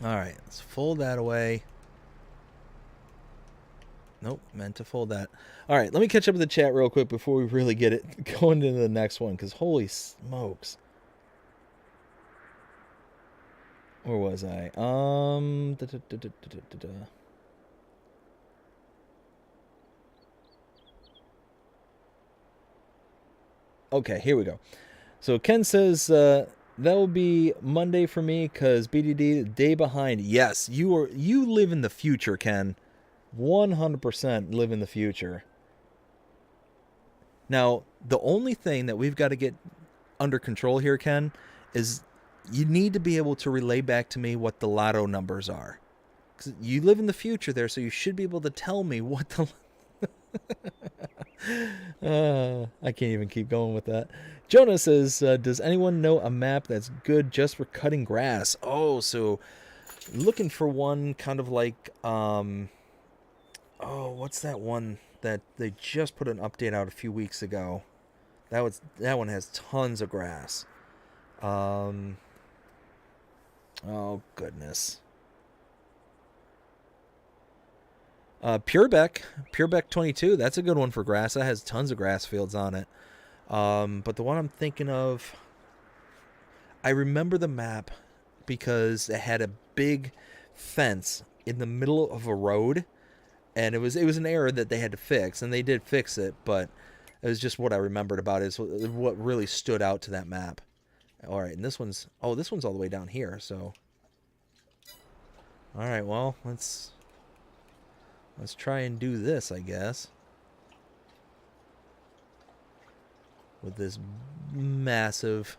Alright, let's fold that away. Nope, meant to fold that. Alright, let me catch up with the chat real quick before we really get it going into the next one, because holy smokes. Where was I? Okay, here we go. So Ken says that will be Monday for me because BDD day behind. Yes, you live in the future, Ken. 100% live in the future. Now, the only thing that we've got to get under control here, Ken, is you need to be able to relay back to me what the lotto numbers are. 'Cause you live in the future there, so you should be able to tell me what the... I can't even keep going with that. Jonah says, does anyone know a map that's good just for cutting grass? Oh, so looking for one kind of like, what's that one that they just put an update out a few weeks ago? That one has tons of grass. Oh goodness. Purebeck 22. That's a good one for grass. That has tons of grass fields on it. But the one I'm thinking of, I remember the map because it had a big fence in the middle of a road, and it was an error that they had to fix, and they did fix it, but it was just what I remembered about it. Is what really stood out to that map. All right, and this one's all the way down here. So, all right, well, let's try and do this, I guess, with this massive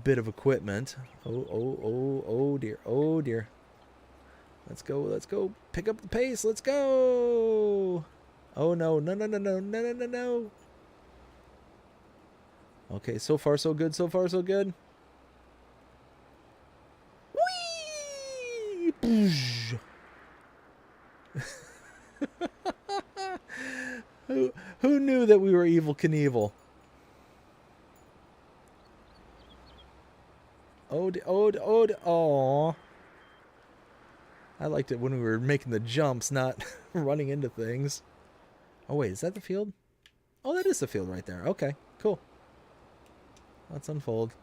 bit of equipment. Oh dear, oh dear. Let's go. Pick up the pace. Let's go. Oh no. Okay, so far so good. Whee! Who knew that we were Evil Knievel? Oh. I liked it when we were making the jumps, not running into things. Oh wait, is that the field? Oh, that is the field right there. Okay, cool. Let's unfold.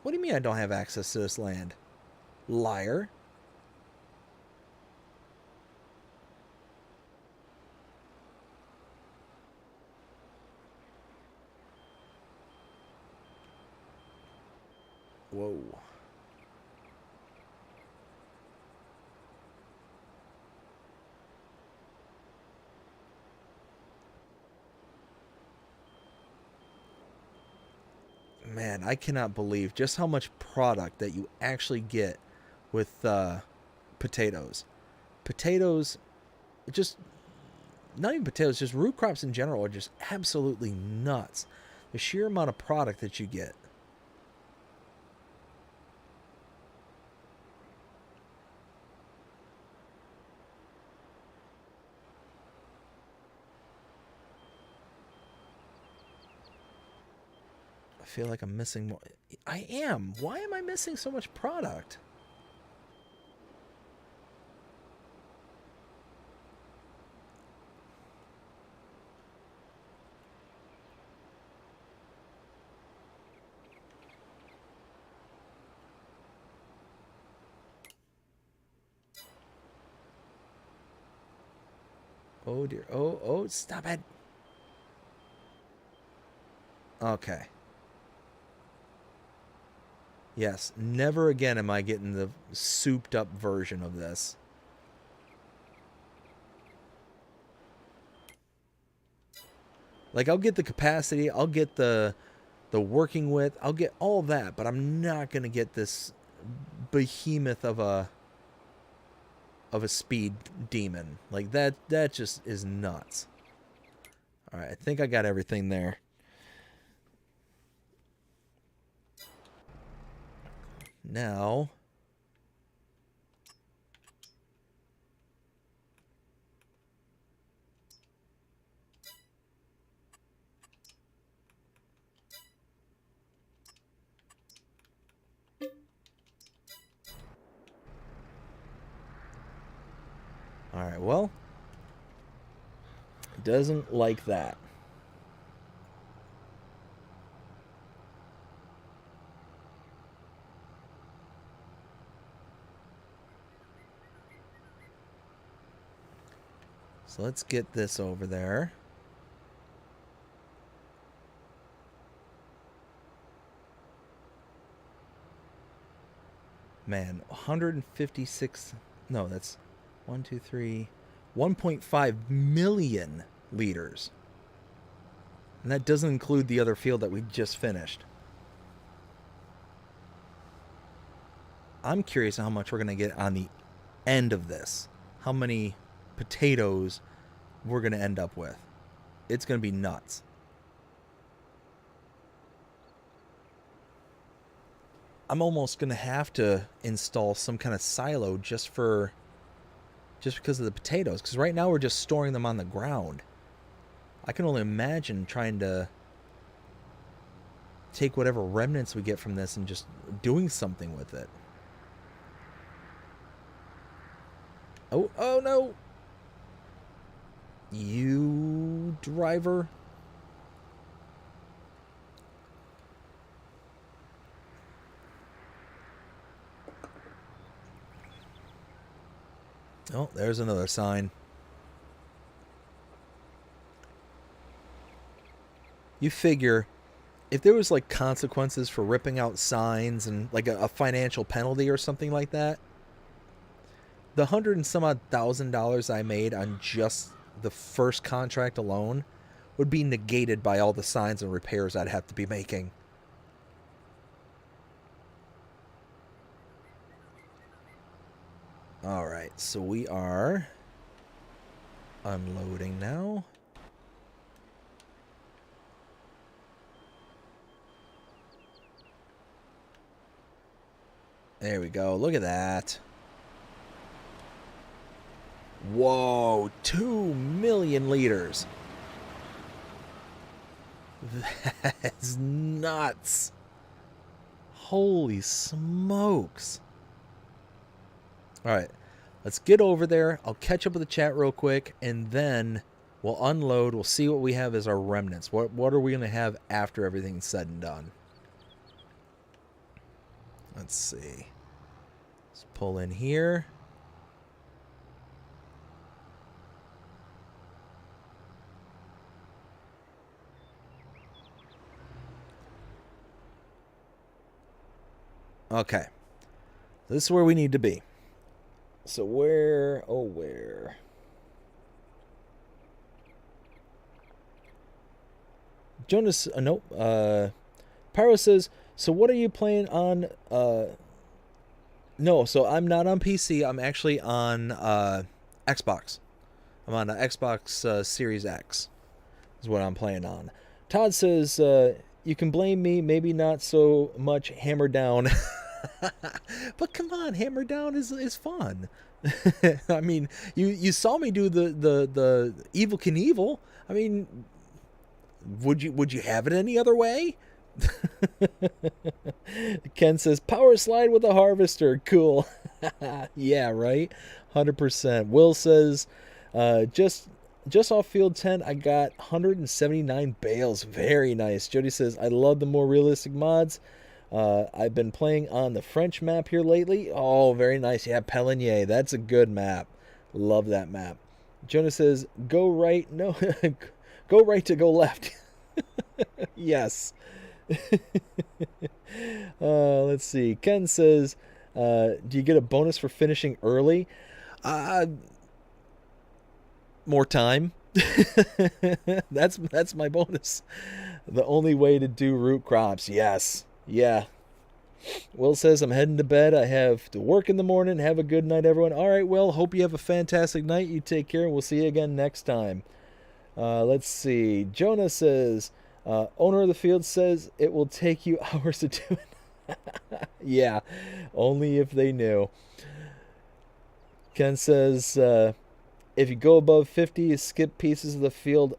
What do you mean I don't have access to this land? Liar. Whoa. Man, I cannot believe just how much product that you actually get with potatoes. Potatoes, just not even potatoes, just root crops in general are just absolutely nuts. The sheer amount of product that you get. I feel like I'm missing more. I am. Why am I missing so much product? Oh dear. Oh, stop it. Okay. Yes, never again am I getting the souped up version of this. Like, I'll get the capacity, I'll get the working width, I'll get all that, but I'm not going to get this behemoth of a speed demon. Like, that just is nuts. All right, I think I got everything there. Now, all right, well, it doesn't like that. So let's get this over there. Man, 156, no, that's 1, 2, 3, 1.5 million liters. And that doesn't include the other field that we just finished. I'm curious how much we're going to get on the end of this. How many potatoes we're going to end up with. It's going to be nuts. I'm almost going to have to install some kind of silo just because of the potatoes. Because right now we're just storing them on the ground. I can only imagine trying to take whatever remnants we get from this and just doing something with it. Oh no! You driver. Oh, there's another sign. You figure if there was like consequences for ripping out signs and like a financial penalty or something like that, the $100 and some odd thousand I made on just the first contract alone would be negated by all the signs and repairs I'd have to be making. All right, so we are unloading now. There we go. Look at that. Whoa, 2 million liters. That's nuts. Holy smokes. All right, let's get over there. I'll catch up with the chat real quick, and then we'll unload. We'll see what we have as our remnants. What are we going to have after everything's said and done? Let's see. Let's pull in here. Okay. This is where we need to be. So where? Oh, where? Jonas, nope. Pyro says, so what are you playing on? No, so I'm not on PC. I'm actually on Xbox. I'm on the Xbox Series X is what I'm playing on. Todd says, you can blame me, maybe not so much Hammer Down. But come on, Hammer Down is fun. I mean, you saw me do the Evil Knievel. I mean, would you have it any other way? Ken says power slide with a harvester. Cool. Yeah, right. 100%. Will says just off field 10 I got 179 bales. Very nice. Jody says I love the more realistic mods. I've been playing on the French map here lately. Oh, very nice. Yeah, Pelligny. That's a good map. Love that map. Jonah says, go right. No, go right to go left. Yes. Let's see. Ken says, "Do you get a bonus for finishing early?" Uh, More time. That's my bonus. The only way to do root crops. Yes. Yeah. Will says, "I'm heading to bed. I have to work in the morning. Have a good night, everyone." All right, Will. Hope you have a fantastic night. You take care, and we'll see you again next time. Let's see. Jonah says, "Owner of the field says it will take you hours to do it." Yeah, only if they knew. Ken says, "If you go above 50, you skip pieces of the field."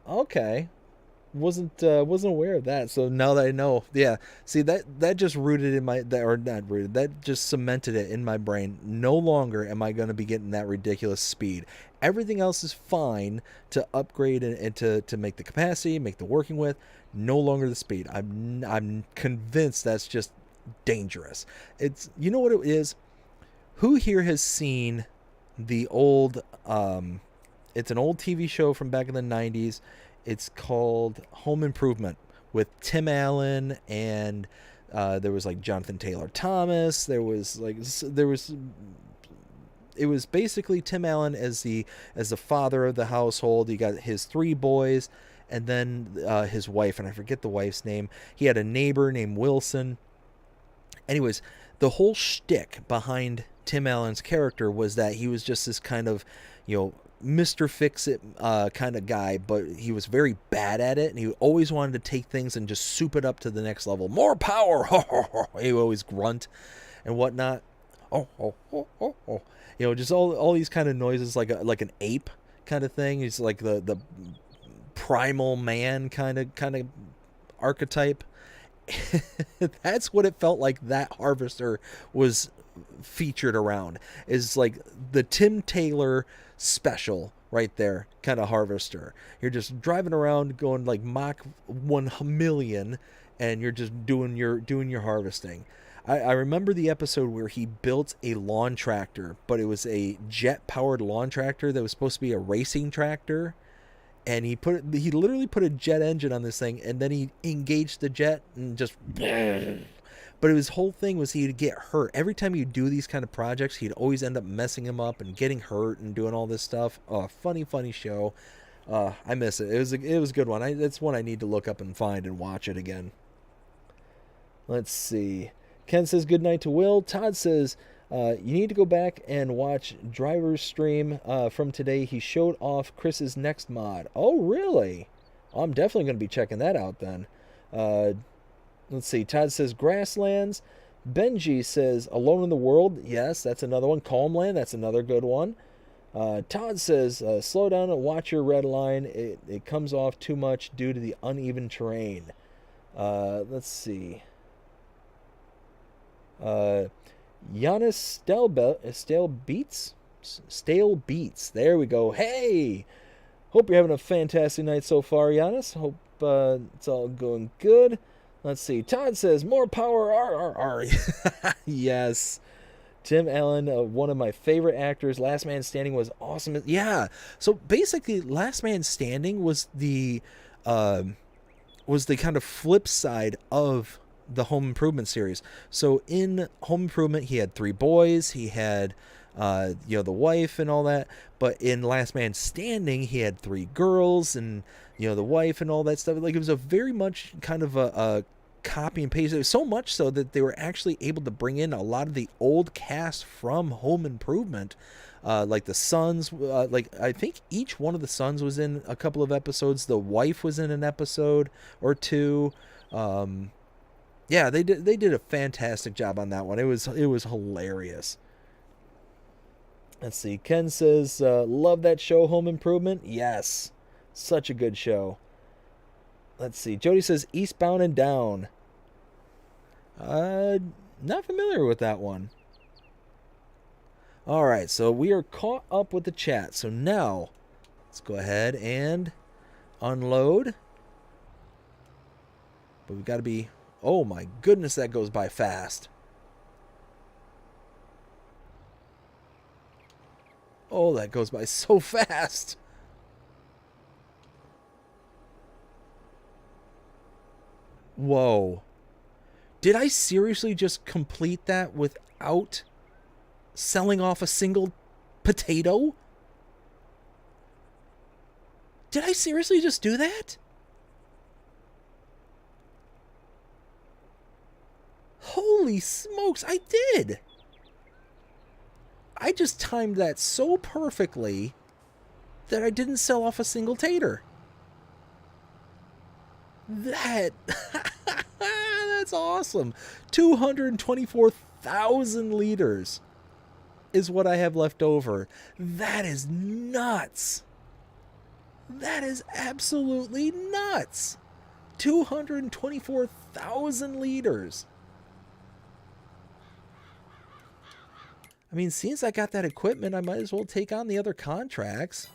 Okay, wasn't aware of that. So now that I know, yeah. See, that just rooted in my that or not rooted. That just cemented it in my brain. No longer am I going to be getting that ridiculous speed. Everything else is fine to upgrade and to make the capacity, make the working with. No longer the speed. I'm convinced that's just dangerous. It's, you know what it is. Who here has seen the old? It's an old TV show from back in the 90s. It's called Home Improvement with Tim Allen, and there was like Jonathan Taylor Thomas. It was basically Tim Allen as the father of the household. He got his 3 boys, and then his wife, and I forget the wife's name. He had a neighbor named Wilson. Anyways, the whole shtick behind Tim Allen's character was that he was just this kind of, Mr. Fix-It kind of guy, but he was very bad at it, and he always wanted to take things and just soup it up to the next level. More power! He would always grunt and whatnot. Just all these kind of noises, like an ape kind of thing. He's like the primal man kind of archetype. That's what it felt like that harvester was featured around, is like the Tim Taylor special right there kind of harvester. You're just driving around going like Mach 1,000,000, and you're just doing your harvesting. I remember the episode where he built a lawn tractor, but it was a jet powered lawn tractor that was supposed to be a racing tractor. And he literally put a jet engine on this thing, and then he engaged the jet and just. But his whole thing was he'd get hurt every time he'd do these kind of projects. He'd always end up messing him up and getting hurt and doing all this stuff. Funny show. I miss it. It was a good one. It's one I need to look up and find and watch it again. Let's see. Ken says good night to Will. Todd says, you need to go back and watch Driver's stream from today. He showed off Chris's next mod. Oh, really? I'm definitely going to be checking that out then. Let's see. Todd says Grasslands. Benji says Alone in the World. Yes, that's another one. Calmland. That's another good one. Todd says slow down and watch your red line. It comes off too much due to the uneven terrain. Let's see. Giannis Stale Beats. There we go. Hey! Hope you're having a fantastic night so far, Giannis. Hope it's all going good. Let's see. Todd says, more power, R. Yes. Tim Allen, one of my favorite actors. Last Man Standing was awesome. Yeah. So basically, Last Man Standing was the kind of flip side of the Home Improvement series. So in Home Improvement, he had 3 boys. He had, the wife and all that. But in Last Man Standing, he had 3 girls and, the wife and all that stuff. Like, it was a very much kind of a copy and paste. It was so much so that they were actually able to bring in a lot of the old cast from Home Improvement. Like the sons, I think each one of the sons was in a couple of episodes. The wife was in an episode or 2. Yeah, they did a fantastic job on that one. It was hilarious. Let's see. Ken says, love that show, Home Improvement. Yes, such a good show. Let's see. Jody says Eastbound and Down. Not familiar with that one. All right, so we are caught up with the chat. So now let's go ahead and unload. But we've got to be... Oh my goodness, that goes by fast. Oh, that goes by so fast. Whoa. Did I seriously just complete that without selling off a single potato? Did I seriously just do that? Holy smokes, I did. I just timed that so perfectly that I didn't sell off a single tater. That's awesome. 224,000 liters is what I have left over. That is nuts. That is absolutely nuts. 224,000 liters. I mean, since I got that equipment, I might as well take on the other contracts.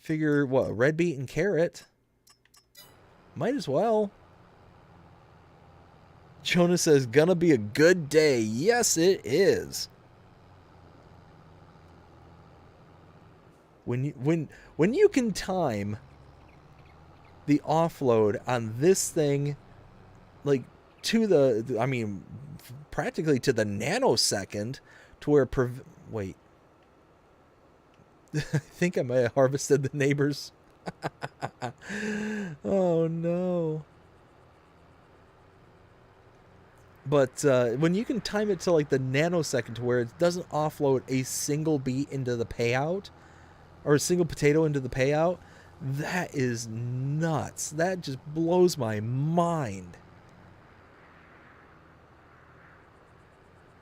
Figure, what, red beet and carrot? Might as well. Jonas says, gonna be a good day. Yes, it is. When you can time the offload on this thing, like, to the, I mean, practically to the nanosecond, to where, wait. I think I might have harvested the neighbors. Oh, no. But when you can time it to, like, the nanosecond to where it doesn't offload a single beet into the payout, or a single potato into the payout, that is nuts. That just blows my mind.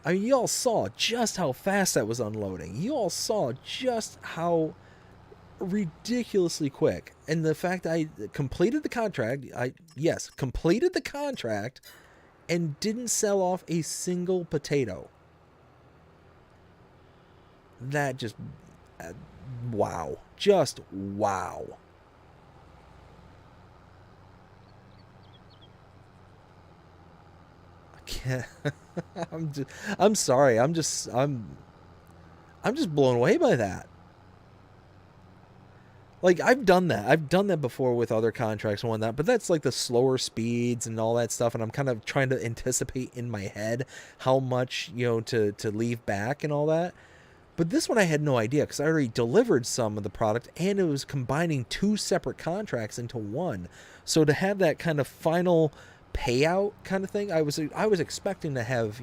I mean, you all saw just how fast that was unloading. You all saw just how ridiculously quick. And the fact I completed the contract, completed the contract and didn't sell off a single potato. That just, wow. Just wow. I can't. I'm sorry. I'm just blown away by that. Like, I've done that. I've done that before with other contracts and whatnot, but that's like the slower speeds and all that stuff, and I'm kind of trying to anticipate in my head how much, to leave back and all that. But this one I had no idea, because I already delivered some of the product, and it was combining two separate contracts into one. So to have that kind of final payout kind of thing, I was expecting to have,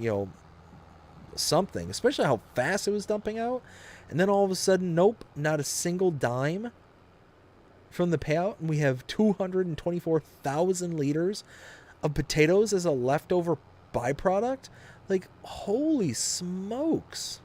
something, especially how fast it was dumping out. And then all of a sudden, nope, not a single dime from the payout, and we have 224,000 liters of potatoes as a leftover byproduct. Like, holy smokes.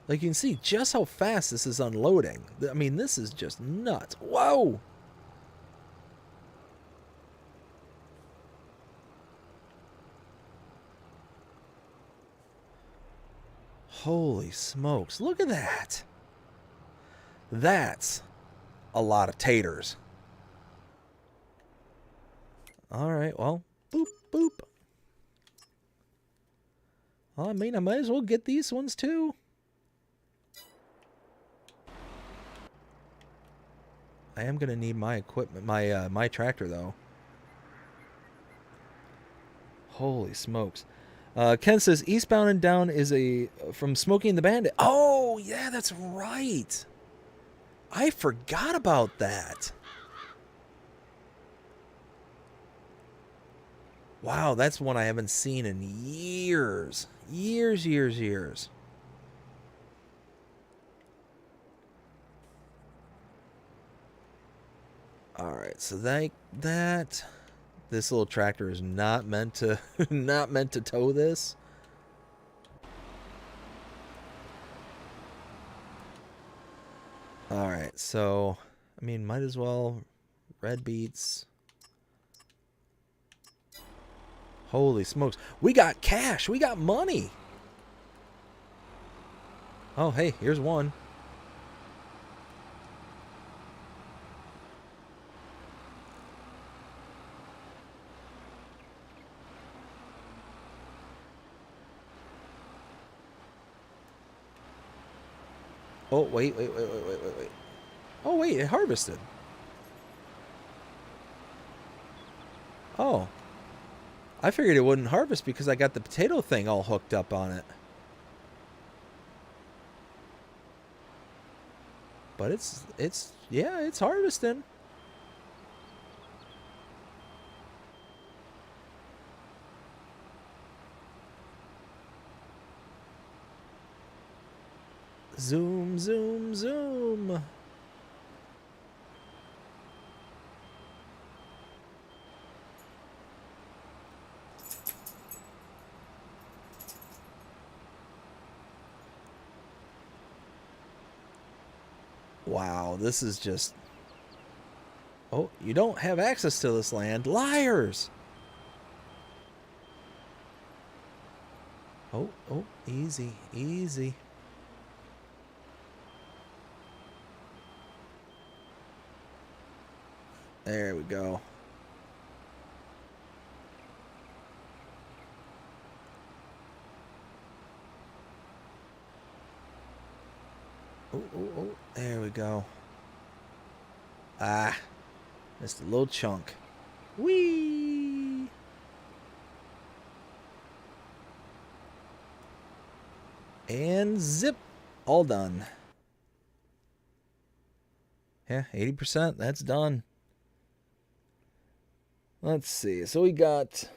Like, you can see just how fast this is unloading. I mean, this is just nuts. Whoa! Holy smokes. Look at that. That's a lot of taters. Alright, well, boop, boop. Well, I mean, I might as well get these ones too. I am going to need my equipment, my tractor, though. Holy smokes. Ken says, Eastbound and Down is from Smokey and the Bandit. Oh, yeah, that's right. I forgot about that. Wow, that's one I haven't seen in years. Years. Alright, so this little tractor is not meant to tow this. Alright, so I mean, might as well red beets. Holy smokes. We got cash. We got money. Oh, hey, here's one. Oh, wait. Oh, wait, it harvested. Oh, I figured it wouldn't harvest because I got the potato thing all hooked up on it. But yeah, it's harvesting. Zoom, zoom, zoom. Wow, this is just... Oh, you don't have access to this land. Liars! Oh, easy, easy. There we go. Oh, there we go. Ah, just a little chunk. Whee! And zip, all done. Yeah, 80%, that's done. Let's see, so we got...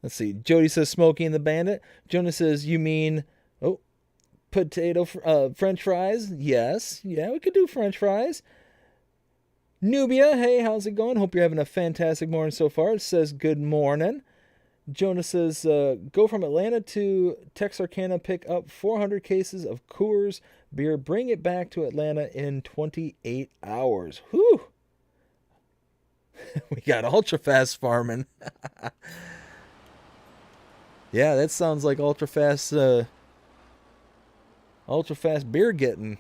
Let's see, Jody says Smokey and the Bandit. Jonah says, you mean... Oh, potato, French fries? Yes, yeah, we could do French fries. Nubia, hey, how's it going? Hope you're having a fantastic morning so far. It says good morning. Jonah says, go from Atlanta to Texarkana, pick up 400 cases of Coors beer, bring it back to Atlanta in 28 hours. Whew! We got ultra fast farming. Yeah, that sounds like ultra fast beer getting.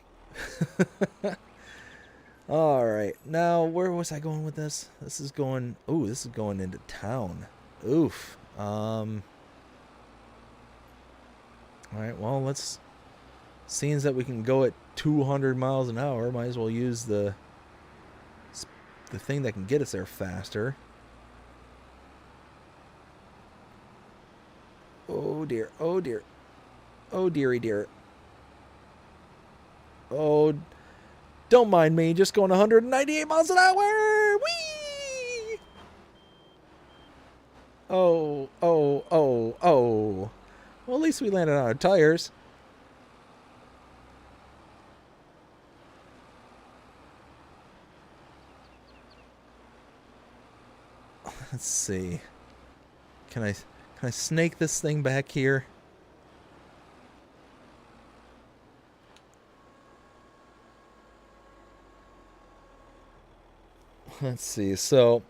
All right, now where was I going with this? This is going into town. Oof. All right, well, seeing that we can go at 200 miles an hour, might as well use the thing that can get us there faster. Oh dear, oh dear, oh dearie dear. Oh, don't mind me, just going 198 miles an hour. Whee! Oh. Well, at least we landed on our tires. Let's see. Can I snake this thing back here? Let's see. So,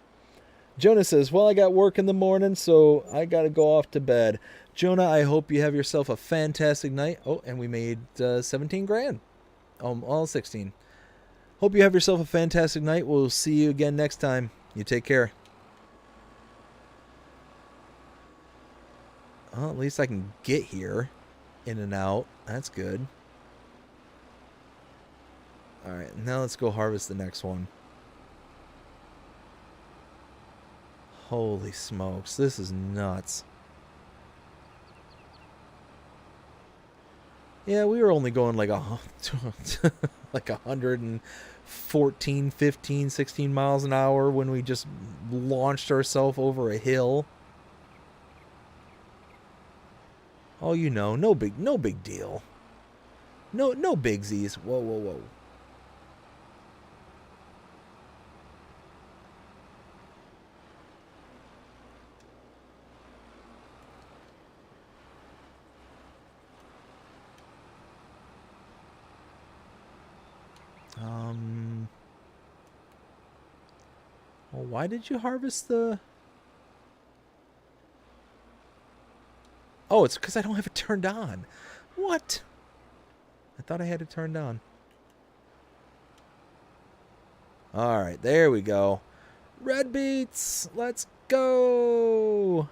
Jonah says, well, I got work in the morning, so I got to go off to bed. Jonah, I hope you have yourself a fantastic night. Oh, and we made 17 grand. All 16. Hope you have yourself a fantastic night. We'll see you again next time. You take care. Well, at least I can get here in and out. That's good. All right, now let's go harvest the next one. Holy smokes, this is nuts. Yeah, we were only going like like 114, 15, 16 miles an hour when we just launched ourselves over a hill. Oh, you know, no big deal. No bigsies. Whoa. Well, why did you harvest the... Oh, it's because I don't have it turned on. What? I thought I had it turned on. All right, there we go. Red beets, let's go.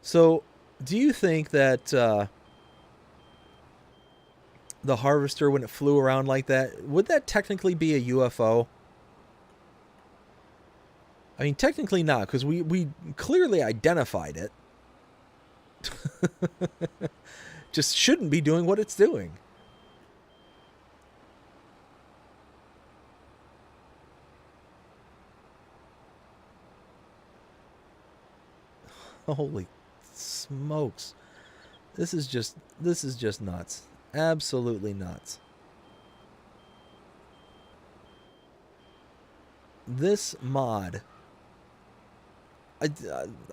So, do you think that the harvester, when it flew around like that, would that technically be a UFO? I mean, technically not, because we clearly identified it. Just shouldn't be doing what it's doing. Holy smokes. This is just nuts. Absolutely nuts. This mod,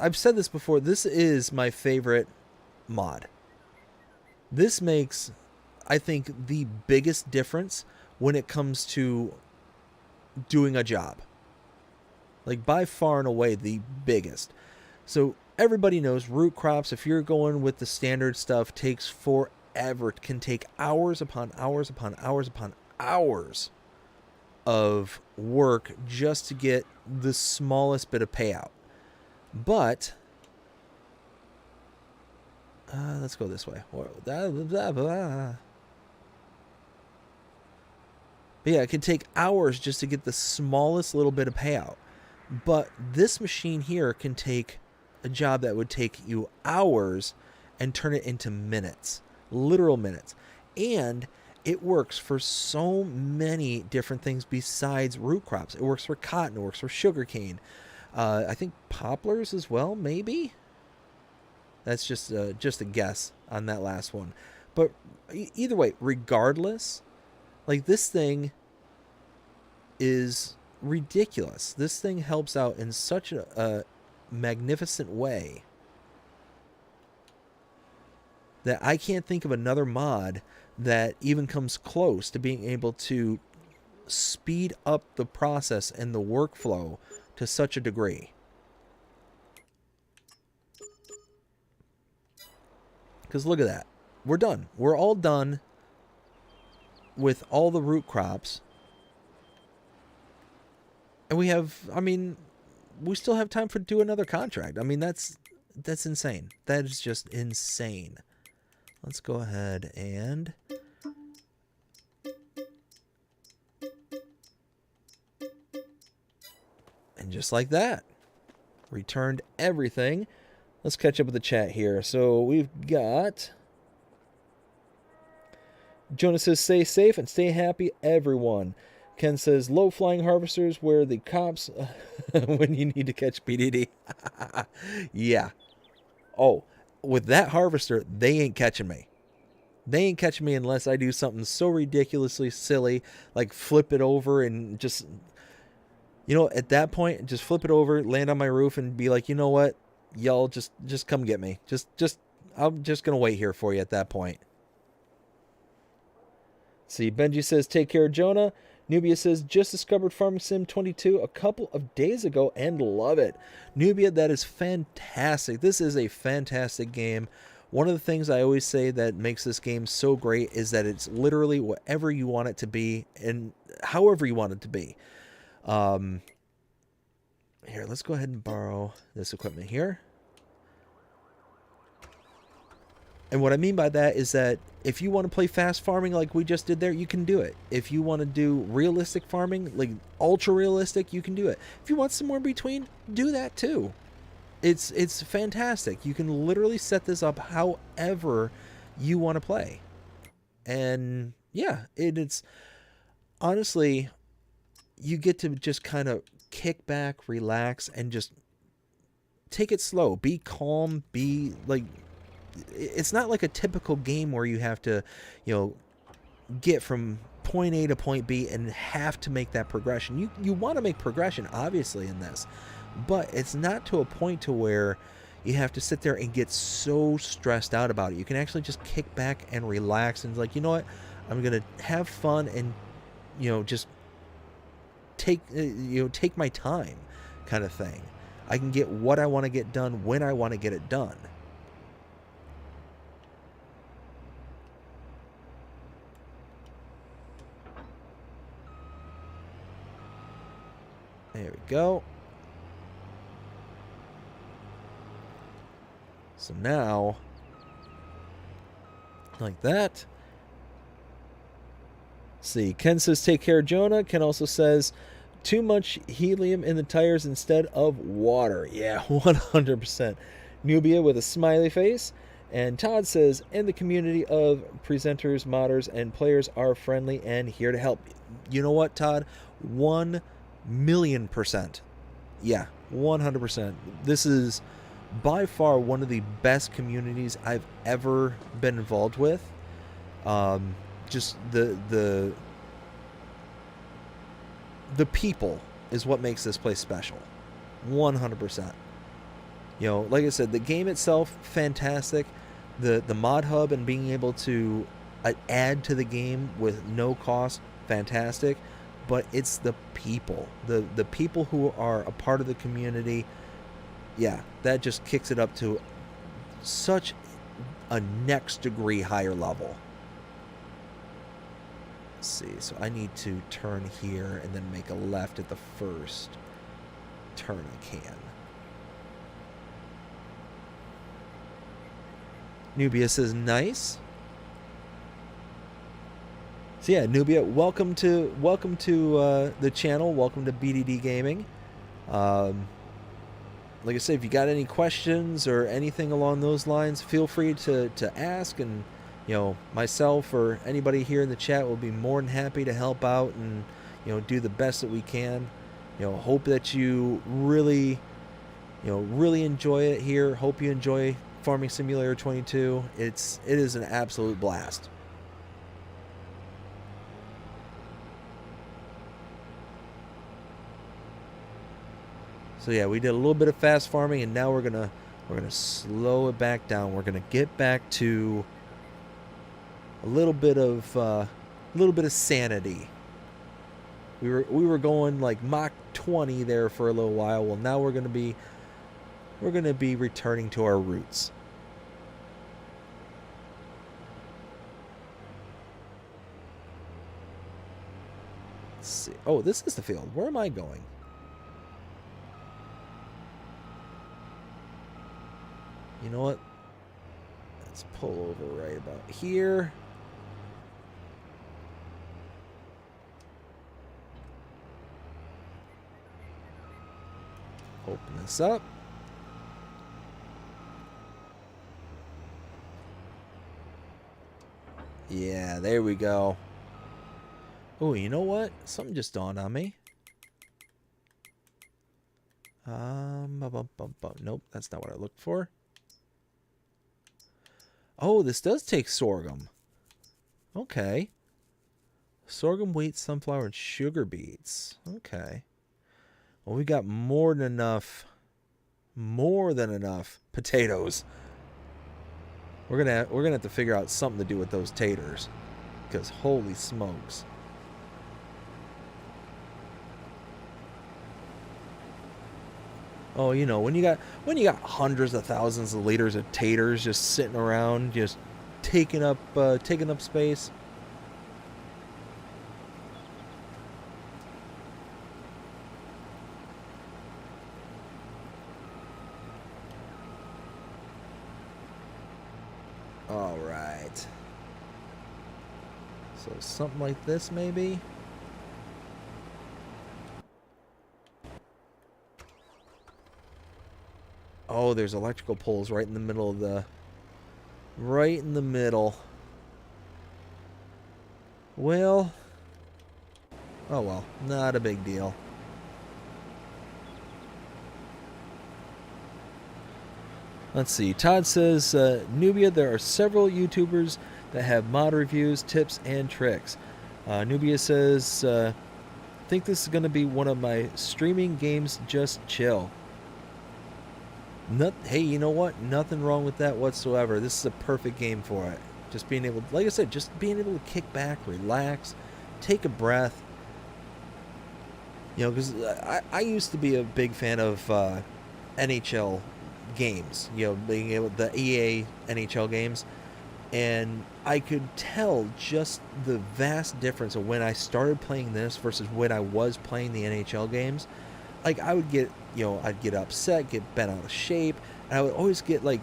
I've said this before, this is my favorite mod. This makes, I think, the biggest difference when it comes to doing a job. Like, by far and away, the biggest. So, everybody knows root crops, if you're going with the standard stuff, takes forever. It can take hours upon hours upon hours upon hours of work just to get the smallest bit of payout. But let's go this way. But yeah, it can take hours just to get the smallest little bit of payout. But this machine here can take a job that would take you hours and turn it into minutes, literal minutes. And it works for so many different things besides root crops. It works for cotton, it works for sugarcane. I think poplars as well, maybe. That's just a guess on that last one. But either way, regardless, like, this thing is ridiculous. This thing helps out in such a magnificent way that I can't think of another mod that even comes close to being able to speed up the process and the workflow to such a degree. Because look at that. We're done. We're all done with all the root crops. And we have, I mean, we still have time to do another contract. I mean, that's insane. That is just insane. Let's go ahead and just like that, returned everything. Let's catch up with the chat here. So we've got Jonas says, stay safe and stay happy, everyone. Ken says, low flying harvesters where the cops when you need to catch PDD. Yeah. Oh, with that harvester, they ain't catching me. They ain't catching me unless I do something so ridiculously silly, like flip it over and just, you know, at that point, just flip it over, land on my roof, and be like, you know what, y'all, just come get me. I'm just gonna wait here for you at that point. See, Benji says, take care, Jonah. Nubia says, just discovered Farming Sim 22 a couple of days ago and love it. Nubia, that is fantastic. This is a fantastic game. One of the things I always say that makes this game so great is that it's literally whatever you want it to be and however you want it to be. Here, let's go ahead and borrow this equipment here. And what I mean by that is that if you want to play fast farming like we just did there, you can do it. If you want to do realistic farming, like ultra realistic, you can do it. If you want somewhere in between, do that too. It's fantastic. You can literally set this up however you want to play. And yeah, it's honestly, you get to just kind of kick back, relax, and just take it slow. Be calm, be like, it's not like a typical game where you have to, you know, get from point A to point B and have to make that progression. You want to make progression, obviously, in this, but it's not to a point to where you have to sit there and get so stressed out about it. You can actually just kick back and relax and like, you know what, I'm going to have fun and, you know, just take my time kind of thing. I can get what I want to get done when I want to get it done. There we go. So now, like that. See, Ken says take care, Jonah. Ken also says too much helium in the tires instead of water. Yeah, 100%. Nubia with a smiley face. And Todd says, and the community of presenters, modders, and players are friendly and here to help. You know what, Todd? 1,000,000%. Yeah, 100%. This is by far one of the best communities I've ever been involved with. Just the people is what makes this place special. 100%. You know, like I said, the game itself, fantastic. The mod hub and being able to add to the game with no cost, fantastic. But it's the people. The people who are a part of the community, yeah, that just kicks it up to such a next degree higher level. Let's see, so I need to turn here and then make a left at the first turn I can. Nubia says nice. So yeah, Nubia, welcome to the channel. Welcome to BDD Gaming. Like I said, if you got any questions or anything along those lines, feel free to ask, and you know, myself or anybody here in the chat will be more than happy to help out and, you know, do the best that we can. You know, hope that you really enjoy it here. Hope you enjoy Farming Simulator 22. It is an absolute blast. So yeah, we did a little bit of fast farming, and now we're gonna slow it back down. We're gonna get back to a little bit of sanity. We were going like Mach 20 there for a little while. Well, now we're gonna be returning to our roots. Let's see. Oh, this is the field. Where am I going? You know what? Let's pull over right about here. Open this up. Yeah, there we go. Oh, you know what? Something just dawned on me. Nope, that's not what I looked for. Oh, this does take sorghum. Okay. Sorghum, wheat, sunflower, and sugar beets. Okay. Well, we got more than enough potatoes. We're gonna have to figure out something to do with those taters, because holy smokes. Oh, you know, when you got hundreds of thousands of liters of taters just sitting around, just taking up space. All right. So something like this, maybe. Oh, there's electrical poles right in the middle of the... Right in the middle. Well... Oh well, not a big deal. Let's see. Todd says, Nubia, there are several YouTubers that have mod reviews, tips, and tricks. Nubia says, think this is going to be one of my streaming games, just chill. Hey, you know what? Nothing wrong with that whatsoever. This is a perfect game for it. Just being able, like I said, just being able to kick back, relax, take a breath. You know, because I used to be a big fan of NHL games. You know, being able the EA NHL games, and I could tell just the vast difference of when I started playing this versus when I was playing the NHL games. Like I would get, you know, I'd get upset, get bent out of shape, and I would always get like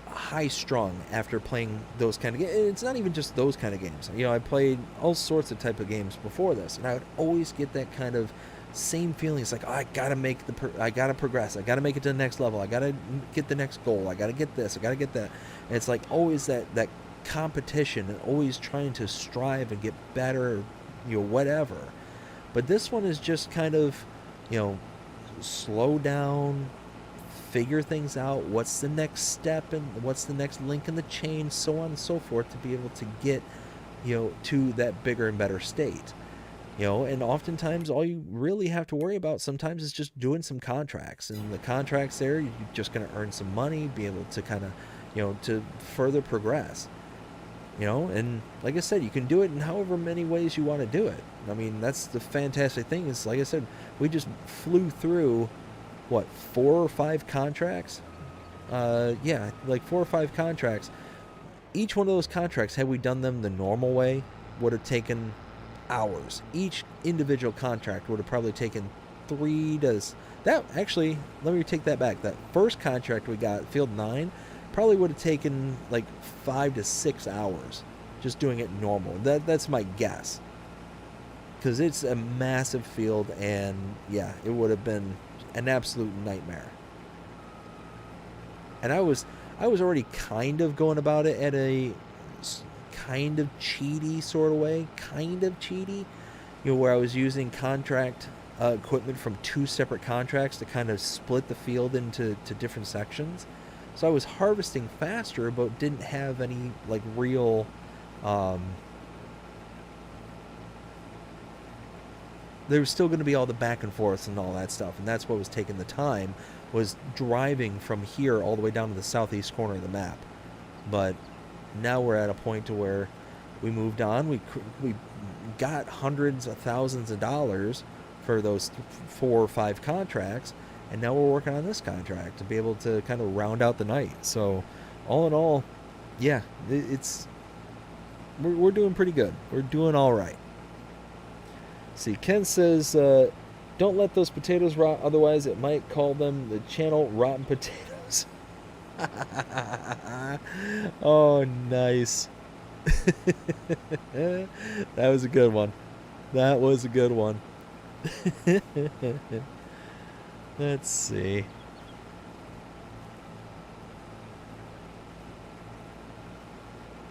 high strung after playing those kind of games. It's not even just those kind of games. You know, I played all sorts of type of games before this, and I would always get that kind of same feeling. It's like, oh, I gotta make I gotta progress. I gotta make it to the next level. I gotta get the next goal. I gotta get this. I gotta get that. And it's like always that competition and always trying to strive and get better, you know, whatever. But this one is just kind of, you know, slow down, figure things out, what's the next step and what's the next link in the chain, so on and so forth, to be able to get, you know, to that bigger and better state. You know, and oftentimes all you really have to worry about sometimes is just doing some contracts, and the contracts there, you're just going to earn some money, be able to kind of, you know, to further progress. You know, and like I said, you can do it in however many ways you want to do it. I mean, that's the fantastic thing is, like I said, we just flew through, what, 4 or 5 contracts? Yeah, like 4 or 5 contracts. Each one of those contracts, had we done them the normal way, would have taken hours. Each individual contract would have probably taken 3 to... That, actually, let me take that back. That first contract we got, Field 9, probably would have taken like 5 to 6 hours just doing it normal. That's my guess, because it's a massive field, and yeah, it would have been an absolute nightmare. And I was already kind of going about it at a kind of cheaty sort of way, you know, where I was using contract equipment from 2 separate contracts to kind of split the field into different sections. So I was harvesting faster, but didn't have any like real there was still going to be all the back and forth and all that stuff, and that's what was taking the time, was driving from here all the way down to the southeast corner of the map. But now we're at a point to where we moved on. We got hundreds of thousands of dollars for those 4 or 5 contracts, and now we're working on this contract to be able to kind of round out the night. So all in all, yeah, we're doing pretty good. We're doing all right. See, Ken says, don't let those potatoes rot, otherwise it might call them the channel Rotten Potatoes. Oh, nice. That was a good one. That was a good one. Let's see.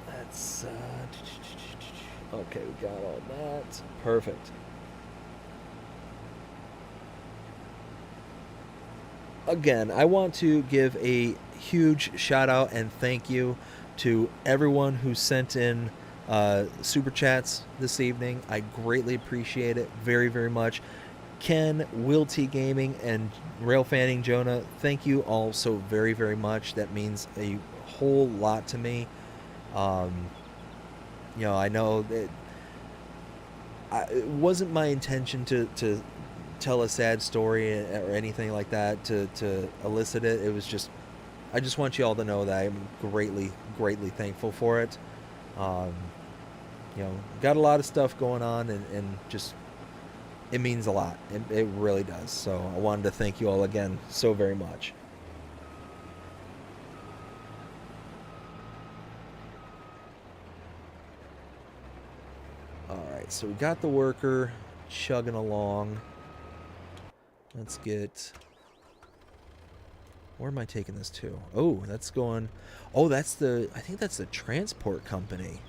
Let's, okay, we got all that. Perfect. Again, I want to give a huge shout out and thank you to everyone who sent in super chats this evening. I greatly appreciate it very, very much. Ken, Will T Gaming, and Rail Fanning Jonah, thank you all so very, very much. That means a whole lot to me. You know, I know that it wasn't my intention to tell a sad story or anything like that to elicit it. It was just, I just want you all to know that I'm greatly, greatly thankful for it. You know, got a lot of stuff going on, and just, it means a lot. It really does. So I wanted to thank you all again so very much. All right, so we got the worker chugging along. Let's get... Where am I taking this to? Oh, that's going... Oh, that's the... I think that's the transport company.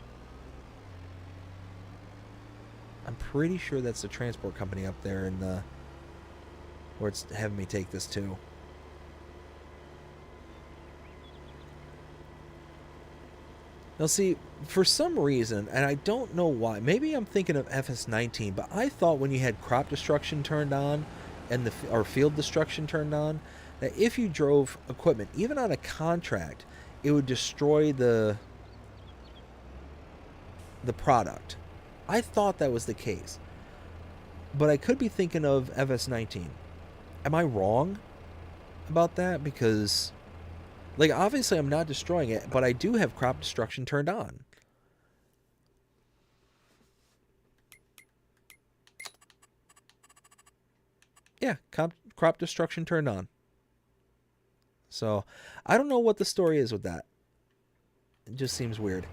I'm pretty sure that's the transport company up there in the... Where it's having me take this to. Now see, for some reason, and I don't know why, maybe I'm thinking of FS19, but I thought when you had crop destruction turned on, and or field destruction turned on, that if you drove equipment, even on a contract, it would destroy the product. I thought that was the case. But I could be thinking of FS19. Am I wrong about that? Because, like, obviously I'm not destroying it, but I do have crop destruction turned on. Yeah, crop destruction turned on. So, I don't know what the story is with that. It just seems weird.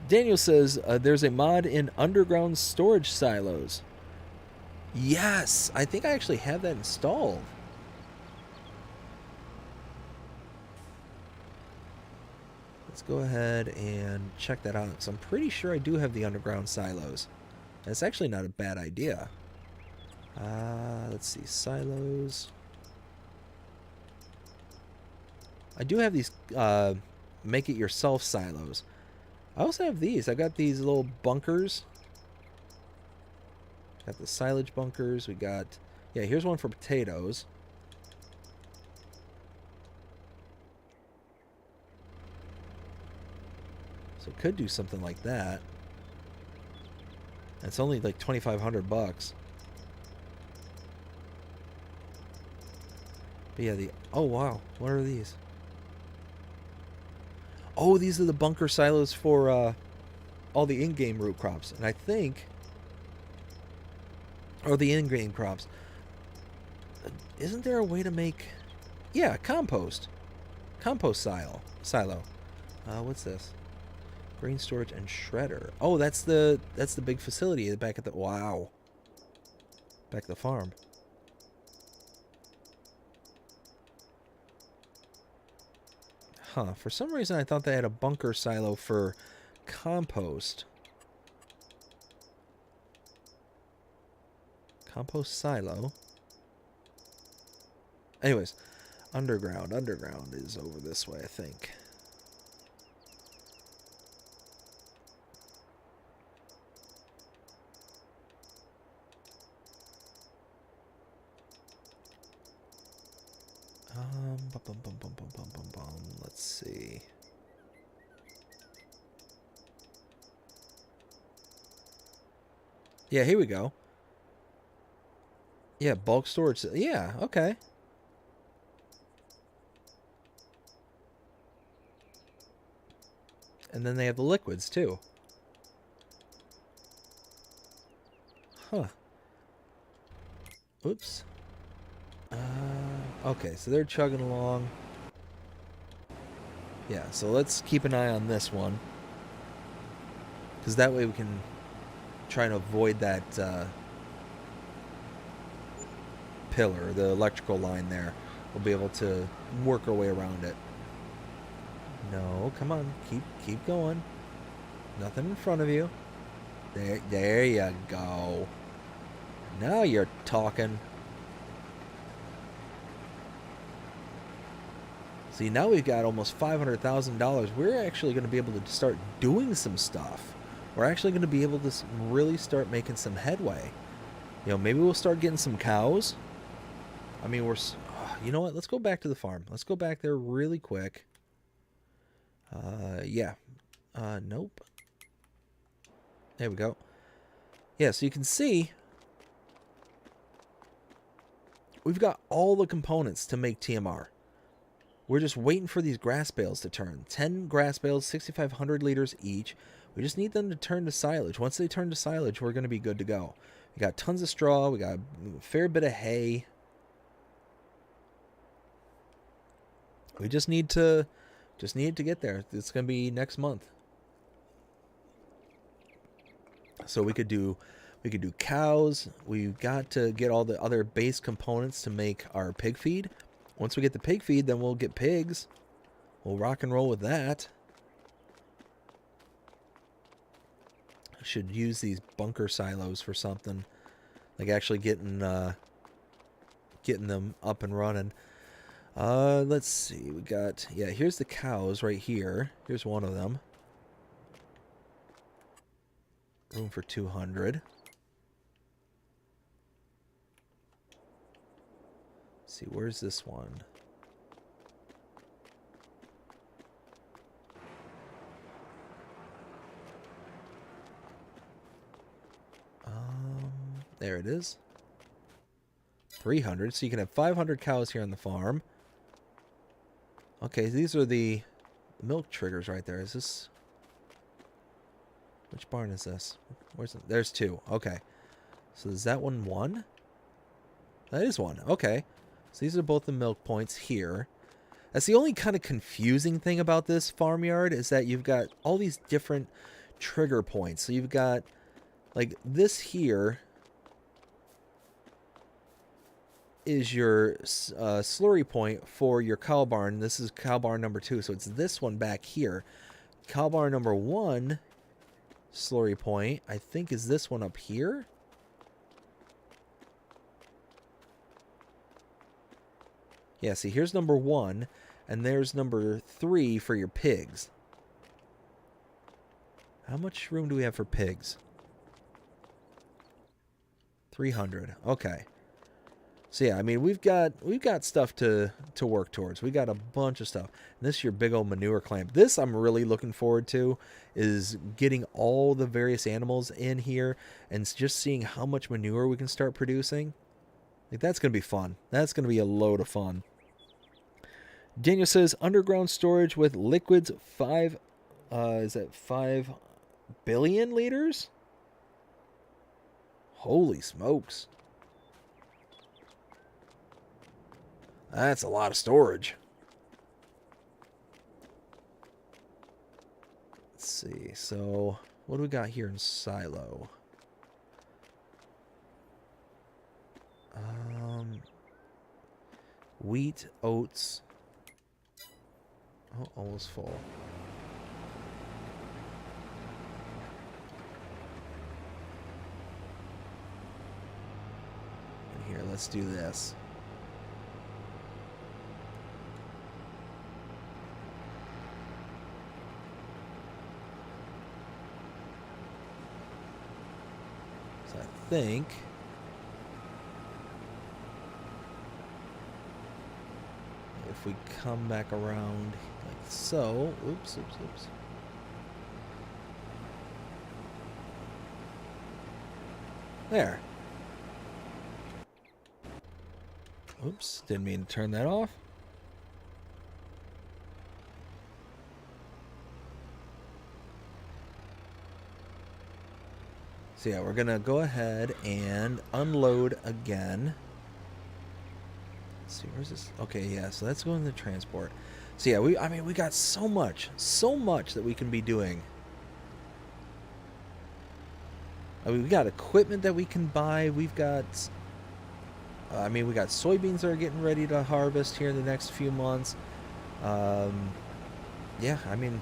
Daniel says there's a mod in underground storage silos. Yes, I think I actually have that installed. Let's go ahead and check that out, because I'm pretty sure I do have the underground silos. That's actually not a bad idea. Let's see, silos. I do have these make it yourself silos. I also have these. I got these little bunkers. Got the silage bunkers. We got, yeah, here's one for potatoes. So could do something like that. It's only like 2,500 bucks. But yeah, oh wow, what are these? Oh, these are the bunker silos for all the in-game root crops. And I think, or the in-game crops. Isn't there a way to make, yeah, compost. Compost silo. What's this? Grain storage and shredder. Oh, that's the big facility back at the, wow. Back at the farm. Huh, for some reason I thought they had a bunker silo for compost. Compost silo. Anyways, underground is over this way, I think. Let's see. Yeah, here we go. Yeah, bulk storage. Yeah, okay. And then they have the liquids, too. Huh. Oops. Okay, so they're chugging along. Yeah, so let's keep an eye on this one. Because that way we can try and avoid that pillar, the electrical line there. We'll be able to work our way around it. No, come on. Keep going. Nothing in front of you. There you go. Now you're talking. See, now we've got almost $500,000. We're actually going to be able to start doing some stuff. We're actually going to be able to really start making some headway. You know, maybe we'll start getting some cows. I mean, you know what? Let's go back to the farm. Let's go back there really quick. Yeah. Nope. There we go. Yeah, so you can see we've got all the components to make TMR. We're just waiting for these grass bales to turn. 10 grass bales, 6,500 liters each. We just need them to turn to silage. Once they turn to silage, we're going to be good to go. We got tons of straw. We got a fair bit of hay. We just need to get there. It's going to be next month. So we could do cows. We've got to get all the other base components to make our pig feed. Once we get the pig feed, then we'll get pigs. We'll rock and roll with that. I should use these bunker silos for something. Like actually getting them up and running. Let's see. We got, yeah, here's the cows right here. Here's one of them. Room for 200. Let's see, where's this one? There it is. 300. So you can have 500 cows here on the farm. Okay, these are the milk triggers right there. Is this... Which barn is this? Where's it? There's 2. Okay. So is that one 1? That is 1. Okay. So these are both the milk points here. That's the only kind of confusing thing about this farmyard is that you've got all these different trigger points. So you've got, like, this here is your slurry point for your cow barn. This is cow barn number 2. So it's this one back here. Cow barn number 1 slurry point, I think, is this one up here. Yeah, see, here's number 1, and there's number 3 for your pigs. How much room do we have for pigs? 300. Okay. So yeah, I mean, we've got stuff to work towards. We got a bunch of stuff. And this is your big old manure clamp. This I'm really looking forward to, is getting all the various animals in here and just seeing how much manure we can start producing. Like, that's going to be fun. That's going to be a load of fun. Daniel says, underground storage with liquids 5, is that 5 billion liters? Holy smokes. That's a lot of storage. Let's see. So, what do we got here in silo? Wheat, oats. Oh, almost full. And here, let's do this. So I think... if we come back around like so, oops. There. Oops, didn't mean to turn that off. So yeah, we're gonna go ahead and unload again. Let's see, where's this? Okay, yeah, so that's going to transport. So yeah, we got so much that we can be doing. I mean, we got equipment that we can buy. We've got, we got soybeans that are getting ready to harvest here in the next few months. Yeah, I mean,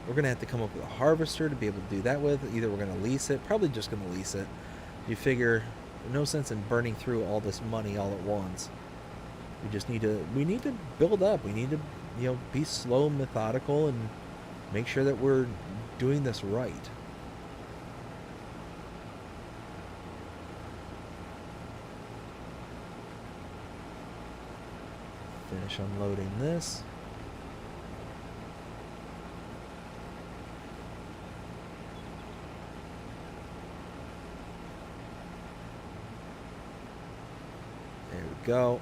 we're going to have to come up with a harvester to be able to do that with. Either we're going to lease it, probably just going to lease it. You figure, no sense in burning through all this money all at once. We need to build up. We need to, be slow, methodical, and make sure that we're doing this right. Finish unloading this. There we go.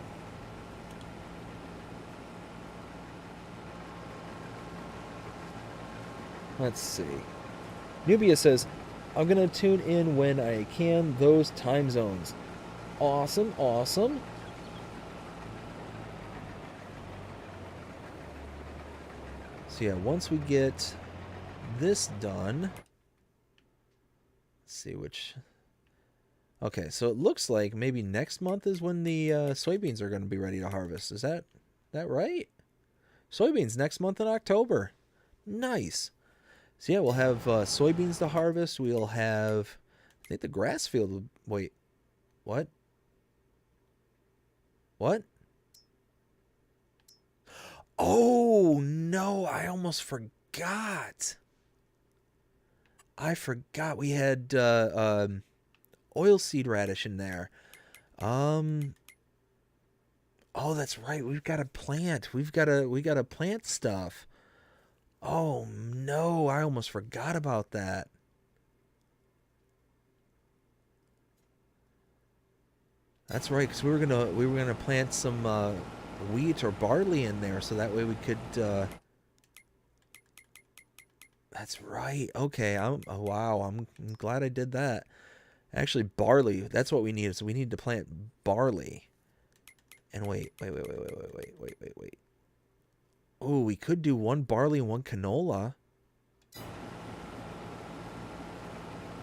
Let's see. Nubia says, I'm going to tune in when I can, those time zones. Awesome, awesome. So yeah, once we get this done, let's see which... Okay, so it looks like maybe next month is when the soybeans are going to be ready to harvest. Is that right? Soybeans next month in October. Nice. So yeah, we'll have soybeans to harvest. We'll have, I think the grass field. Wait, what? What? Oh no! I almost forgot. I forgot we had oilseed radish in there. Oh, that's right. We've got to plant. We got to plant stuff. Oh, no, I almost forgot about that. That's right, because we were gonna plant some wheat or barley in there, so that way we could. That's right. Okay. Oh, wow. I'm glad I did that. Actually, barley. That's what we need. So we need to plant barley. And wait. Oh, we could do one barley and one canola.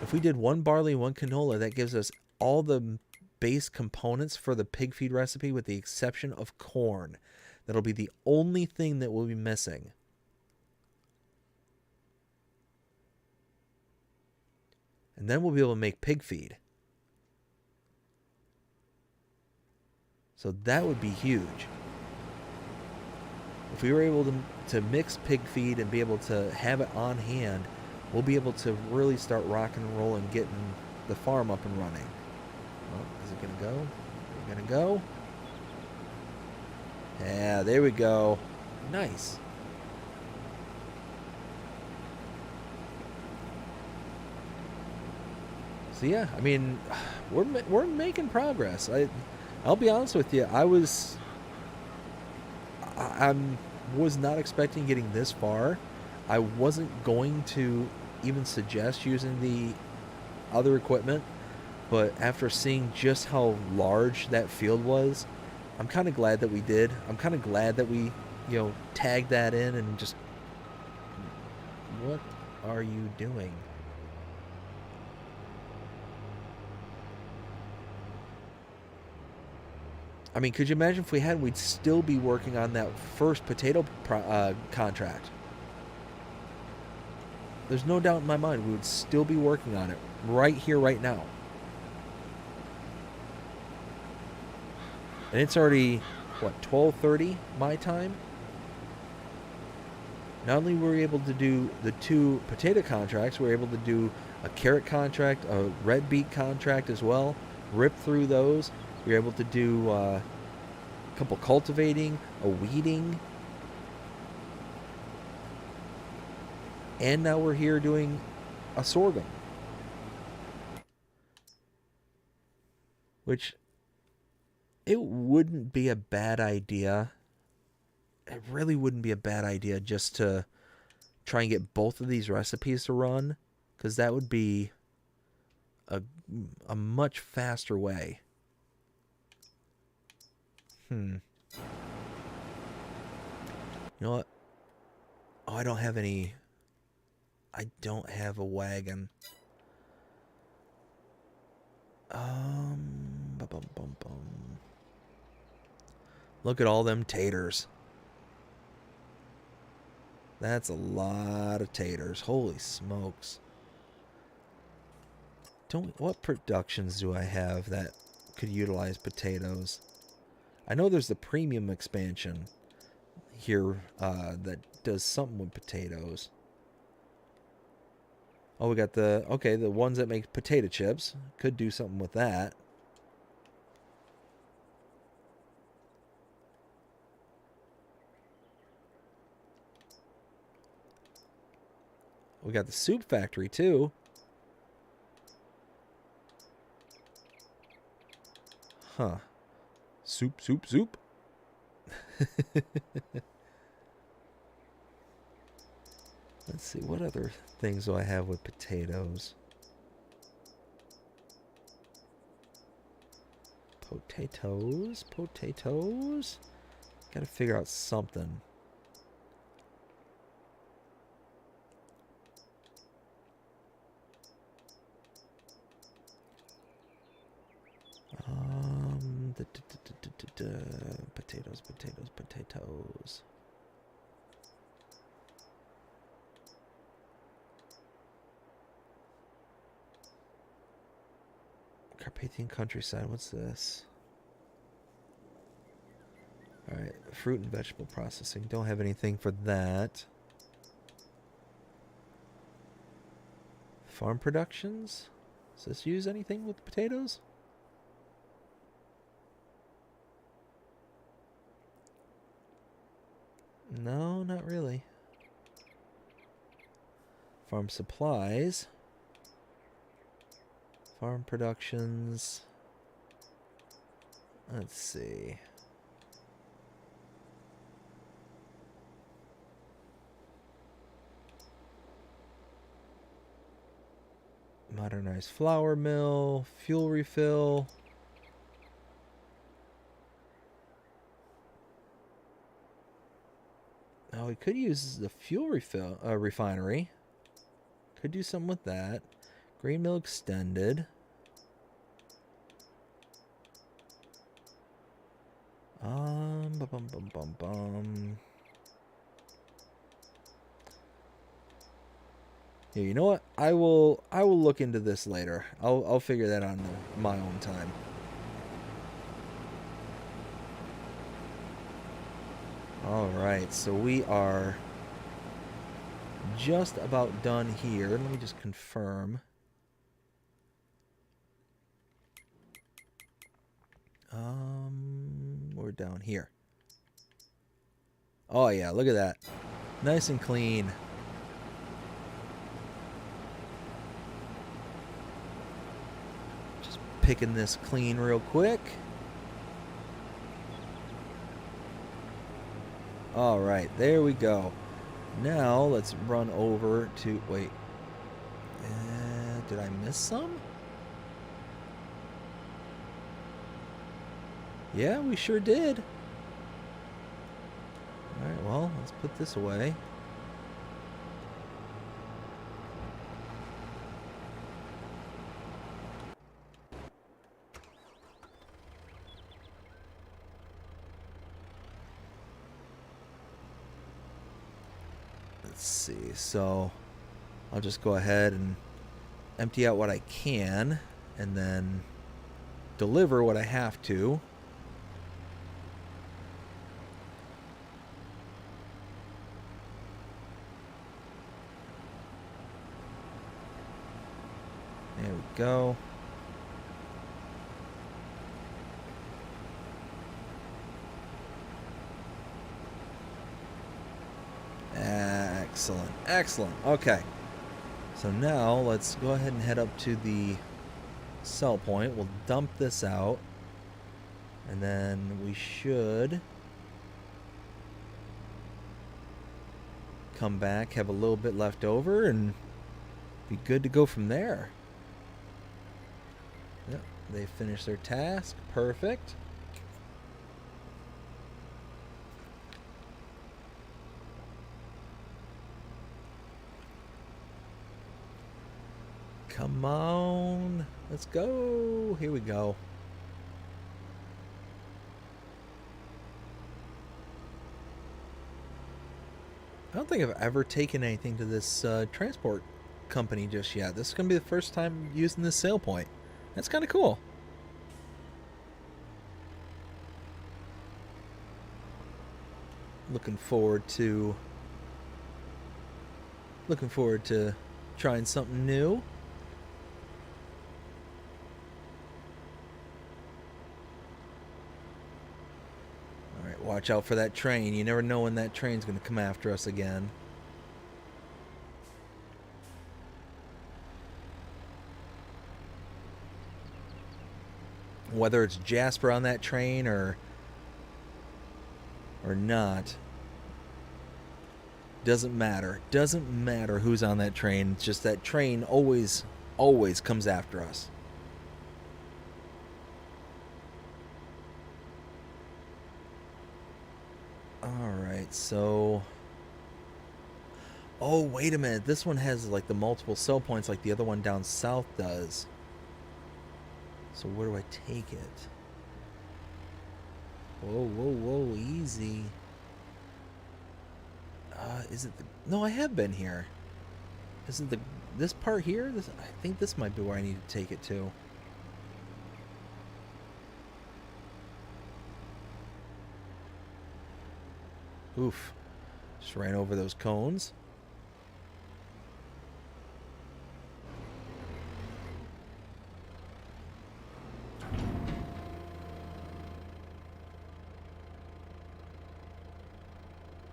If we did one barley and one canola, that gives us all the base components for the pig feed recipe with the exception of corn. That'll be the only thing that we'll be missing. And then we'll be able to make pig feed. So that would be huge. If we were able to mix pig feed and be able to have it on hand, we'll be able to really start rocking and rolling, getting the farm up and running. Oh, is it going to go? Is it going to go? Yeah, there we go. Nice. So yeah, I mean, we're making progress. I'll be honest with you. I was not expecting getting this far. I wasn't going to even suggest using the other equipment, but after seeing just how large that field was, I'm kind of glad that we did. I'm kind of glad that we, tagged that in and just. What are you doing? I mean, could you imagine if we had, we'd still be working on that first potato contract. There's no doubt in my mind we would still be working on it right here, right now. And it's already, what, 12:30 my time? Not only were we able to do the 2 potato contracts, we were able to do a carrot contract, a red beet contract as well, rip through those. We were able to do a couple cultivating, a weeding. And now we're here doing a sorghum. Which, it wouldn't be a bad idea. It really wouldn't be a bad idea just to try and get both of these recipes to run. Because that would be a much faster way. You know what? Oh, I don't have any. I don't have a wagon. Look at all them taters. That's a lot of taters. Holy smokes. What productions do I have that could utilize potatoes? I know there's the premium expansion here that does something with potatoes. Oh, we got the ones that make potato chips. Could do something with that. We got the soup factory too. Huh. Soup. Let's see, what other things do I have with potatoes? Potatoes. Gotta figure out something. Potatoes. Carpathian Countryside, what's this? Alright, fruit and vegetable processing. Don't have anything for that. Farm productions? Does this use anything with potatoes? No, not really. Farm supplies. Farm productions. Let's see. Modernized flour mill, fuel refill. Now we could use the fuel refill refinery. Could do something with that. Grain mill extended. Bum, bum, bum, bum, bum. Yeah, you know what? I will look into this later. I'll figure that out on my own time. All right, so we are just about done here. Let me just confirm. We're down here. Oh yeah, look at that. Nice and clean. Just picking this clean real quick. All right, there we go. Now let's run over to, wait. Did I miss some? Yeah, we sure did. All right, well, let's put this away. Let's see, so I'll just go ahead and empty out what I can and then deliver what I have to. There we go. Excellent, excellent. Okay. So now let's go ahead and head up to the sell point. We'll dump this out. And then we should come back, have a little bit left over, and be good to go from there. Yep, they finished their task. Perfect. Come on. Let's go. Here we go. I don't think I've ever taken anything to this transport company just yet. This is going to be the first time using this sale point. That's kind of cool. Looking forward to trying something new. Alright, watch out for that train. You never know when that train's going to come after us again. Whether it's Jasper on that train or not, doesn't matter. Doesn't matter who's on that train. It's just that train always comes after us. Alright, so... Oh, wait a minute. This one has like the multiple sell points like the other one down south does. So where do I take it? Whoa, whoa, whoa, easy. Is it the... No, I have been here. Is it this part here? I think this might be where I need to take it to. Oof. Just ran over those cones.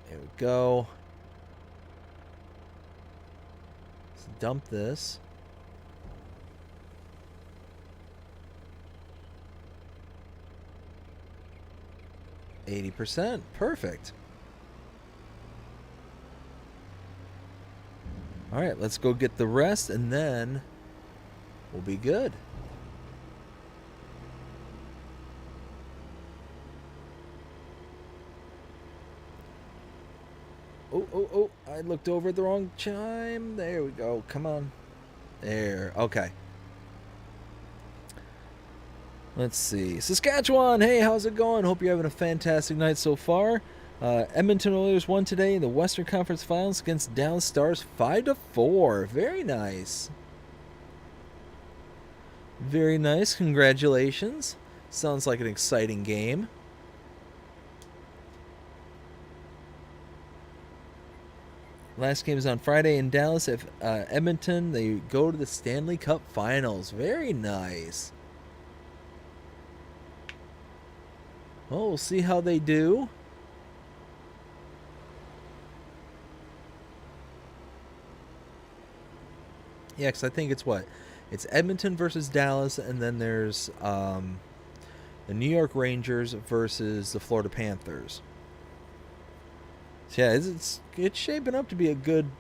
There we go. Let's dump this. 80%. Perfect. All right, let's go get the rest, and then we'll be good. Oh, I looked over at the wrong chime. There we go. Come on. There. Okay. Let's see. Saskatchewan, hey, how's it going? Hope you're having a fantastic night so far. Edmonton Oilers won today in the Western Conference Finals against Dallas Stars 5-4. Very nice. Very nice. Congratulations. Sounds like an exciting game. Last game is on Friday in Dallas. If Edmonton, they go to the Stanley Cup Finals. Very nice. Well, we'll see how they do. Yeah, because I think it's what? It's Edmonton versus Dallas, and then there's the New York Rangers versus the Florida Panthers. So yeah, it's shaping up to be a good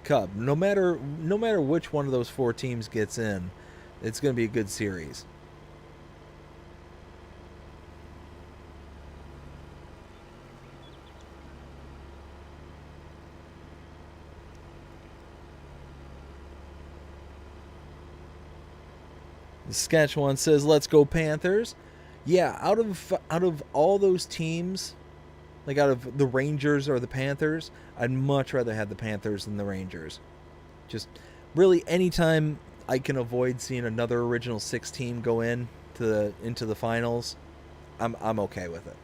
cup. No matter which one of those four teams gets in, it's going to be a good series. Saskatchewan says, "Let's go Panthers." Yeah, out of all those teams, like out of the Rangers or the Panthers, I'd much rather have the Panthers than the Rangers. Just really anytime I can avoid seeing another original six team go into the finals, I'm okay with it.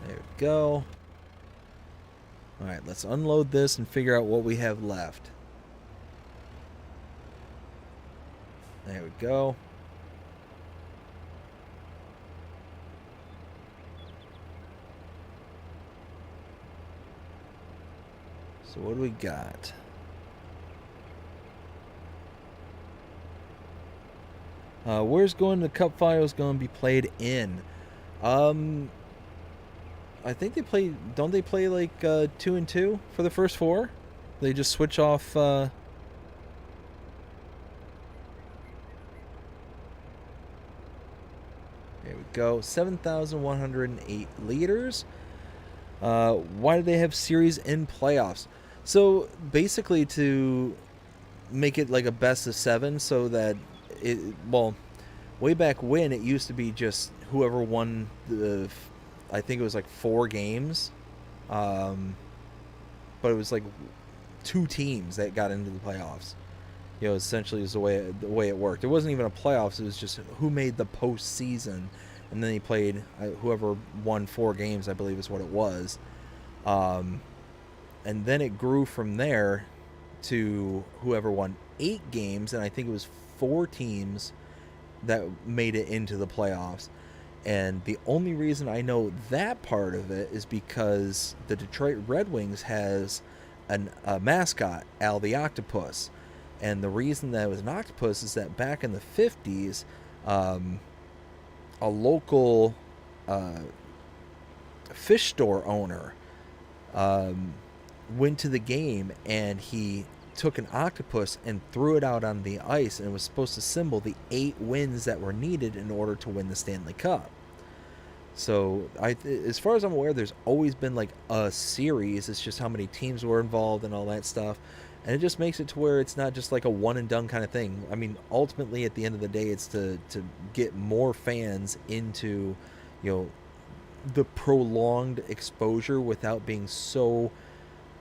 There we go. All right, let's unload this and figure out what we have left. There we go. So what do we got? Where's going the Cup Finals going to be played in? I think they play. Don't they play like 2-2 for the first four? They just switch off. There we go. 7,108 liters. Why do they have series in playoffs? So basically to make it like a best of seven, so that way back when it used to be just whoever won I think it was like 4 games, but it was like 2 teams that got into the playoffs. Essentially is the way it worked. It wasn't even a playoffs. It was just who made the postseason, and then he played whoever won 4 games, I believe is what it was, and then it grew from there to whoever won 8 games, and I think it was 4 teams that made it into the playoffs. And the only reason I know that part of it is because the Detroit Red Wings has a mascot, Al the Octopus. And the reason that it was an octopus is that back in the 50s, a local fish store owner went to the game, and he took an octopus and threw it out on the ice, and it was supposed to symbol the 8 wins that were needed in order to win the Stanley Cup. So as far as I'm aware, there's always been like a series. It's just how many teams were involved and all that stuff, and it just makes it to where it's not just like a one and done kind of thing. I mean, ultimately at the end of the day, it's to get more fans into the prolonged exposure without being so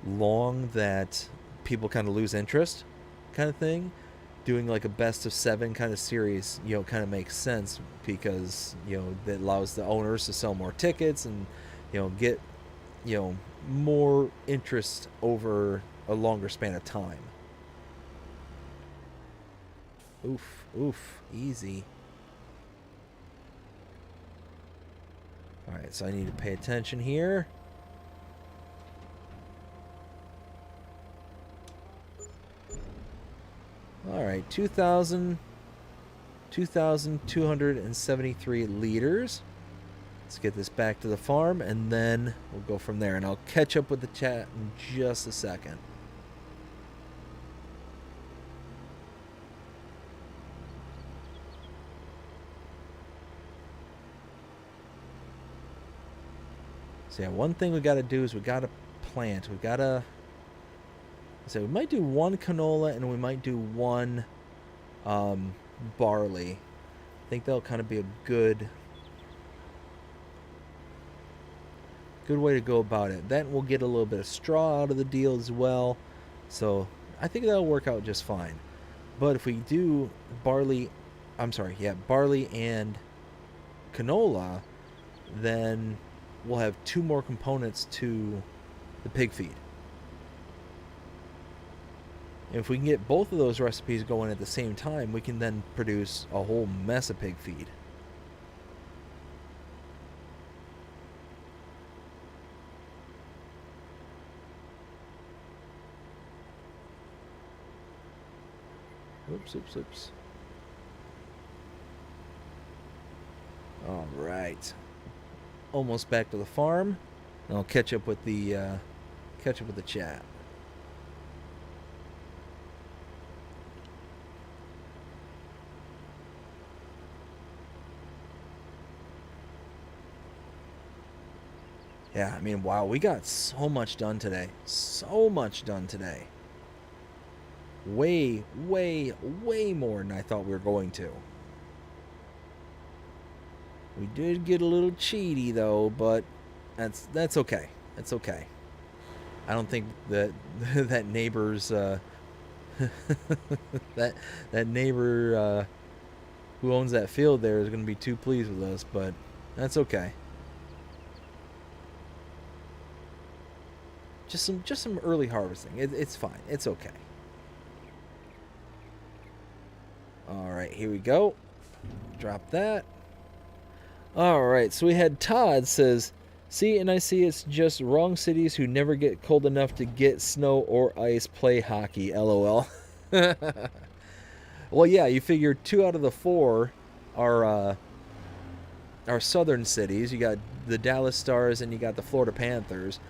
long that people kind of lose interest, kind of thing. Doing like a best of 7 kind of series, kind of makes sense, because that allows the owners to sell more tickets and get more interest over a longer span of time. Oof, easy. All right, so I need to pay attention here. All right, 2,273 liters. Let's get this back to the farm, and then we'll go from there. And I'll catch up with the chat in just a second. So yeah, one thing we got to do is we got to plant. We got to... So we might do one canola, and we might do one barley. I think that'll kind of be a good way to go about it. Then we'll get a little bit of straw out of the deal as well. So I think that'll work out just fine. But if we do barley and canola, then we'll have two more components to the pig feed. And if we can get both of those recipes going at the same time, we can then produce a whole mess of pig feed. Oops. All right. Almost back to the farm. I'll catch up with the chat. Yeah, I mean, wow, we got so much done today. Way more than I thought we were going to. We did get a little cheaty though, but that's okay. That's okay. I don't think that that neighbor's that neighbor who owns that field there is going to be too pleased with us, but that's okay. Just some early harvesting. It's fine. It's okay. All right, here we go. Drop that. All right, so we had Todd says, see, and I see it's just wrong cities who never get cold enough to get snow or ice play hockey. LOL. Well, yeah, you figure 2 out of the 4 are southern cities. You got the Dallas Stars and you got the Florida Panthers.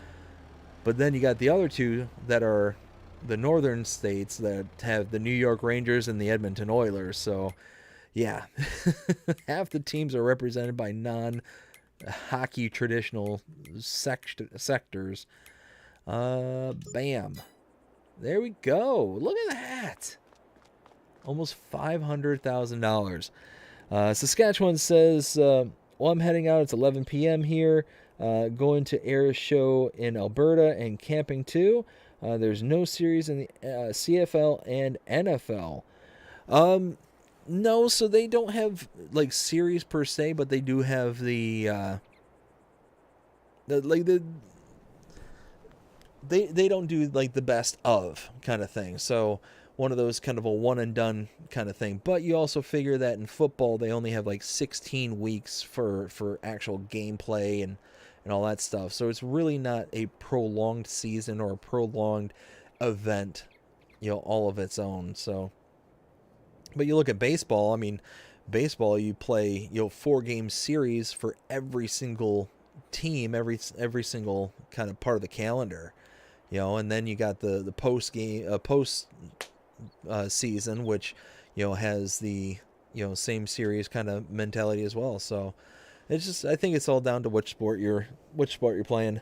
But then you got the other 2 that are the northern states that have the New York Rangers and the Edmonton Oilers. So, yeah, half the teams are represented by non-hockey traditional sectors. Bam. There we go. Look at that. Almost $500,000. Saskatchewan says, well, I'm heading out. It's 11 p.m. here. Going to air show in Alberta and camping too. There's no series in the CFL and NFL. No, so they don't have like series per se, but they do have they don't do like the best of kind of thing. So one of those kind of a one and done kind of thing. But you also figure that in football they only have like 16 weeks for actual gameplay and all that stuff. So it's really not a prolonged season or a prolonged event, all of its own. So, but you look at baseball, I mean, baseball, you play, 4-game series for every single team, every single kind of part of the calendar, and then you got the post season, which, has the, same series kind of mentality as well. So, it's just, I think it's all down to which sport you're playing.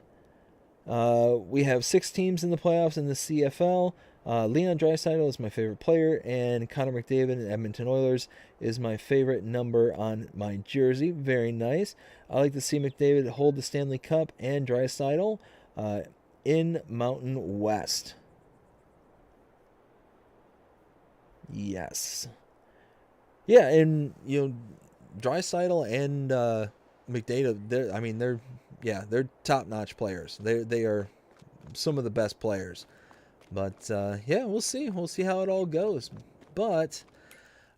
We have 6 teams in the playoffs in the CFL. Leon Draisaitl is my favorite player, and Connor McDavid and Edmonton Oilers is my favorite number on my jersey. Very nice. I like to see McDavid hold the Stanley Cup and Draisaitl in Mountain West. Yes. Yeah, and Draisaitl and McDavid, they're top-notch players. They are some of the best players. But we'll see. We'll see how it all goes. But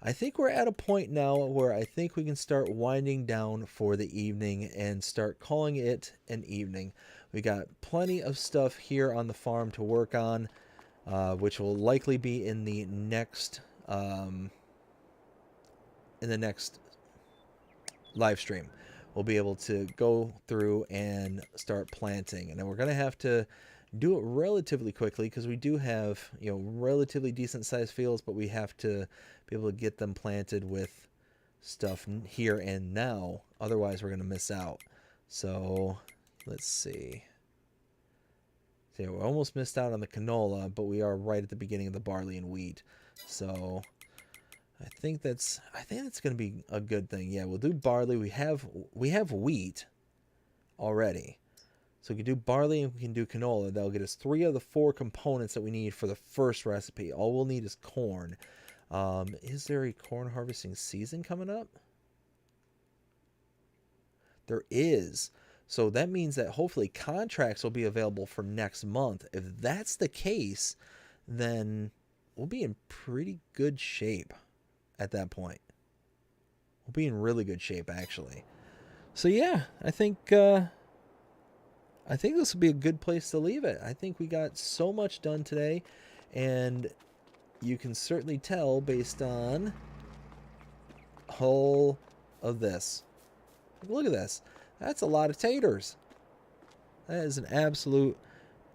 I think we're at a point now where I think we can start winding down for the evening and start calling it an evening. We got plenty of stuff here on the farm to work on, which will likely be in the next in the next live stream. We'll be able to go through and start planting, and then we're going to have to do it relatively quickly because we do have, you know, relatively decent sized fields, but we have to be able to get them planted with stuff here and now. Otherwise, we're going to miss out. So let's see. So yeah, we almost missed out on the canola, but we are right at the beginning of the barley and wheat. So I think that's going to be a good thing. Yeah, we'll do barley. We have wheat already. So we can do barley and we can do canola. That'll get us 3 of the 4 components that we need for the first recipe. All we'll need is corn. Is there a corn harvesting season coming up? There is. So that means that hopefully contracts will be available for next month. If that's the case, then we'll be in pretty good shape at that point. We'll be in really good shape, actually. So yeah, I think this will be a good place to leave it. I think we got so much done today, and you can certainly tell based on all of this. Look at this. That's a lot of taters. That is an absolute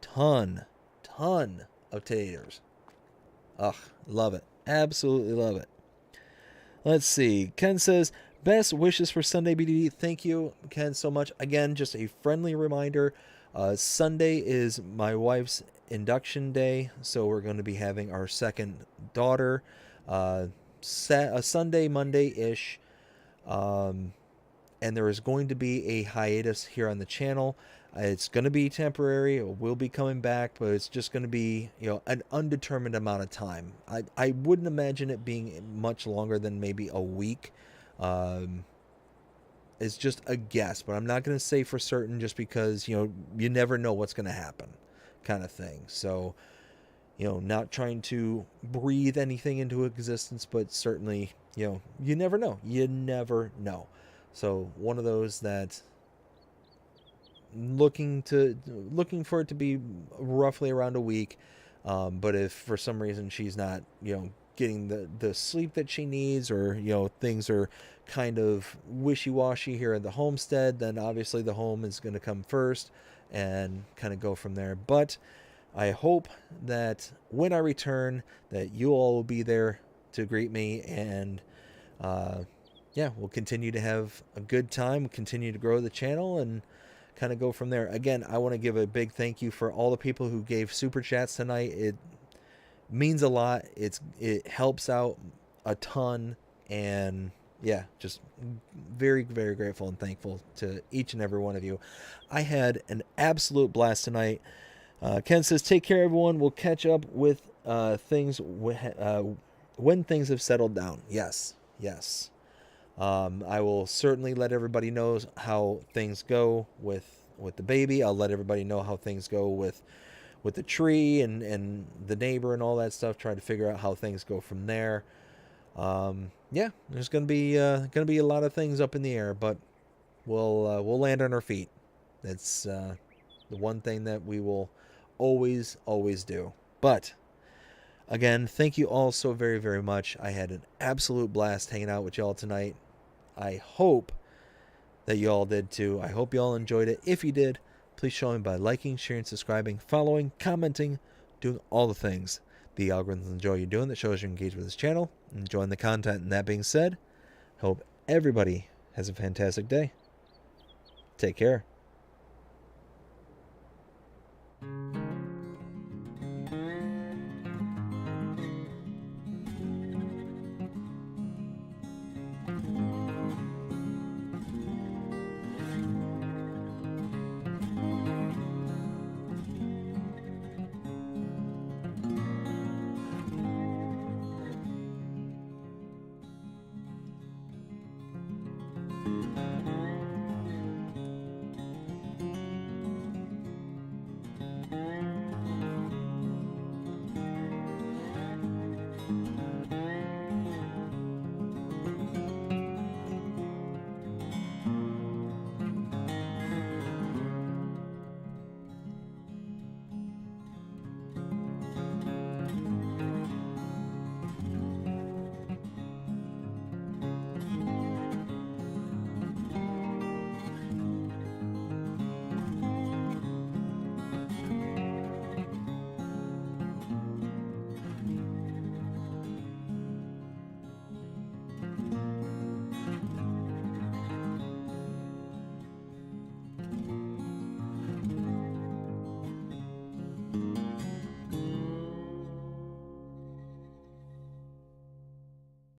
ton of taters. Ugh, love it. Absolutely love it. Let's see. Ken says, best wishes for Sunday, BDD. Thank you, Ken, so much. Again, just a friendly reminder. Sunday is my wife's induction day, so we're going to be having our second daughter. Sunday, Monday-ish. And there is going to be a hiatus here on the channel. It's going to be temporary. It will be coming back, but it's just going to be, you know, an undetermined amount of time. I wouldn't imagine it being much longer than maybe a week. It's just a guess, but I'm not going to say for certain just because, you know, you never know what's going to happen kind of thing. So, you know, not trying to breathe anything into existence, but certainly, you know, you never know. You never know. So one of those that looking for it to be roughly around a week. But if for some reason she's not, you know, getting the sleep that she needs, or, you know, things are kind of wishy-washy here at the homestead, then obviously the home is going to come first and kind of go from there. But I hope that when I return that you all will be there to greet me, and yeah, we'll continue to have a good time. We'll continue to grow the channel and kind of go from there. Again, I want to give a big thank you for all the people who gave super chats tonight. It means a lot. It helps out a ton, and yeah, just very, very grateful and thankful to each and every one of you. I had an absolute blast tonight. Ken says, take care, everyone. We'll catch up with things when things have settled down. Yes. I will certainly let everybody know how things go with the baby. I'll let everybody know how things go with the tree and the neighbor and all that stuff. Try to figure out how things go from there. Yeah, there's gonna be a lot of things up in the air, but we'll land on our feet. That's the one thing that we will always do. But again, thank you all so very, very much. I had an absolute blast hanging out with y'all tonight. I hope that you all did too. I hope you all enjoyed it. If you did, please show me by liking, sharing, subscribing, following, commenting, doing all the things the algorithms enjoy you doing that shows you're engaged with this channel, enjoying the content. And that being said, hope everybody has a fantastic day. Take care.